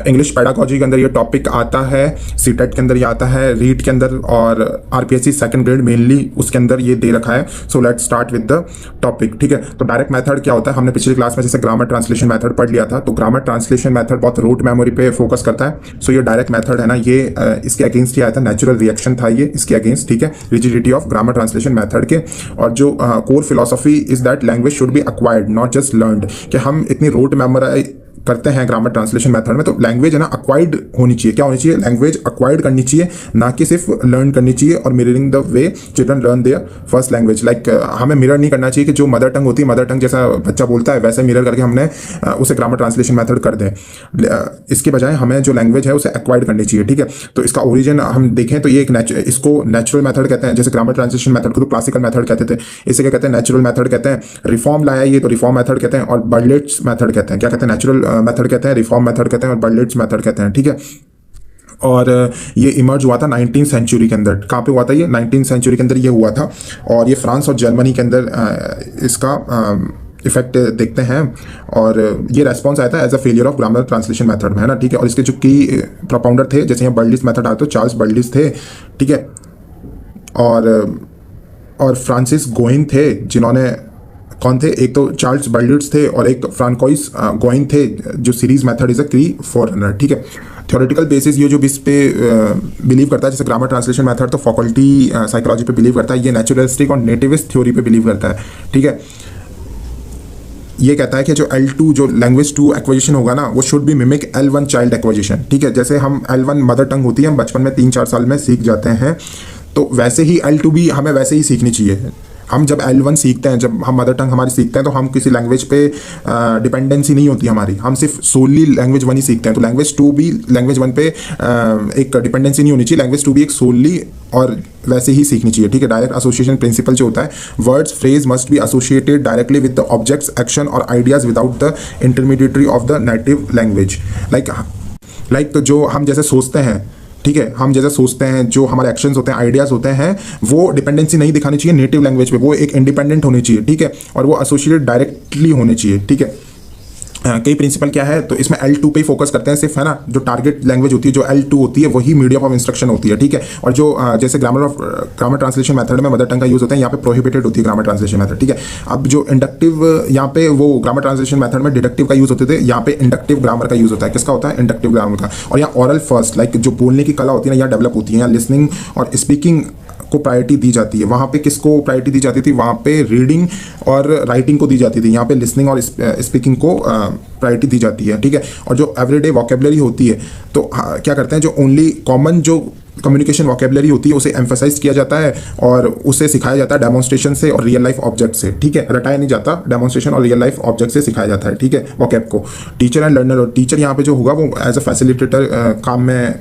इंग्लिश पेडागॉजी के अंदर ये टॉपिक आता है, सीटेट के अंदर ये आता है, रीट के अंदर और RPSC सेकंड ग्रेड मेनली उसके अंदर ये दे रखा है। So let's start with the topic, ठीक है। तो डायरेक्ट मेथड क्या होता है, हमने पिछली क्लास में जैसे ग्रामर ट्रांसलेशन मेथड पढ़ लिया था। तो ग्रामर ट्रांसलेशन मेथड बहुत रूट मेमोरी पे फोकस करता है। सो ये डायरेक्ट मेथड है ना, ये इसके अगेंस्ट ही आया था, नेचुरल रिएक्शन था ये इसके अगेंस्ट, ठीक है, rigidity of grammar translation method के। और जो core philosophy is that language should be acquired not just learned, कि हम इतनी रोट मेमोराइज करते हैं ग्रामर ट्रांसलेशन मेथड में, तो लैंग्वेज है ना अक्वायर्ड होनी चाहिए। क्या होनी चाहिए, लैंग्वेज अक्वायर्ड करनी चाहिए, ना कि सिर्फ लर्न करनी चाहिए। और mirroring the way children learn their first language, like हमें मिरर नहीं करना चाहिए कि जो मदर टंग होती है, मदर टंग जैसा बच्चा बोलता है वैसे मिरर करके हमने उसे ग्रामर ट्रांसलेशन मेथड कर दें। इसके बजाय हमें जो लैंग्वेज है उसे एक्वायर्ड करनी चाहिए, ठीक है। तो इसका ओरिजिन हम देखें तो ये एक इसको नेचुरल मेथड कहते हैं। जैसे ग्रामर ट्रांसलेशन मेथड को तो क्लासिकल मेथड कहते थे, इसे क्या कहते हैं, नेचुरल मेथड कहते हैं। रिफॉर्म लाया ये तो रिफॉर्म मेथड कहते हैं, और बर्टलेट्स मेथड कहते हैं। क्या कहते हैं, नेचुरल मेथड कहते हैं, रिफॉर्म मेथड कहते हैं और बर्टलेट्स मेथड कहते हैं, ठीक है। और ये इमर्ज हुआ था 19th सेंचुरी के अंदर। कहाँ पे हुआ था ये, 19th सेंचुरी के अंदर ये हुआ था। और ये फ्रांस और जर्मनी के अंदर इसका इफेक्ट देखते हैं। और ये रेस्पॉन्स आया था as a failure of grammar translation method में, है ना, ठीक है। और इसके जो की प्रोपाउंडर थे, जैसे यहाँ बर्टलेट्स मेथड आया तो चार्ल्स बर्टलेट्स थे, ठीक है। और फ्रांसिस गोइन थे, जिन्होंने कौन थे, एक तो चार्ल्स बर्टलेट्स थे और एक फ्रांकोइस गोइन थे, जो सीरीज मेथड इज अ की फॉरनर, ठीक है। थ्योरेटिकल बेसिस ये जो इस पे बिलीव करता है, जैसे ग्रामर ट्रांसलेशन मेथड तो फैकल्टी साइकोलॉजी पे बिलीव करता है, ये नेचुरलिस्टिक और नेटिविस्ट थ्योरी पे बिलीव करता है, ठीक है। ये कहता है कि जो L2 जो लैंग्वेज 2 एक्विजिशन होगा ना, वो should be mimic L1 child acquisition, ठीक है। जैसे हम L1 मदर टंग होती है, हम बचपन में 3-4 साल में सीख जाते हैं, तो वैसे ही L2 भी हमें वैसे ही सीखनी चाहिए। हम जब L1 सीखते हैं, जब हम मदर टंग हमारी सीखते हैं, तो हम किसी लैंग्वेज पे डिपेंडेंसी नहीं होती हमारी, हम सिर्फ सोली लैंग्वेज 1 ही सीखते हैं। तो लैंग्वेज 2 भी लैंग्वेज 1 पे एक डिपेंडेंसी नहीं होनी चाहिए, लैंग्वेज 2 भी एक सोली और वैसे ही सीखनी चाहिए, ठीक है। डायरेक्ट एसोसिएशन प्रिंसिपल जो होता है, words phrase must be associated directly with the objects action और ideas without the intermediary of the native language. Like तो जो हम जैसे सोचते हैं, ठीक है, हम जैसे सोचते हैं, जो हमारे एक्शंस होते हैं, आइडियाज होते हैं, वो डिपेंडेंसी नहीं दिखानी चाहिए नेटिव लैंग्वेज पे, वो एक इंडिपेंडेंट होनी चाहिए, ठीक है। और वो एसोसिएटेड डायरेक्टली होने चाहिए, ठीक है। कई प्रिंसिपल क्या है, तो इसमें L2 पे ही फोकस करते हैं सिर्फ, है ना। जो टारगेट लैंग्वेज होती है, जो L2 होती है, वही मीडियम ऑफ इंस्ट्रक्शन होती है, ठीक है। और जो जैसे ग्रामर ट्रांसलेशन मेथड में मदर टंग का यूज होता है, यहाँ पे प्रोहिबिटेड होती है ग्रामर ट्रांसलेशन मेथड, ठीक है। अब जो इंडक्टिव, यहाँ पे वो ग्रामर ट्रांसलेशन मेथड में डिडक्टिव का यूज होते थे, यहाँ पे इंडक्टिव ग्रामर का यूज होता है। किसका होता है, इंडक्टिव ग्रामर का। और यहाँ ऑरल फर्स्ट, लाइक जो बोलने की कला होती है ना, यहाँ डेवलप होती है। यहाँ लिसनिंग और स्पीकिंग को प्रायोरिटी दी जाती है। वहाँ पे किसको प्रायोरिटी दी जाती थी, वहाँ पे रीडिंग और राइटिंग को दी जाती थी, यहाँ पे लिसनिंग और स्पीकिंग को प्रायोरिटी दी जाती है, ठीक है। और जो एवरीडे वोकेबलरी होती है, तो क्या करते हैं, जो ओनली कॉमन जो कम्युनिकेशन वोकेबलरी होती है उसे एम्फेसाइज किया जाता है और उसे सिखाया जाता है डेमोन्स्ट्रेशन से और रियल लाइफ ऑब्जेक्ट से, ठीक है। रटाया नहीं जाता, डेमोन्स्ट्रेशन और रियल लाइफ ऑब्जेक्ट से सिखाया जाता है, ठीक है, वोकेब को। टीचर एंड लर्नर, और टीचर यहाँ पे जो होगा वो एज अ फैसिलिटेटर काम में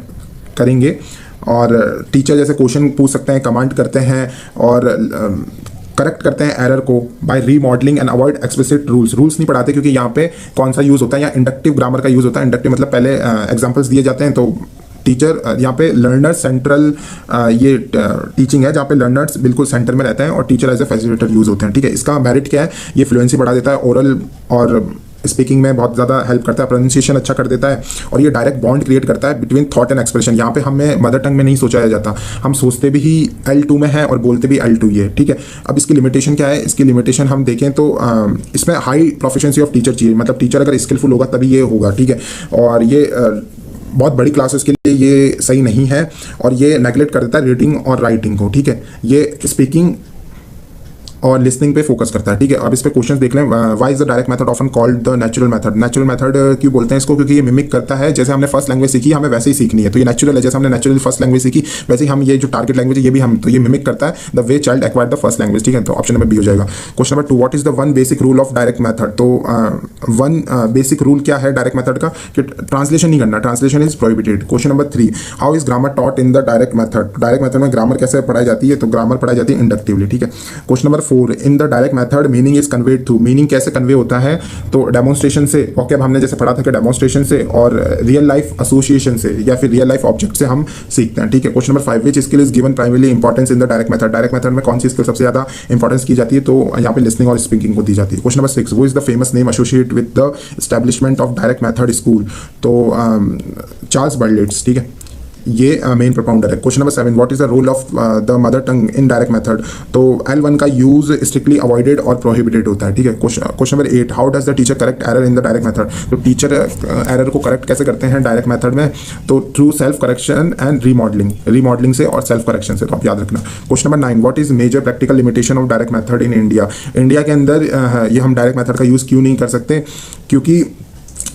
करेंगे। और टीचर जैसे क्वेश्चन पूछ सकते हैं, कमांड करते हैं और करेक्ट करते हैं एरर को by remodeling and avoid explicit rules नहीं पढ़ाते, क्योंकि यहाँ पे कौन सा यूज़ होता है, यहाँ इंडक्टिव ग्रामर का यूज़ होता है। इंडक्टिव मतलब पहले एग्जाम्पल्स दिए जाते हैं, तो टीचर यहाँ पे लर्नर सेंट्रल ये टीचिंग है, जहाँ पे लर्नर्स बिल्कुल सेंटर में रहते हैं और teacher as a facilitator use होते हैं, ठीक है। इसका मेरिट क्या है, ये फ्लुएंसी बढ़ा देता है, ओरल और स्पीकिंग में बहुत ज़्यादा हेल्प करता है, प्रोनाउंसिएशन अच्छा कर देता है, और ये डायरेक्ट बॉन्ड क्रिएट करता है बिटवीन थॉट एंड एक्सप्रेशन। यहाँ पे हमें मदर टंग में नहीं सोचा जाता, हम सोचते भी L2 में है और बोलते भी L2 ही है, ठीक है। अब इसकी लिमिटेशन क्या है? इसकी लिमिटेशन हम देखें तो इसमें हाई प्रोफिशिएंसी ऑफ टीचर चाहिए, मतलब टीचर अगर स्किलफुल होगा तभी ये होगा, ठीक है। और ये बहुत बड़ी क्लासेस के लिए ये सही नहीं है, और ये नेगलेक्ट कर देता है रीडिंग और राइटिंग को, ठीक है। ये स्पीकिंग और लिसनिंग पे फोकस करता है, ठीक है। अब इस पे क्वेश्चन देख लें। Why is the direct method often called the natural method? Natural method क्यों बोलते हैं इसको? क्योंकि ये मिमिक करता है, जैसे हमने फर्स्ट लैंग्वेज सीखी हमें वैसे ही सीखनी है, तो ये नेचुरल है। जैसे हमने नेचुरल फर्स्ट लैंग्वेज सीखी वैसे ही हम ये जो टारगेट लैंग्वेज है ये भी हम, तो ये मिमिक करता है the way child acquired the first language, ठीक है। तो ऑप्शन नंबर बी हो जाएगा। Question number 2, what is the one basic rule of direct method? तो वन बेसिक रूल क्या है डायरेक्ट मेथड का? कि ट्रांसलेशन नहीं करना, translation is prohibited. Question number 3, how is grammar taught in the direct method? Direct method में ग्रामर कैसे पढ़ाई जाती है? तो ग्रामर पढ़ाई जाती है इंडक्टिवली, ठीक है। Question number 4, in the direct method meaning is conveyed through? Meaning कैसे कन्वे होता है? तो डेमोन्स्ट्रेशन से, ओके, अब हमने जैसे पढ़ा था कि डेमोन्स्ट्रेशन से और रियल लाइफ एसोसिएशन से या फिर रियल लाइफ ऑब्जेक्ट से हम सीखते हैं, ठीक है। Question number 5, which skill is given primary importance in the direct method? Direct method में कौन सी स्किल सबसे ज्यादा इंपॉर्टेंस की जाती है? तो यहाँ पे लिसनिंग और स्पीकिंग को दी जाती है। क्वेश्चन नंबर 6, वो is the famous name associate with the establishment of direct method school? तो चार्ल्स बर्टलेट्स, ठीक है, ये मेन प्रोपाउंडर है। Question number 7, what is the role of the mother tongue in direct method? तो L1 का यूज स्ट्रिक्टली अवॉइडेड और प्रोहिबिटेड होता है, ठीक है। Question number 8, how does the teacher correct error in the direct method? तो टीचर एरर को करेक्ट कैसे करते हैं डायरेक्ट मेथड में? तो through self correction and remodelling से और सेल्फ करेक्शन से, तो आप याद रखना। Question number 9, what is major practical limitation of direct method in India? India के अंदर ये हम डायरेक्ट मेथड का यूज क्यों नहीं कर सकते? क्योंकि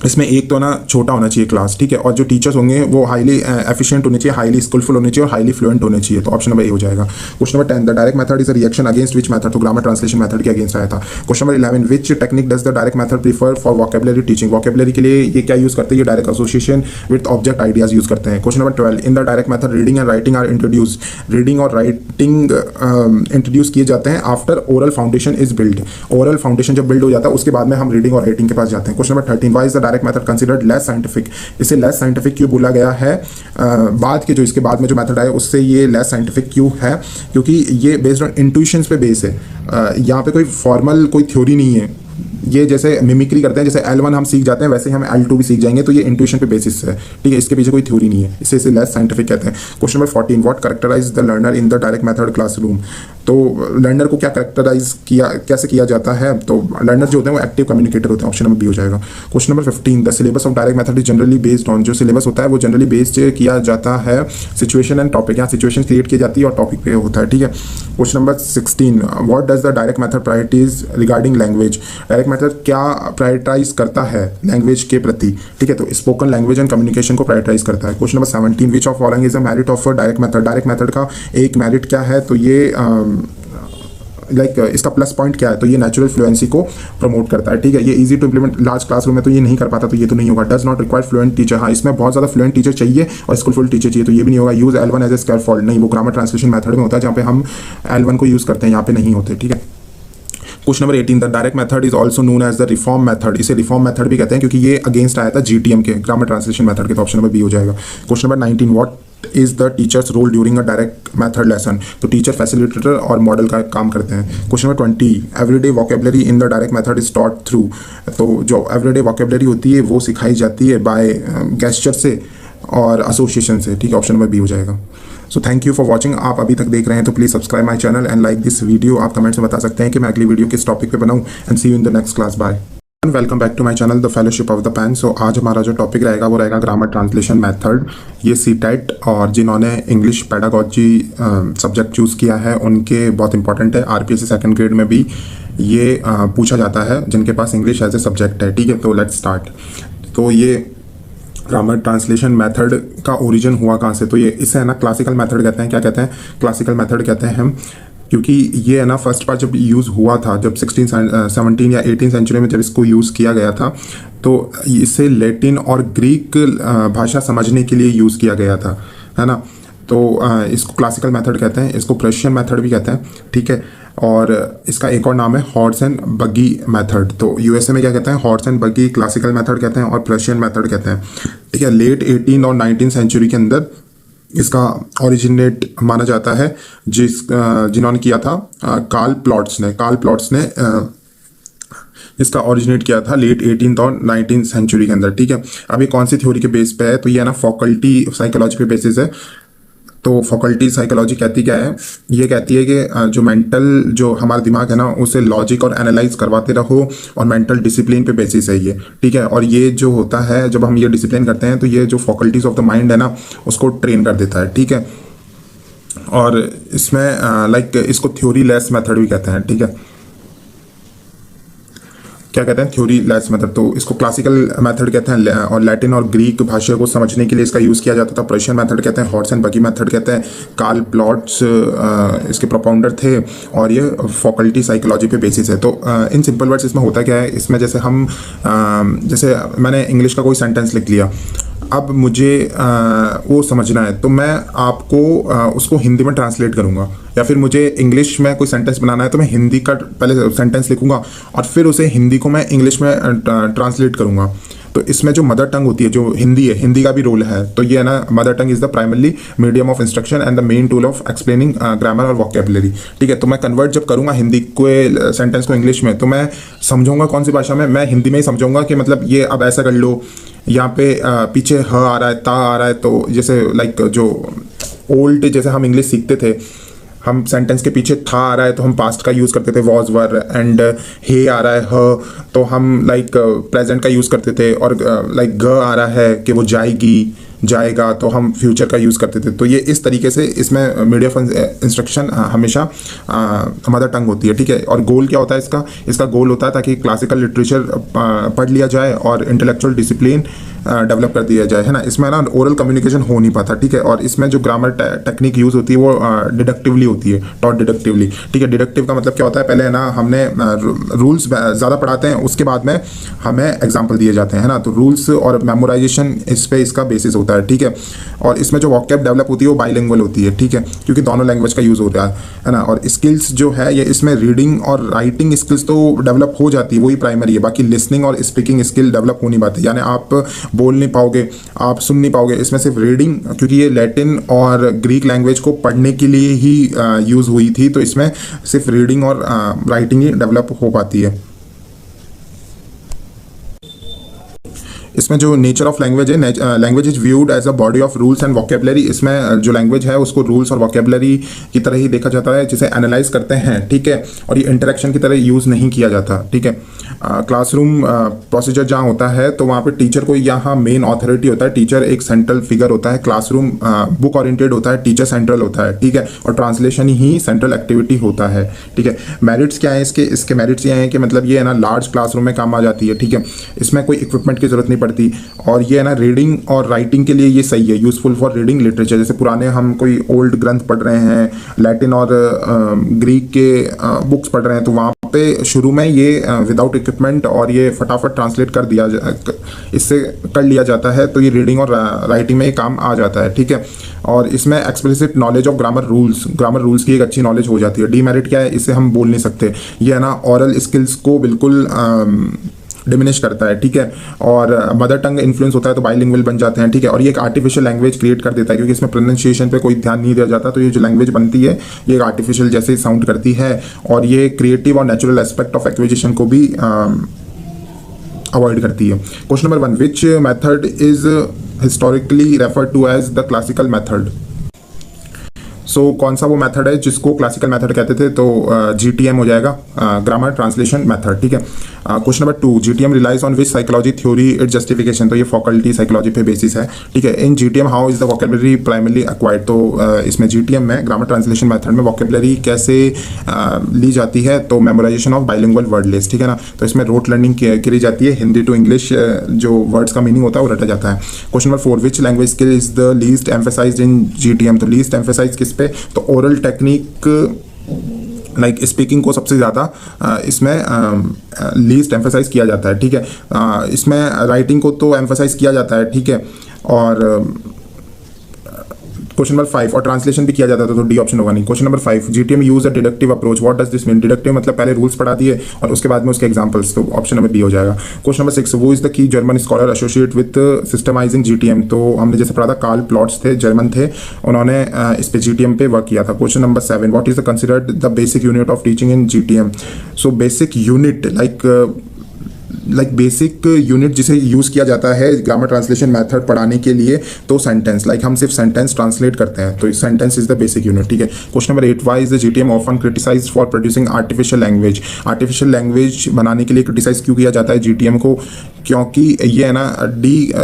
इसमें एक तो ना छोटा होना चाहिए क्लास, ठीक है, और जो टीचर्स होंगे वो हाईली एफिशिएंट होने चाहिए, हाईली स्किलफुल होने चाहिए और हाईली फ्लुएंट होने चाहिए, तो ऑप्शन नंबर ए हो जाएगा। Question number 10, the direct method is a reaction against which method? तो ग्रामर ट्रांसलेशन मेथड के अगेंस्ट आया था। Question number 11, which technique does the direct method prefer for vocabulary teaching? Vocabulary के लिए ये क्या यूज करते हैं? ये direct association with object ideas use करते हैं। Question number 12, in the direct method reading and writing are introduce? Reading और राइटिंग इंट्रोड्यूस किए जाते हैं after oral foundation is build. Oral foundation जब बिल्ड हो जाता है उसके बाद में हम रीडिंग और राइटिंग के पास जाते हैं। Question number 13, why is the direct method considered less scientific? इसे लेस साइंटिफिक क्यों बोला गया है? बाद के जो इसके बाद में जो मेथड आया उससे ये लेस साइंटिफिक क्यों है? क्योंकि ये बेस्ड ऑन इंट्यूशंस पे बेस है, यहाँ पे कोई फॉर्मल कोई थ्योरी नहीं है। ये जैसे मिमिक्री करते हैं, जैसे L1 हम सीख जाते हैं वैसे ही हम L2 भी सीख जाएंगे, तो ये इंट्यूशन पे बेसिस है, ठीक है, इसके पीछे कोई थ्योरी नहीं है, इसे लेस साइंटिफिक कहते हैं। Question number 14, what characterise the learner in the direct method classroom? तो लर्नर को क्या कैरेक्टराइज किया, कैसे किया जाता है? तो लर्नर जो होते हैं वो एक्टिव कम्युनिकेटर होते हैं, ऑप्शन नंबर बी हो जाएगा। Question number 15, the syllabus of direct method is generally based on? जो सिलेबस होता है वो जनरली बेस्ड किया जाता है सिचुएशन एंड टॉपिक, यहाँ सिचुएशन क्रिएट की जाती है और टॉपिक पे होता है, ठीक है। Question number 16, what does the direct method priorities regarding language? Direct method क्या प्रायोरिटाइज करता है लैंग्वेज के प्रति, ठीक है, तो स्पोकन लैंग्वेज एंड कम्युनिकेशन को प्रायोरिटाइज करता है। Question number 17, which of following is the merit of direct method? Direct method का एक मेरिट क्या है? तो ये इसका प्लस पॉइंट क्या है? तो ये नेचुरल फ्लुएंसी को प्रमोट करता है, ठीक है। ये easy to implement large classroom में तो ये नहीं कर पाता, तो ये तो नहीं होगा। Does not require fluent teacher? हाँ, इसमें बहुत ज़्यादा फ्लुएंट टीचर चाहिए और स्किलफुल टीचर चाहिए, तो ये भी नहीं होगा। Use L1 as a scaffold? नहीं, वो ग्रामर ट्रांसलेशन मेथड में होता है जहाँ पे हम L1 को यूज़ करते हैं, यहाँ पे नहीं होते, ठीक है। Question number 18, the direct method is also known as the reform method? इसे रिफॉर्म मेथड भी कहते हैं क्योंकि ये अगेंस्ट आया था GTM के, ग्रामर ट्रांसलेशन मेथड के, तो ऑप्शन नंबर बी हो जाएगा। Question number 19, what is the teacher's role during a direct method lesson? तो टीचर फैसिलिटेटर और मॉडल का काम करते हैं। Question number 20, everyday vocabulary in the direct method is taught through? तो जो एवरीडे वोकेबुलरी होती है वो सिखाई जाती है बाय गेस्चर से और एसोसिएशन से, ठीक है, ऑप्शन नंबर बी हो जाएगा। So thank you for watching. आप अभी तक देख रहे हैं तो please subscribe my channel and like this video. आप कमेंट्स में बता सकते हैं कि मैं अगली वीडियो किस टॉपिक पे बनाऊं, and see you in the next class. Bye and welcome back to my channel the fellowship of the pen. So आज हमारा जो टॉपिक रहेगा वो रहेगा ग्रामर ट्रांसलेशन मेथड। ये CTET और जिन्होंने इंग्लिश पेडागॉजी सब्जेक्ट चूज़ किया है उनके बहुत इंपॉर्टेंट है। RPSC सेकंड ग्रेड में भी ये पूछा जाता है जिनके पास इंग्लिश एज ए सब्जेक्ट है, ठीक है। तो लेट्स स्टार्ट। तो ये ग्रामर ट्रांसलेशन मेथड का ओरिजिन हुआ कहाँ से? तो ये इसे है ना क्लासिकल मेथड कहते हैं। क्या कहते हैं? क्लासिकल मेथड कहते हैं हम, क्योंकि ये है ना फर्स्ट बार जब यूज़ हुआ था, जब 17 या 18 सेंचुरी में जब इसको यूज़ किया गया था, तो इसे लैटिन और ग्रीक भाषा समझने के लिए यूज़ किया गया था, है ना। तो इसको क्लासिकल मेथड कहते हैं, इसको प्रशियन मेथड भी कहते हैं, ठीक है। और इसका एक और नाम है हॉर्स एंड बग्गी मेथड। तो USA में क्या कहते हैं? Horse and buggy classical method कहते हैं और प्रशियन मेथड कहते हैं, ठीक है। लेट 18 और 19 सेंचुरी के अंदर इसका ओरिजिनेट माना जाता है, जिन्होंने किया था कार्ल प्लॉट्स ने इसका ओरिजिनेट किया था लेट 18th और 19th सेंचुरी के अंदर, ठीक है। अब ये कौन सी थ्योरी के बेस पे है, तो ये है ना फैकल्टी साइकोलॉजी पे बेसिस है। तो फैकल्टी साइकोलॉजी कहती क्या है, ये कहती है कि जो मेंटल जो हमारा दिमाग है ना उसे लॉजिक और एनालाइज करवाते रहो, और मेंटल डिसिप्लिन पे बेसिस है ये, ठीक है। और ये जो होता है जब हम ये डिसिप्लिन करते हैं तो ये जो फैकल्टीज ऑफ द माइंड है ना उसको ट्रेन कर देता है, ठीक है। और इसमें लाइक इसको थ्योरी लेस मेथड भी कहते हैं, ठीक है। क्या कहते हैं, थ्योरी लेस मेथड। तो इसको क्लासिकल मेथड कहते हैं, और लैटिन और ग्रीक भाषा को समझने के लिए इसका यूज़ किया जाता था। पर्शियन मेथड कहते हैं, हॉर्स एंड बगी मेथड कहते हैं। कार्ल प्लॉट्स इसके प्रोपाउंडर थे, और ये फैकल्टी साइकोलॉजी पे बेसिस है। तो इन सिंपल वर्ड्स इसमें होता क्या है, इसमें जैसे हम जैसे मैंने इंग्लिश का कोई सेंटेंस लिख लिया, अब मुझे वो समझना है तो मैं आपको उसको हिंदी में ट्रांसलेट करूँगा, या फिर मुझे इंग्लिश में कोई सेंटेंस बनाना है तो मैं हिंदी का पहले सेंटेंस लिखूंगा और फिर उसे हिंदी को मैं इंग्लिश में ट्रांसलेट करूँगा। तो इसमें जो मदर टंग होती है, जो हिंदी है, हिंदी का भी रोल है। तो ये है ना, mother tongue is the primarily medium of instruction and the main tool of explaining grammar और वोकेबुलरी, ठीक है। तो मैं कन्वर्ट जब करूँगा हिंदी को सेंटेंस को इंग्लिश में, तो मैं समझूंगा कौन सी भाषा में, मैं हिंदी में ही समझूंगा कि मतलब ये अब ऐसा कर लो, यहाँ पे पीछे ह आ रहा है, ता आ रहा है। तो जैसे लाइक जो ओल्ड जैसे हम इंग्लिश सीखते थे, हम सेंटेंस के पीछे था आ रहा है तो हम पास्ट का यूज़ करते थे, वॉज वर, एंड हे आ रहा है ह, तो हम लाइक प्रेजेंट का यूज़ करते थे। और लाइक ग आ रहा है कि वो जाएगी, जाएगा, तो हम फ्यूचर का यूज़ करते थे। तो ये इस तरीके से इसमें मीडियम ऑफ इंस्ट्रक्शन हमेशा मदर टंग होती है, ठीक है। और गोल क्या होता है इसका गोल होता है ताकि क्लासिकल लिटरेचर पढ़ लिया जाए और इंटेलेक्चुअल डिसिप्लिन डेवलप कर दिया जाए, है ना। इसमें ना ओरल कम्युनिकेशन हो नहीं पाता, ठीक है। और इसमें जो ग्रामर टेक्निक यूज़ होती है वो डिडक्टिवली होती है, टॉट डिडक्टिवली, ठीक है। डिडक्टिव का मतलब क्या होता है, पहले है ना हमने रूल्स ज़्यादा पढ़ाते हैं, उसके बाद में हमें एग्जाम्पल दिए जाते हैं, है ना। तो रूल्स और मेमोराइजेशन इस पे इसका बेसिस होता है, ठीक है। और इसमें जो वोकैब डेवलप होती है वो बाइलिंगुअल होती है, ठीक है, क्योंकि दोनों लैंग्वेज का यूज़ होता है ना। और स्किल्स जो है ये इसमें रीडिंग और राइटिंग स्किल्स तो डेवलप हो जाती है, वही प्राइमरी है। बाकी लिसनिंग और स्पीकिंग स्किल डेवलप हो नहीं पाती, यानी आप बोल नहीं पाओगे, आप सुन नहीं पाओगे। इसमें सिर्फ रीडिंग, क्योंकि ये लैटिन और ग्रीक लैंग्वेज को पढ़ने के लिए ही यूज़ हुई थी, तो इसमें सिर्फ रीडिंग और राइटिंग ही डेवलप हो पाती है। इसमें जो नेचर ऑफ लैंग्वेज है, language is viewed as a body of rules and vocabulary. इसमें जो लैंग्वेज है उसको रूल्स और वोकेबलरी की तरह ही देखा जाता है, जिसे एनालाइज करते हैं, ठीक है। और ये इंटरेक्शन की तरह यूज़ नहीं किया जाता, ठीक है। क्लासरूम प्रोसीजर जहाँ होता है तो वहाँ पे टीचर को यहाँ मेन अथॉरिटी होता है, टीचर एक सेंट्रल फिगर होता है। क्लासरूम बुक ओरिएंटेड होता है, टीचर सेंट्रल होता है, ठीक है। और ट्रांसलेशन ही सेंट्रल एक्टिविटी होता है, ठीक है। मेरिट्स क्या है इसके मेरिट्स ये हैं कि मतलब ये है ना लार्ज क्लासरूम में काम आ जाती है, ठीक है। इसमें कोई इक्विपमेंट की जरूरत नहीं पड़ती, और ये है ना रीडिंग और राइटिंग के लिए ये सही है, यूजफुल फॉर रीडिंग लिटरेचर। जैसे पुराने हम कोई ओल्ड ग्रंथ पढ़ रहे हैं, लैटिन और ग्रीक के बुक्स पढ़ रहे हैं, तो वहाँ पे शुरू में ये विदाउट इक्विपमेंट और ये फटाफट ट्रांसलेट कर दिया इससे कर लिया जाता है, तो ये रीडिंग और राइटिंग में ये काम आ जाता है, ठीक है। और इसमें explicit knowledge of grammar rules की एक अच्छी नॉलेज हो जाती है। डीमेरिट क्या है, इससे हम बोल नहीं सकते, ये है ना ऑरल स्किल्स को बिल्कुल डिमिनिश करता है, ठीक है। और मदर टंग इन्फ्लुएंस होता है तो बाइलिंगुअल बन जाते हैं, ठीक है। और ये एक आर्टिफिशियल लैंग्वेज क्रिएट कर देता है, क्योंकि इसमें प्रोनाउंसिएशन पे कोई ध्यान नहीं दिया जाता, तो ये जो लैंग्वेज बनती है ये एक आर्टिफिशियल जैसे साउंड करती है, और ये क्रिएटिव और नेचुरल एस्पेक्ट ऑफ एक्विजिशन को भी अवॉइड करती है। Question number 1, which method is historically referred to as the classical method. So कौन सा वो मेथड है जिसको क्लासिकल मेथड कहते थे, तो GTM हो जाएगा, ग्रामर ट्रांसलेशन मेथड, ठीक है। Question number 2, GTM relies on which psychology theory it justification. तो ये फैकल्टी साइकोलॉजी पे बेसिस है, ठीक है। In GTM how is the vocabulary primarily acquired. तो इसमें GTM में ग्रामर ट्रांसलेशन मेथड में वोकेबलरी कैसे ली जाती है, तो memorisation of bilingual word list, ठीक है ना। तो इसमें रोट लर्निंग करी जाती है, हिंदी टू इंग्लिश जो वर्ड्स का मीनिंग होता है वो रटा जाता है। Question number 4, which language skill is the least emphasised in GTM। तो लीस्ट एम्फेसाइज किस पे, तो ओरल टेक्निक लाइक स्पीकिंग को सबसे ज़्यादा इसमें लीस्ट एम्फेसाइज किया जाता है, ठीक है। इसमें राइटिंग को तो एम्फेसाइज किया जाता है, ठीक है। और क्वेश्चन नंबर 5, और ट्रांसलेशन भी किया जाता था, तो डी ऑप्शन होगा नहीं। Question number 5, GTM use a deductive approach. What does this mean. Deductive मतलब पहले रूल्स पढ़ा दिए और उसके बाद में उसके एग्जांपल्स, तो ऑप्शन नंबर बी हो जाएगा। क्वेश्चन नंबर 6, वो is the key German scholar associate with systemising GTM। तो हमने जैसे पढ़ा था कार्ल प्लॉट्स थे, जर्मन थे, उन्होंने इस पे GTM पे वर्क किया था। Question number 7, what is the considered the basic unit of teaching in GTM। So basic unit like like basic unit जिसे यूज़ किया जाता है ग्रामर ट्रांसलेशन मेथड पढ़ाने के लिए, तो सेंटेंस, लाइक हम सिर्फ सेंटेंस ट्रांसलेट करते हैं, तो sentence is the basic unit, ठीक है। Question number 8, why is the GTM often criticised for producing artificial language. Artificial language बनाने के लिए क्रिटिसाइज क्यों किया जाता है जीटीएम को? क्योंकि ये है ना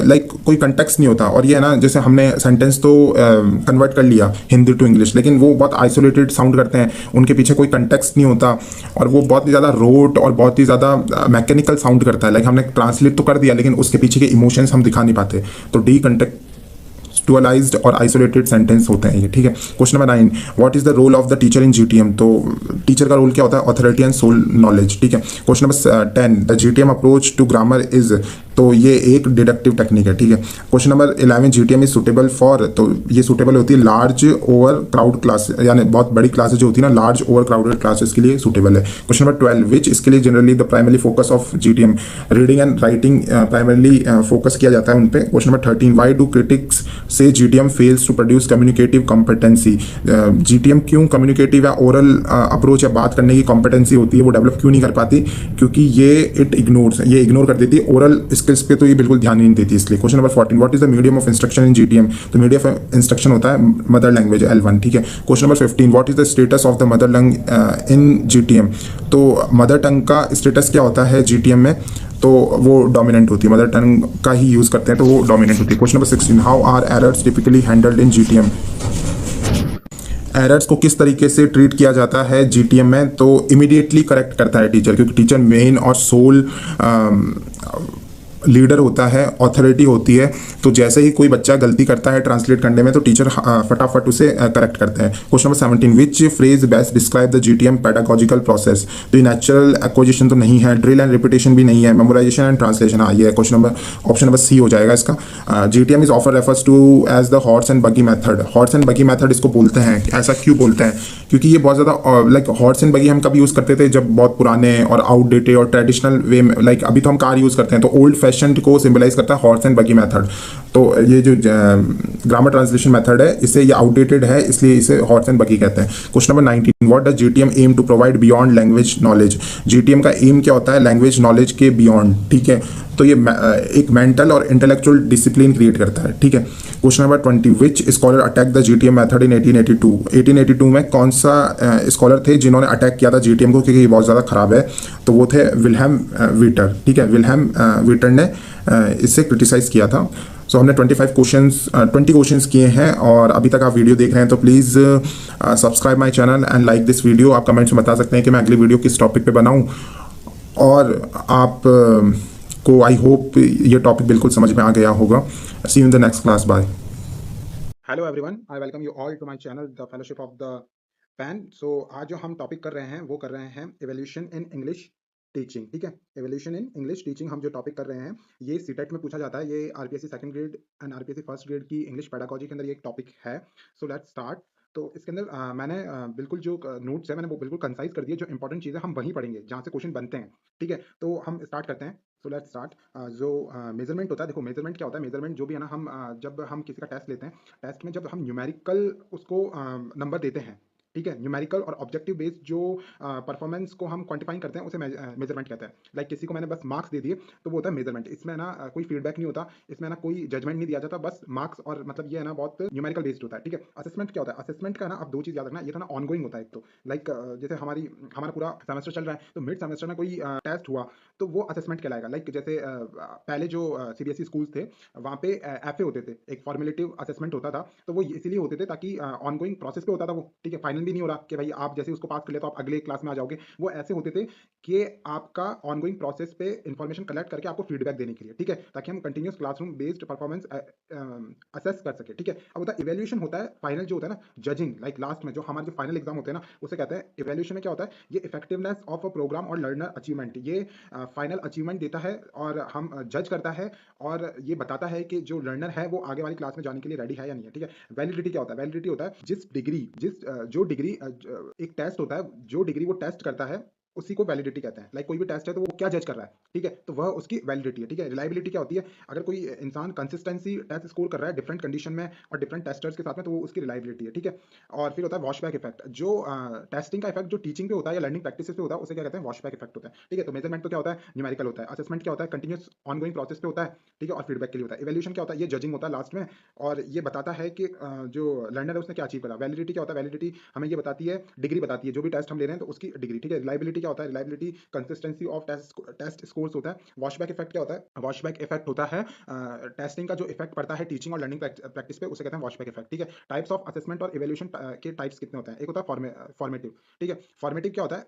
लाइक कोई कंटेक्स्ट नहीं होता, और ये है ना जैसे हमने सेंटेंस तो कन्वर्ट कर लिया हिंदी टू इंग्लिश, लेकिन वो बहुत आइसोलेटेड साउंड करते हैं, उनके पीछे कोई कंटेक्स्ट नहीं होता, और वो बहुत ही ज़्यादा रोट और बहुत ही ज़्यादा मैकेनिकल साउंड करता है। लाइक हमने ट्रांसलेट तो कर दिया, लेकिन उसके पीछे के इमोशंस हम दिखा नहीं पाते, तो डी कंटेक्चुअलाइज्ड और आइसोलेटेड सेंटेंस होते हैं ये, ठीक है। Question number 9, what is the role of the teacher in GTM. तो टीचर का रोल क्या होता है? ऑथोरिटी एंड सोल नॉलेज, ठीक है। Question number 10, the GTM approach to grammar is, तो ये एक डिडक्टिव टेक्निक है, ठीक है। Question number 11, GTM is suitable for, तो ये सुटेबल होती है लार्ज ओवर क्राउड क्लास, यानी बहुत बड़ी क्लासेस जो होती है ना, लार्ज ओवर क्राउडेड क्लासेस के लिए सुटेबल है। क्वेश्चन नंबर 12, विच इसके लिए generally the primary focus of GTM, reading and writing primarily focus किया जाता है उन पे। Question number 13, why do critics say GTM fails to produce communicative competency. GTM क्यों कम्युनिकेटिव या ओरल अप्रोच या बात करने की कॉम्पिटेंसी होती है वो डेवलप क्यों नहीं कर पाती? क्योंकि ये ये इग्नोर कर देती है ओरल स्किल्स पे, तो ये बिल्कुल ध्यान नहीं देती इसलिए। Question number 14, what is the medium of instruction in GTM. तो मीडियम ऑफ इंस्ट्रक्शन होता है मदर लैंग्वेज L1, ठीक है। Question number 15, what is the status of the mother lung in GTM. तो मदर टंग का स्टेटस क्या होता है जीटीएम में? तो वो डोमिनेंट होती है, मदर टंग का ही यूज करते हैं तो वो डोमिनेंट होती है। Question number 16, how are errors typically handled in GTM. Errors को किस तरीके से ट्रीट किया जाता है जीटीएम में? तो इमीडिएटली करेक्ट करता है टीचर, क्योंकि टीचर मेन और सोल लीडर होता है, ऑथोरिटी होती है, तो जैसे ही कोई बच्चा गलती करता है ट्रांसलेट करने में तो टीचर फटाफट उसे करेक्ट करते हैं। Question number 17, which phrase best describe the GTM pedagogical process. तो ये नेचुरल एक्विजिशन तो नहीं है, ड्रिल एंड रिपीटेशन भी नहीं है, मेमोराइजेशन एंड ट्रांसलेशन, हाँ ये है question number, option number C हो जाएगा इसका। जीटीएम इज ऑफर refers to as the horse and buggy method. Horse and buggy method इसको बोलते हैं, ऐसा क्यों बोलते हैं? क्योंकि ये बहुत ज़्यादा लाइक हॉर्स एंड बगी हम कब यूज़ करते थे? जब बहुत पुराने और आउटडेटेड और ट्रेडिशनल वे में, लाइक अभी तो हम कार यूज़ करते हैं, तो ओल्ड फैशनड को सिंबलाइज करता है हॉर्स एंड बगी मेथड। तो ये जो ग्रामर ट्रांसलेशन मेथड है इससे ये आउटडेटेड है, इसलिए इसे हॉर्स एंड बगी कहते हैं। Question number 19, what does GTM aim to provide beyond language knowledge. GTM का एम क्या होता है? लैंग्वेज नॉलेज के बियॉन्ड, ठीक है। तो ये एक मेंटल और इंटेलेक्चुअल डिसिप्लिन क्रिएट करता है, ठीक है। Question number 20, which scholar attack the GTM method in 1882। 1882 में कौन सा स्कॉलर थे जिन्होंने अटैक किया था जीटीएम को, क्योंकि ये बहुत ज़्यादा खराब है? तो वो थे विल्हेम वीटर, ठीक है। विल्हेम वीटर ने इससे क्रिटिसाइज किया था। सो हमने 20 क्वेश्चंस किए हैं, और अभी तक आप वीडियो देख रहे हैं तो please subscribe my channel and like this video. आप कमेंट्स में बता सकते हैं कि मैं अगली वीडियो किस टॉपिक पे बनाऊं, और आप को आई होप ये टॉपिक बिल्कुल समझ में आ गया होगा। See you in the next class, bye.
Hello everyone, I welcome you all to my channel the fellowship of the pen. So आज जो हम टॉपिक कर रहे हैं वो कर रहे हैं एवोल्यूशन इन इंग्लिश टीचिंग, ठीक है। एवोल्यूशन इन इंग्लिश टीचिंग हम जो टॉपिक कर रहे हैं ये सीटेट में पूछा जाता है। ये RPSC second grade and RPSC first grade की इंग्लिश पेडागोजी के अंदर ये एक टॉपिक है। So let's start. तो इसके अंदर मैंने बिल्कुल जो नोट्स है मैंने वो बिल्कुल कंसाइज कर दिए, जो इंपॉर्टेंट चीज़ें हम वहीं पढ़ेंगे जहाँ से क्वेश्चन बनते हैं, ठीक है। तो हम स्टार्ट करते हैं। So let's start. जो मेजरमेंट होता है, देखो मेजरमेंट क्या होता है? मेजरमेंट जो भी है ना, हम जब हम किसी का टेस्ट लेते हैं, टेस्ट में जब हम न्यूमेरिकल उसको नंबर देते हैं, ठीक है, न्यूमेरिकल और ऑब्जेक्टिव बेस्ड जो परफॉर्मेंस को हम क्वांटिफाइंग करते हैं उसे मेजरमेंट कहते हैं। लाइक किसी को मैंने बस मार्क्स दे दिए तो वो होता है मेजरमेंट। इसमें ना कोई फीडबैक नहीं होता, इसमें ना कोई जजमेंट नहीं दिया जाता, बस मार्क्स, और मतलब ये है ना बहुत न्यूमेरिकल बेस्ड होता है, ठीक है। असेसमेंट क्या होता है? असेसमेंट का ना आप दो चीज़ याद रखना, ये था ना ऑनगोइंग होता है। एक तो लाइक जैसे हमारा पूरा सेमेस्टर चल रहा है, तो मिड सेमेस्टर में कोई टेस्ट हुआ तो वो असेसमेंट कहलाएगा। लाइक जैसे पहले जो सीबीएसई स्कूल्स थे वहाँ पे एफए होते थे, एक फॉर्मुलेटिव असेसमेंट होता था, तो वो इसीलिए होते थे ताकि ऑनगोइंग प्रोसेस पे होता था वो, ठीक है। फाइनल भी नहीं हो रहा कि भाई आप जैसे उसको पास कर ले तो आप अगले क्लास में आ जाओगे। वो ऐसे होते थे कि आपका ऑनगोइंग प्रोसेस पे इंफॉर्मेशन कलेक्ट करके आपको फीडबैक देने के लिए, ठीक है, ताकि हम continuous classroom based performance assess कर सके, ठीक है। अब होता है इवैल्यूएशन, होता है फाइनल जो होता है ना, जजिंग, लाइक लास्ट में जो हमारे जो फाइनल एग्जाम होते हैं ना उसे कहते हैं इवैल्यूएशन। में क्या होता है? ये इफेक्टिवनेस ऑफ अ प्रोग्राम और लर्नर अचीवमेंट, ये फाइनल अचीवमेंट देता है और हम जज करता है, और ये बताता है कि जो लर्नर है वो आगे वाली क्लास में जाने के लिए रेडी है या नहीं है, ठीक है। वैलिडिटी क्या होता है? वैलिडिटी होता है जो डिग्री एक टेस्ट होता है, जो डिग्री वो टेस्ट करता है उसी को वैलिडिटी कहते हैं। लाइक कोई भी टेस्ट है तो वो क्या जज कर रहा है, ठीक है, तो वह उसकी वैलिडिटी है, ठीक है। रिलायबिलिटी क्या होती है, अगर कोई इंसान कंसिस्टेंसी टेस्ट स्कोर कर रहा है डिफरेंट कंडीशन में और डिफरेंट टेस्टर्स के साथ में, तो वो उसकी रिलायबिलिटी है, ठीक है। और फिर होता है वॉशबैक इफेक्ट, जो टेस्टिंग का इफेक्ट जो टीचिंग पे होता है या लर्निंग प्रैक्टिस पे होता है, उसे क्या कहते हैं, वॉशबैक इफेक्ट होता है, ठीक है। तो मेजरमेंट तो क्या होता है, न्यूमेरिकल होता है। असेसमेंट क्या होता है, कंटिन्यूस ऑनगोइंग प्रोसेस पे होता है, ठीक है, और फीडबैक के लिए होता है। इवैल्यूएशन क्या होता है, ये जजिंग होता है लास्ट में, और ये बताता है कि जो लर्नर है उसने क्या अचीव करा। वैलिडिटी क्या होता है, वैलिडिटी हमें ये बताती है, डिग्री बताती है, जो भी टेस्ट हम ले रहे हैं तो उसकी डिग्री, ठीक है। रिलायबिलिटी क्या होता है, reliability consistency of test scores होता है। वॉशबैक इफेक्ट क्या होता है, वॉशबैक इफेक्ट होता है टेस्टिंग का जो इफेक्ट पड़ता है टीचिंग और लर्निंग प्रैक्टिस पे, उसे कहते हैं वॉशबैक इफेक्ट, ठीक है। टाइप्स ऑफ असेसमेंट और इवैल्यूएशन के टाइप्स कितने होते हैं, एक होता है फॉर्मेटिव, ठीक है। फॉर्मेटिव क्या होता है,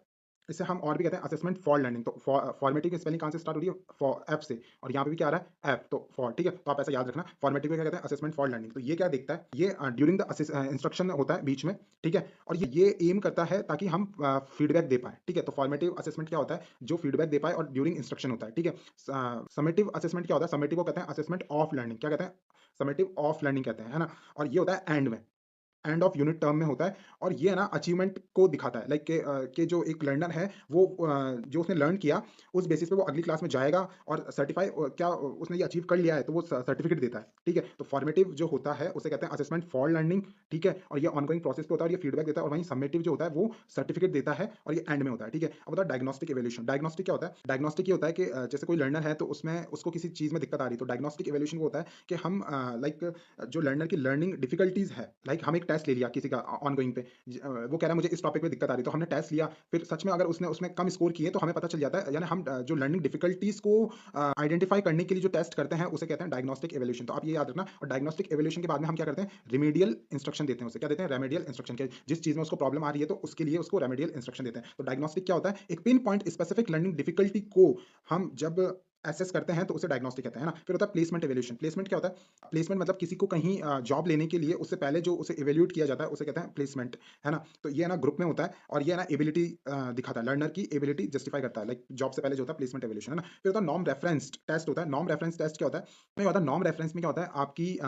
इसे हम और भी कहते हैं असेसमेंट फॉर लर्निंग। तो फॉर्मेटिव की स्पेलिंग कहाँ से स्टार्ट हो रही है, फॉर एफ से, और यहाँ पे भी क्या आ रहा है, एफ, तो फॉर, ठीक है। तो आप ऐसा याद रखना, फॉर्मेटिव को क्या कहते हैं, असेसमेंट फॉर लर्निंग। तो ये क्या देखता है, ये ड्यूरिंग द इंस्ट्रक्शन होता है बीच में, ठीक है, और ये एम करता है ताकि हम फीडबैक दे पाए, ठीक है। तो फॉर्मेटिव असेसमेंट क्या होता है, जो फीडबैक दे पाए और ड्यूरिंग इंस्ट्रक्शन होता है, ठीक है। समेटिव असेसमेंट क्या होता है, समेटिव को कहते हैं असेसमेंट ऑफ लर्निंग, क्या कहते हैं, समेटिव ऑफ लर्निंग कहते हैं, है ना। और ये होता है एंड में, एंड ऑफ यूनिट टर्म में होता है, और ये है ना अचीवमेंट को दिखाता है। लाइक के जो एक लर्नर है वो जो उसने लर्न किया उस बेसिस पे वो अगली क्लास में जाएगा और सर्टिफाई क्या उसने ये अचीव कर लिया है तो वो सर्टिफिकेट देता है, ठीक है। तो फॉर्मेटिव जो होता है उसे कहते हैं असेसमेंट फॉर लर्निंग, ठीक है, और ये ऑनगोइंग प्रोसेस पे होता है और ये फीडबैक देता है। और वहीं सबमिटिव जो होता है वो सर्टिफिकेट देता है और ये एंड में होता है, ठीक है। अब होता है डायग्नोस्टिक इवैल्यूएशन। डायग्नोस्टिक क्या होता है, डायग्नोस्टिक ये होता है कि जैसे कोई लर्नर है तो उसमें उसको किसी चीज में दिक्कत आ रही है, तो डायग्नोस्टिक इवैल्यूएशन वो होता है कि हम लाइक जो लर्नर की लर्निंग डिफिकल्टीज है, लाइक हम एक टेस्ट ले लिया किसी का ऑनगोइंग पे, वो कह रहा है मुझे इस टॉपिक पे दिक्कत आ रही है, तो हमने टेस्ट लिया, फिर सच में अगर उसने उसमें कम स्कोर किए तो हमें पता चल जाता है, यानी हम जो लर्निंग डिफिकल्टीज को आइडेंटिफाई करने के लिए जो टेस्ट करते हैं उसे कहते हैं डायग्नोस्टिक इवैल्यूएशन। तो आप ये याद रखना। और डायग्नोस्टिक इवैल्यूएशन के बाद में हम क्या करते हैं, रिमेडियल इंस्ट्रक्शन देते हैं, उसे क्या देते हैं, रेमेडियल इंस्ट्रक्शन के, जिस चीज में उसको प्रॉब्लम आ रही है तो उसके लिए उसको रेमेडियल इंस्ट्रक्शन देते हैं। तो डायग्नोस्टिक क्या होता है, एक pin point specific learning difficulty को हम जब एसेस करते हैं तो उसे डायग्नोस्टिक कहते हैं ना। फिर होता है प्लेसमेंट इवैल्यूएशन। प्लेसमेंट क्या होता है, प्लेसमेंट मतलब किसी को कहीं जॉब लेने के लिए उससे पहले जो उसे इवैल्यूएट किया जाता है उसे कहते हैं प्लेसमेंट, है ना। तो ये ना ग्रुप में होता है और ये ना एबिलिटी दिखाता है, लर्नर की एबिलिटी जस्टिफाई करता है, लाइक जॉब से पहले जो होता है प्लेसमेंट इवैल्यूएशन, है ना। फिर होता है नॉर्म रेफरेंस टेस्ट होता है। नॉर्म रेफरेंस टेस्ट क्या होता है, नहीं होता, नॉर्म रेफरेंस में क्या होता है, आपकी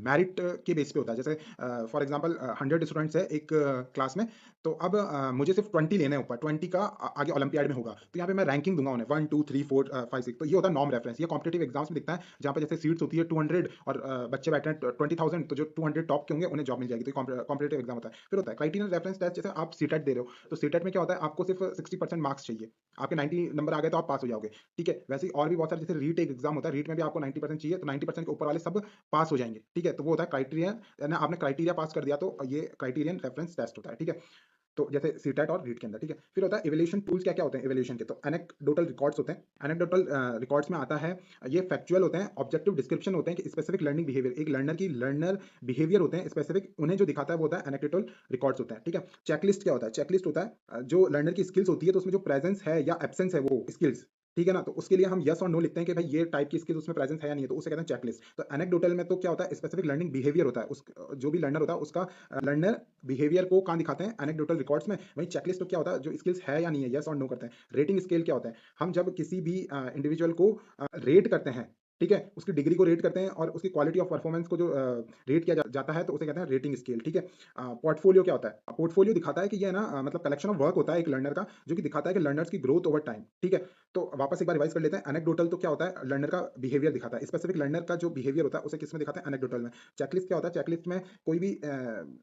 मेरिट के बेस पे होता है। जैसे फॉर एग्जांपल 100 स्टूडेंट्स है एक क्लास में, तो अब मुझे सिर्फ 20 लेने हैं ऊपर, 20 का आगे ओलंपियाड में होगा, तो यहाँ पे मैं रैंकिंग दूंगा उन्हें 1 2 3 4 5 6। तो ये होता है नॉर्म रेफरेंस। ये कॉम्पिटेटिव एग्जाम्स में दिखता है जहाँ पे जैसे सीट्स होती है 200 और बच्चे बैठे हैं 20,000, तो जो 200 टॉप के होंगे उन्हें जॉब मिल जाएगी। तो कॉम्पिटेटिव एग्जाम होता है। फिर होता है क्राइटेरियन रेफरेंस टेस्ट। जैसे आप सीटेट दे रहे हो तो सीटेट में क्या होता है, आपको सिर्फ 60% मार्क्स चाहिए, आपके 90 नंबर आ गए तो आप पास हो जाओगे, ठीक है। वैसे ही और भी बहुत सारे, जैसे रीट एक एग्जाम होता है, रीट में भी आपको 90% चाहिए, तो 90% के ऊपर वाले सब पास हो जाएंगे, ठीक है। तो वो होता है क्राइटेरिया, यानी आपने क्राइटेरिया पास कर दिया तो ये क्राइटेरियन रेफरेंस टेस्ट होता है, ठीक है। तो जैसे सीटेट और रीट के अंदर, ठीक है। फिर होता है इवैल्यूएशन टूल्स। क्या क्या होते हैं इवैल्यूएशन के, तो एनेक्डोटल रिकॉर्ड्स होते हैं। एनेक्डोटल रिकॉर्ड्स में आता है, ये फैक्चुअल होते हैं, ऑब्जेक्टिव डिस्क्रिप्शन होते हैं कि स्पेसिफिक लर्निंग बिहेवियर, एक लर्नर की लर्नर बिहेवियर होते हैं स्पेसिफिक, उन्हें जो दिखाता है वो होता है एनेक्डोटल रिकॉर्ड्स होता है, ठीक है। चेकलिस्ट क्या होता है, चेकलिस्ट होता है जो लर्नर की स्किल्स होती है तो उसमें जो प्रेजेंस है या एब्सेंस है वो स्किल्स, ठीक है ना, तो उसके लिए हम यस और नो लिखते हैं कि भाई ये टाइप की स्किल्स उसमें प्रेजेंस है या नहीं है, तो उसे कहते हैं चेकलिस्ट। तो एनेक्डोटल में तो क्या होता है, स्पेसिफिक लर्निंग बिहेवियर होता है, उस जो भी लर्नर होता है उसका लर्नर बिहेवियर को कहाँ दिखाते हैं, एनेक्डोटल रिकॉर्ड्स में। वहीं चेकलिस्ट तो क्या होता है, जो स्किल्स है या नहीं है, यस और नो करते हैं। रेटिंग स्केल क्या होता है, हम जब किसी भी इंडिविजुअल को रेट करते हैं, ठीक है, उसकी डिग्री को रेट करते हैं और उसकी क्वालिटी ऑफ परफॉर्मेंस को जो रेट किया जाता है तो उसे कहते हैं रेटिंग स्केल, ठीक है। पोर्टफोलियो क्या होता है, पोर्टफोलियो दिखाता है कि ये ना मतलब कलेक्शन ऑफ वर्क होता है एक लर्नर का, जो कि दिखाता है कि लर्नर्स की ग्रोथ ओवर टाइम, ठीक है। तो वापस एक बार रिवाइज कर लेते हैं। एनेक्डोटल तो क्या होता है, लर्नर का बिहेवियर दिखाता है, स्पेसिफिक लर्नर का जो बिहेवियर होता है उसे किस में दिखाता है, एनेक्डोटल में। चेकलिस्ट क्या होता है, चेकलिस्ट में कोई भी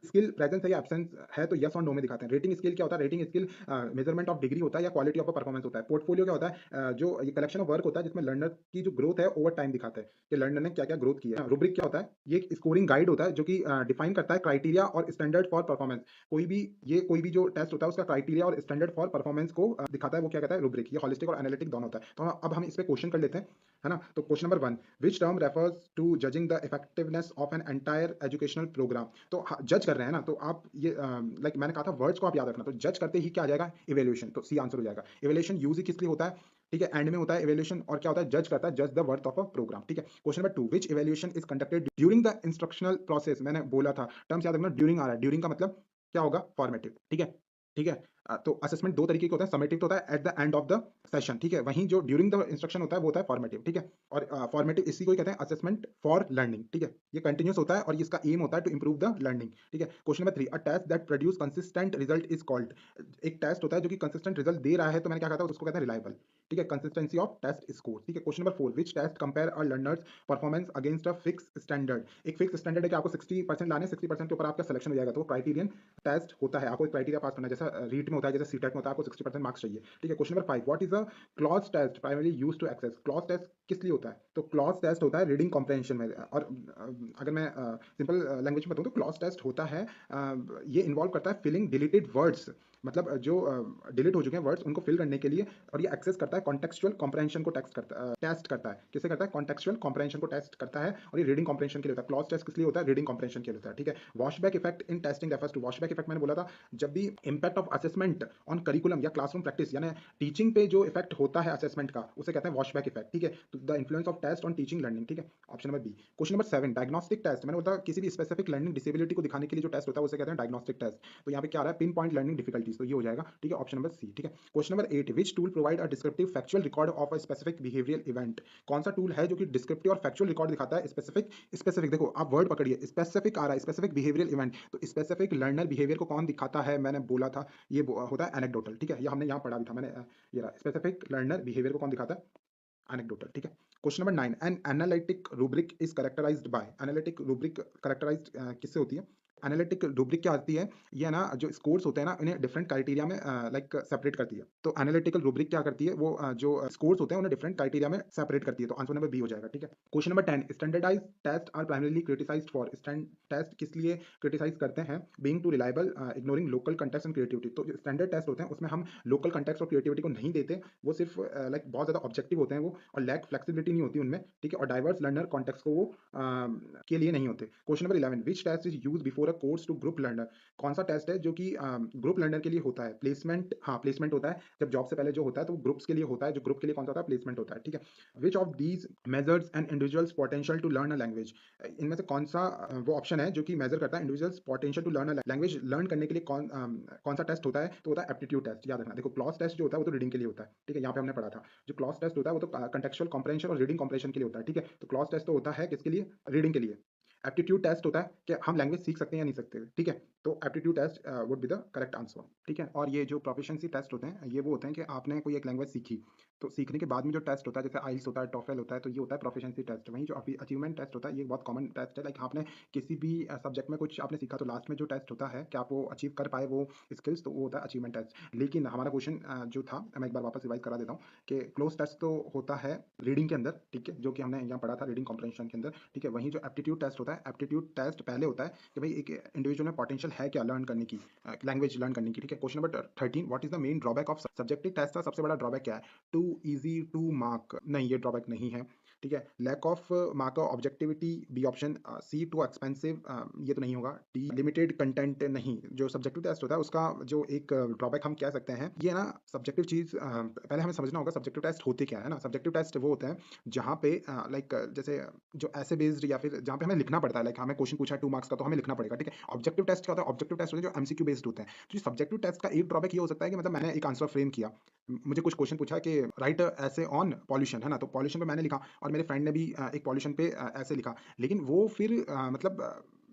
स्किल प्रेजेंस है या एब्सेंस है तो यस और नो में दिखाते हैं। रेटिंग स्केल क्या होता है, rating scale measurement of degree होता है या क्वालिटी ऑफ परफॉर्मेंस होता है। पोर्टफोलियो क्या होता है, जो ये कलेक्शन ऑफ वर्क होता है जिसमें लर्नर की जो ग्रोथ है ओवर टाइम दिखाता है कि लर्नर ने क्या क्या ग्रोथ की है। रूब्रिक क्या होता है, ये एक स्कोरिंग गाइड होता है जो कि डिफाइन करता है क्राइटेरिया और स्टैंडर्ड फॉर परफॉर्मेंस। कोई भी जो टेस्ट होता है उसका क्राइटेरिया और स्टैंडर्ड फॉर परफॉर्मेंस को दिखाता है, वो क्या कहता है, रूब्रिक। ये हॉलिस्टिक और एनालिटिक दोनों होता है। तो अब हम इस पे क्वेश्चन कर लेते हैं, है ना। तो question number 1, which term refers to judging the effectiveness of an entire educational programme. तो जज कर रहे हैं ना, तो आप ये लाइक मैंने कहा था वर्ड्स को आप याद रखना। तो जज करते ही क्या आ जाएगा, इवैल्यूएशन, तो सी आंसर हो जाएगा। इवैल्यूएशन यूज ही किस लिए होता है, ठीक है, एंड में होता है इवैल्यूएशन। और क्या होता है, जज करता है, जज the worth of a programme, ठीक है। Question number 2, which evaluation is conducted during the instructional process. मैंने बोला था टर्म्स याद रखना, ड्यूरिंग आ रहा है, ड्यूरिंग का मतलब क्या होगा, फॉर्मेटिव, ठीक है। ठीक है। तो असेसमेंट दो तरीके के होता है, समेटिव होता है at the end of the session, ठीक है। वहीं जो ड्यूरिंग द इंस्ट्रक्शन होता है वो होता है फॉर्मेटिव, ठीक है। और फॉर्मेटिव इसी को ही कहते हैं असेसमेंट फॉर लर्निंग, ठीक है। ये कंटिन्यूस होता है और इसका एम होता है टू इंप्रूव द लर्निंग, ठीक है। Question number 3, a test that produce consistent result is called. एक टेस्ट होता है जो कि कंसिस्टेंट रिजल्ट दे रहा है, तो मैंने क्या कहा था, उसको कहते हैं रिलायबल, ठीक है। कंसिस्टेंसी ऑफ टेस्ट स्कोर, ठीक है। Question number 4, which test compare a learner's performance against a fix standard. एक फिक्स स्टैंडर्ड है कि आपको 60% लाने, 60% के ऊपर आपका सिलेक्शन हो जाएगा, तो क्राइटेरियन टेस्ट होता है। आपको एक क्राइटेरिया पास करना है, जैसा रीट में होता है, जैसे सीटेट में होता है, आपको 60% मार्क्स चाहिए, ठीक है। Question number 5, what is a cloze test primary use to assess. Cloze test किस लिए होता है, तो क्लॉज टेस्ट होता है रीडिंग कॉम्प्रहेंशन में। और अगर मैं सिंपल लैंग्वेज में बताऊं तो क्लॉज टेस्ट होता है, ये इन्वॉल्व करता है फिलिंग डिलीटेड वर्ड्स, मतलब जो डिलीट हो चुके हैं वर्ड्स उनको फिल करने के लिए। और ये एक्सेस करता है कॉन्टेक्चुअल कॉम्प्रहेंशन को टेस्ट करता है। किसे करता है, कॉन्टेक्चुअल कॉम्प्रहेंशन को टेस्ट करता है, और ये रीडिंग कॉम्प्रहेंशन के लिए होता है। क्लॉज टेस्ट किस लिए होता है, रीडिंग कॉम्प्रहेंशन के लिए होता है, ठीक है। Washback effect in testing refers to, washback effect मैंने बोला था, जब भी impact of assessment on curriculum या क्लासरूम प्रैक्टिस, यानी टीचिंग पे जो इफेक्ट होता है असेसमेंट का, उसे कहते हैं वॉशबैक इफेक्ट, ठीक है। तो the influence of test on teaching learning, ठीक है। Option number B. Question number 7, diagnostic test, मैंने बोला किसी भी स्पेसिफिक लर्निंग डिसेबिलिटी को दिखाने के लिए जो टेस्ट होता है उसे कहते हैं डायग्नोस्टिक टेस्ट। तो यहाँ पे क्या आ रहा है, पिन पॉइंट लर्निंग डिफिकल्टीज, तो ये हो जाएगा, ठीक है, ऑप्शन नंबर सी, ठीक है। Question number 8, which tool provide a descriptive factual record of a specific behavioural event. कौन सा टूल है जो कि डिस्क्रिप्टिव और फैक्चुअल रिकॉर्ड दिखाता है स्पेसिफिक। स्पेसिफिक देखो आप वर्ड पकड़िए, स्पेसिफिक आ रहा है, स्पेसिफिक बिहेवियरल इवेंट, तो स्पेसिफिक लर्नर बिहेवियर को कौन दिखाता है, मैंने बोला था ये होता है एनेक्डोटल, ठीक है। ये हमने यहाँ पढ़ा भी था, मैंने ये रहा स्पेसिफिक लर्नर बिहेवियर को कौन दिखाता है, एनेक्डोटल, ठीक है। Question number 9, an analytic rubric is characterised by. Analytic rubric characterised किससे होती है, एनालिटिक रूब्रिक क्या आती है, ये ना जो स्कोर्स होते हैं ना, इन्हें डिफरेंट क्राइटेरिया में लाइक सेपरेट करती है। तो एनालिटिकल रूब्रिक क्या करती है, वो जो स्कोर्स होते हैं उन्हें डिफरेंट क्राइटेरिया में सेपरेट करती है, तो आंसर नंबर बी हो जाएगा, ठीक है। Question number 10, standardise test are primarily criticised for. Test किस लिए क्रिटिसाइज करते हैं, being too reliable, ignoring local context and creativity. तो जो स्टैंडर्ड टेस्ट होते हैं उसमें हम लोकल कंटेक्स्ट और क्रिएटिविटी को नहीं देते, वो सिर्फ लाइक बहुत ज्यादा ऑब्जेक्टिव होते हैं वो, और लैक फ्लेक्सिबिलिटी नहीं होती उनमें, ठीक है। और डाइवर्स लर्नर कॉन्टेक्स्ट को वो के लिए नहीं होते। Question number 11, which test is use before a course to group learner. कौन सा टेस्ट है जो कि ग्रुप लर्नर के लिए होता है, प्लेसमेंट, हाँ प्लेसमेंट होता है, जब जॉब से पहले जो होता है तो ग्रुप्स के लिए होता है, जो ग्रुप के लिए कौन सा होता है, प्लेसमेंट होता है, ठीक है। Which of these measures an individual's potential to learn a language. इनमें से कौन सा वो ऑप्शन है जो कि मेजर करता है individual's potential to learn a language, learn करने के लिए कौन सा टेस्ट होता है, तो होता है एप्टीट्यूड टेस्ट। याद रखना, देखो क्लॉज टेस्ट जो होता है वो तो रीडिंग के लिए होता है, ठीक है, यहाँ पे हमने पढ़ा था। जो क्लॉज टेस्ट होता है वो तो कंटेक्चुअल कॉम्प्रहेंशन और रीडिंग कॉम्प्रहेंशन के लिए होता है, ठीक है। तो क्लॉज टेस्ट तो होता है किसके लिए, रीडिंग के लिए। एप्टीट्यूड टेस्ट होता है कि हम लैंग्वेज सीख सकते हैं या नहीं सकते, ठीक है। तो aptitude test would be the correct answer, ठीक है। और ये जो प्रोफिशिएंसी टेस्ट होते हैं ये वो होते हैं कि आपने कोई एक लैंग्वेज सीखी, तो सीखने के बाद में जो टेस्ट होता है, जैसे आइल्स होता है, टॉफेल होता है, तो ये होता है प्रोफिशिएंसी टेस्ट। वहीं जो अचीवमेंट टेस्ट होता है ये बहुत कॉमन टेस्ट है, लाइक आपने किसी भी सब्जेक्ट में कुछ आपने सीखा, तो लास्ट में जो टेस्ट होता है कि आप वो अचीव कर पाए वो स्किल्स, तो वो होता है अचीवमेंट टेस्ट। लेकिन हमारा क्वेश्चन जो था, मैं एक बार वापस रिवाइज करा देता हूँ कि क्लोज टेस्ट तो होता है रीडिंग के अंदर, ठीक है, जो कि हमने यहाँ पढ़ा था रीडिंग कॉम्प्रहेंशन के अंदर, ठीक है। वहीं जो एप्टीट्यूड टेस्ट होता है, एप्टीट्यूड टेस्ट पहले होता है कि भाई एक इंडिविजुअल में पोटेंशियल है क्या लर्न करने की, लैंग्वेज लर्न करने की, ठीक है। Question number 13, what is the main drawback of subjective test का सबसे बड़ा ड्रॉबैक क्या है, टू इजी टू मार्क, नहीं ये ड्रॉबैक नहीं है, ठीक है। Lack of mark objectivity, B option. C too expensive, ये तो नहीं होगा। डी लिमिटेड कंटेंट, नहीं। जो सब्जेक्टिव टेस्ट होता है उसका जो एक ड्रॉबैक हम कह सकते हैं, ये ना सब्जेक्टिव चीज पहले हमें समझना होगा सब्जेक्टिव टेस्ट होते क्या है ना। सब्जेक्टिव टेस्ट वो होते हैं जहाँ पे लाइक जैसे जो ऐसे बेस्ड या फिर जहाँ पे हमें लिखना पड़ता है, लाइक हमें क्वेश्चन पूछा है 2 मार्क्स का तो हमें लिखना पड़ेगा, ठीक है। ऑब्जेक्टिव टेस्ट क्या होता है, ऑब्जेक्टिव टेस्ट होते हैं जो एमसीक्यू बेस्ड होते हैं। तो सब्जेक्टिव टेस्ट का एक ड्रॉबैक ये हो सकता है कि मतलब मैंने एक आंसर फ्रेम किया, मुझे कुछ क्वेश्चन पूछा कि राइट ऐसे ऑन पॉल्यूशन, है ना, तो पॉल्यूशन पे मैंने लिखा और मेरे फ्रेंड ने भी एक पॉल्यूशन पे ऐसे लिखा, लेकिन वो फिर मतलब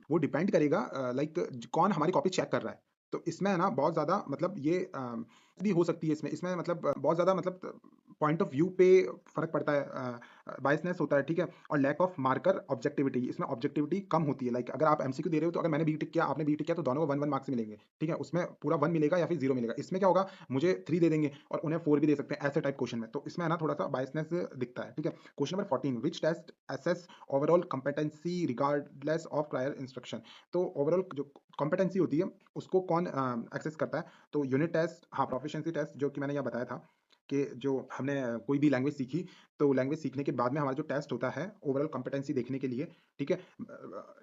वो डिपेंड करेगा लाइक कौन हमारी कॉपी चेक कर रहा है। तो इसमें है ना बहुत ज़्यादा मतलब ये भी हो सकती है, इसमें इसमें मतलब बहुत ज़्यादा मतलब पॉइंट ऑफ व्यू पे फ़र्क पड़ता है, बायसनेस होता है, ठीक है। और लैक ऑफ मार्कर ऑब्जेक्टिविटी, इसमें ऑब्जेक्टिविटी कम होती है, लाइक अगर आप एमसीक्यू दे रहे हो तो अगर मैंने बी टिक किया आपने बी टिक किया तो दोनों को 1-1 मार्क्स मिलेंगे, ठीक है। उसमें पूरा 1 मिलेगा या फिर 0 मिलेगा। इसमें क्या होगा, मुझे 3 दे देंगे और उन्हें 4 भी दे सकते हैं ऐसे टाइप क्वेश्चन में, तो इसमें है ना थोड़ा सा बायसनेस दिखता है, ठीक है। Question number 14, which test assess overall competency regardless of prior instruction. तो ओवरऑल जो कॉम्पिटेंसी होती है उसको कौन एक्सेस करता है, तो यूनिट टेस्ट, हाँ प्रोफिशिएंसी टेस्ट जो कि मैंने यहाँ बताया था कि जो हमने कोई भी लैंग्वेज सीखी तो लैंग्वेज सीखने के बाद में हमारा जो टेस्ट होता है ओवरऑल कॉम्पिटेंसी देखने के लिए, ठीक है?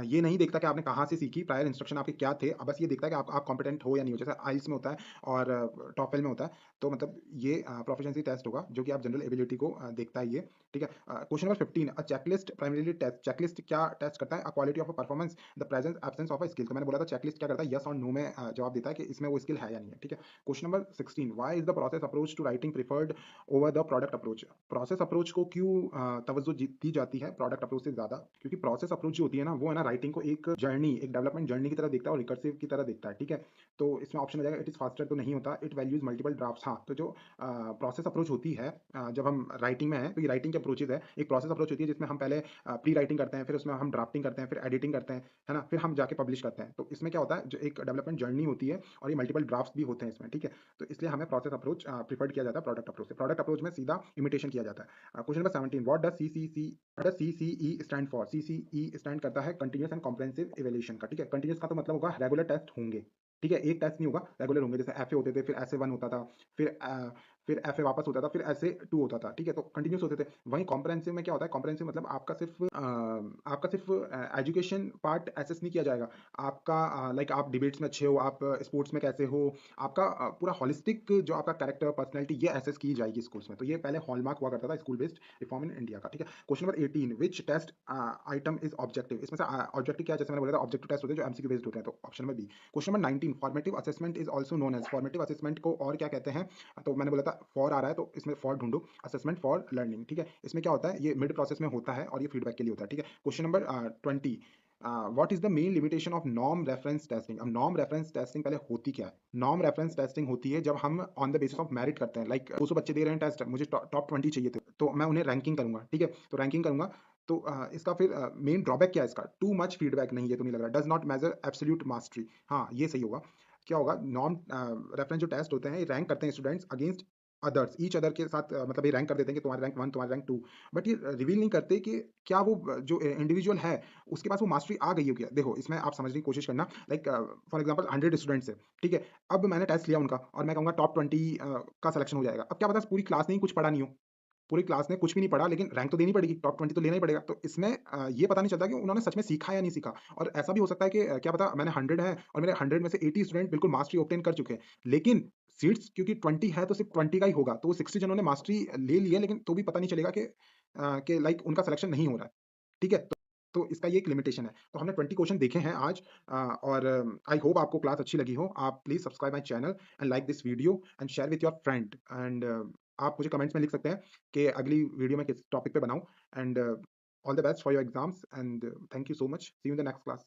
ये नहीं देखता कि आपने कहाँ से सीखी, प्रायर इंस्ट्रक्शन आपके क्या थे, बस ये देखता है कि आप कॉम्पिटेंट हो या नहीं हो। जैसे आइल्स में होता है और टॉफल में होता है। तो मतलब ये प्रोफिशिएंसी टेस्ट होगा जो कि आप जनरल एबिलिटी को देखता है ये, ठीक है? Question number 15, a checklist primarily test, checklist क्या टेस्ट करता है? A quality of a performance, the presence absence of a skill. तो मैंने बोला था चेकलिस्ट क्या करता है, यस और नो में जवाब देता है कि इसमें वो स्किल है या नहीं है, ठीक है? Question number 16, why is the process approach to writing preferred over the product approach? Process approach को क्यों तवज्जो दी जाती है प्रोडक्ट अप्रोच से ज्यादा? क्योंकि प्रोसेस अप्रोच जो होती है ना, वो है ना राइटिंग को एक जर्नी, एक डेवलपमेंट जर्नी की तरह देखता है और रिकर्सिव की तरह देखता है, ठीक है? तो इसमें ऑप्शन हो जाएगा इट इज फास्टर, तो नहीं होता। इट वैल्यूज मल्टीपल ड्राफ्ट्स, हाँ। तो जो प्रोसेस अप्रोच होती है जब हम राइटिंग में है, तो ये राइटिंग की अप्रोचेज है। एक प्रोसेस अप्रोच होती है जिसमें हम पहले प्री राइटिंग करते हैं, फिर उसमें हम ड्राफ्टिंग करते हैं, फिर एडिटिंग करते हैं, है ना? फिर हम जाके पब्लिश करते हैं। तो इसमें क्या होता है, जो एक डेवलपमेंट जर्नी होती है और ये मल्टीपल ड्राफ्ट्स भी होते हैं इसमें, ठीक है? तो इसलिए हमें प्रोसेस अप्रोच प्रिफर्ड किया जाता है प्रोडक्ट अप्रोच से। प्रोडक्ट अप्रोच में सीधा इमिटेशन किया जाता है। Question number 17, what does CCE stand for? CCE stand करता है कंटीन्यूअस एंड कॉम्प्रिहेंसिव इवैल्यूएशन का, ठीक है? कंटीन्यूअस का तो मतलब होगा रेगुलर टेस्ट होंगे, ठीक है? एक टेस्ट नहीं होगा, रेगुलर होंगे। जैसे एफए होते थे, फिर एसए 1 होता था, फिर फिर एफए वापस होता था, फिर एसए 2 होता था, ठीक है? तो कंटिन्यूअस होते थे। वहीं कॉम्प्रिहेंसिव में क्या होता है, कॉम्प्रिहेंसिव मतलब आपका सिर्फ एजुकेशन पार्ट एसेस नहीं किया जाएगा। आपका लाइक आप डिबेट्स में अच्छे हो, आप स्पोर्ट्स में कैसे हो, आपका पूरा होलिस्टिक जो आपका कैरेक्टर पर्सनैलिटी, ये एसेस की जाएगी स्कूल्स में। तो ये पहले हॉलमार्क हुआ करता था school based reform in India का, ठीक है? Question number 18, which test item is objective? इसमें से ऑब्जेक्टिव क्या है? जैसे मैंने बोला था ऑब्जेक्टिव टेस्ट होते हैं जो एमसीक्यू बेस्ड होते हैं, तो option number B. Question number 19, formative assessment is also known as, formative assessment को और क्या कहते हैं? तो मैंने बोला था फॉर आ रहा है, तो इसमें फॉर ढूंढो, असेसमेंट फॉर लर्निंग, ठीक है? इसमें क्या होता है, ये मिड प्रोसेस में होता है और ये फीडबैक के लिए होता है, ठीक है? Question number 20, what is the main limitation of norm reference testing? अब नॉर्म रेफरेंस टेस्टिंग पहले होती क्या है? नॉर्म रेफरेंस टेस्टिंग होती है जब हम on the basis of merit करते हैं। लाइक 200 बच्चे दे रहे हैं टेस्ट, मुझे टॉप 20 चाहिए थे, तो मैं उन्हें रैंकिंग करूंगा, ठीक है? तो रैंकिंग करूंगा, तो इसका फिर मेन ड्रॉबैक क्या है इसका? टू मच फीडबैक नहीं, ये तो नहीं लग रहा। Does not measure absolute mastery, हाँ ये सही होगा। क्या होगा, नॉर्म रेफरेंस जो टेस्ट होते हैं, ये रैंक करते हैं students against others, each other के साथ, मतलब ये रैंक कर देते हैं कि तुम्हारा रैंक 1, तुम्हारा रैंक 2, बट ये रिवील नहीं करते कि क्या वो जो इंडिविजुअल है उसके पास वो मास्टरी आ गई हो क्या। देखो इसमें आप समझने की कोशिश करना, लाइक फॉर एग्जांपल 100 स्टूडेंट्स है, ठीक है? अब मैंने टेस्ट लिया उनका और मैं कहूंगा टॉप 20 का सिलेक्शन हो जाएगा। अब क्या पता पूरी क्लास ने ही कुछ पढ़ा नहीं हो, पूरी क्लास ने कुछ भी नहीं पढ़ा, लेकिन रैंक तो देनी पड़ेगी, टॉप 20 तो लेना ही पड़ेगा। तो इसमें ये पता नहीं चलता कि उन्होंने सच में सीखा या नहीं सीखा। और ऐसा भी हो सकता है कि क्या पता मैंने 100 है और मेरे 100 में से 80 स्टूडेंट बिल्कुल मास्टरी ऑब्टेन कर चुके हैं, लेकिन सीट्स क्योंकि 20 है तो सिर्फ 20 का ही होगा, तो वो 60 जनों ने मास्टरी ले ली है, लेकिन तो भी पता नहीं चलेगा कि लाइक उनका सिलेक्शन नहीं हो रहा है, ठीक है? तो इसका ये एक लिमिटेशन है। तो हमने 20 क्वेश्चन देखे हैं आज, और आई होप आपको क्लास अच्छी लगी हो। आप please subscribe my channel and like this video and share with your friend, and आप मुझे कमेंट्स में लिख सकते हैं कि अगली वीडियो में किस टॉपिक पे बनाऊं। And all the best for your exams, and thank you so much, see you in the next class.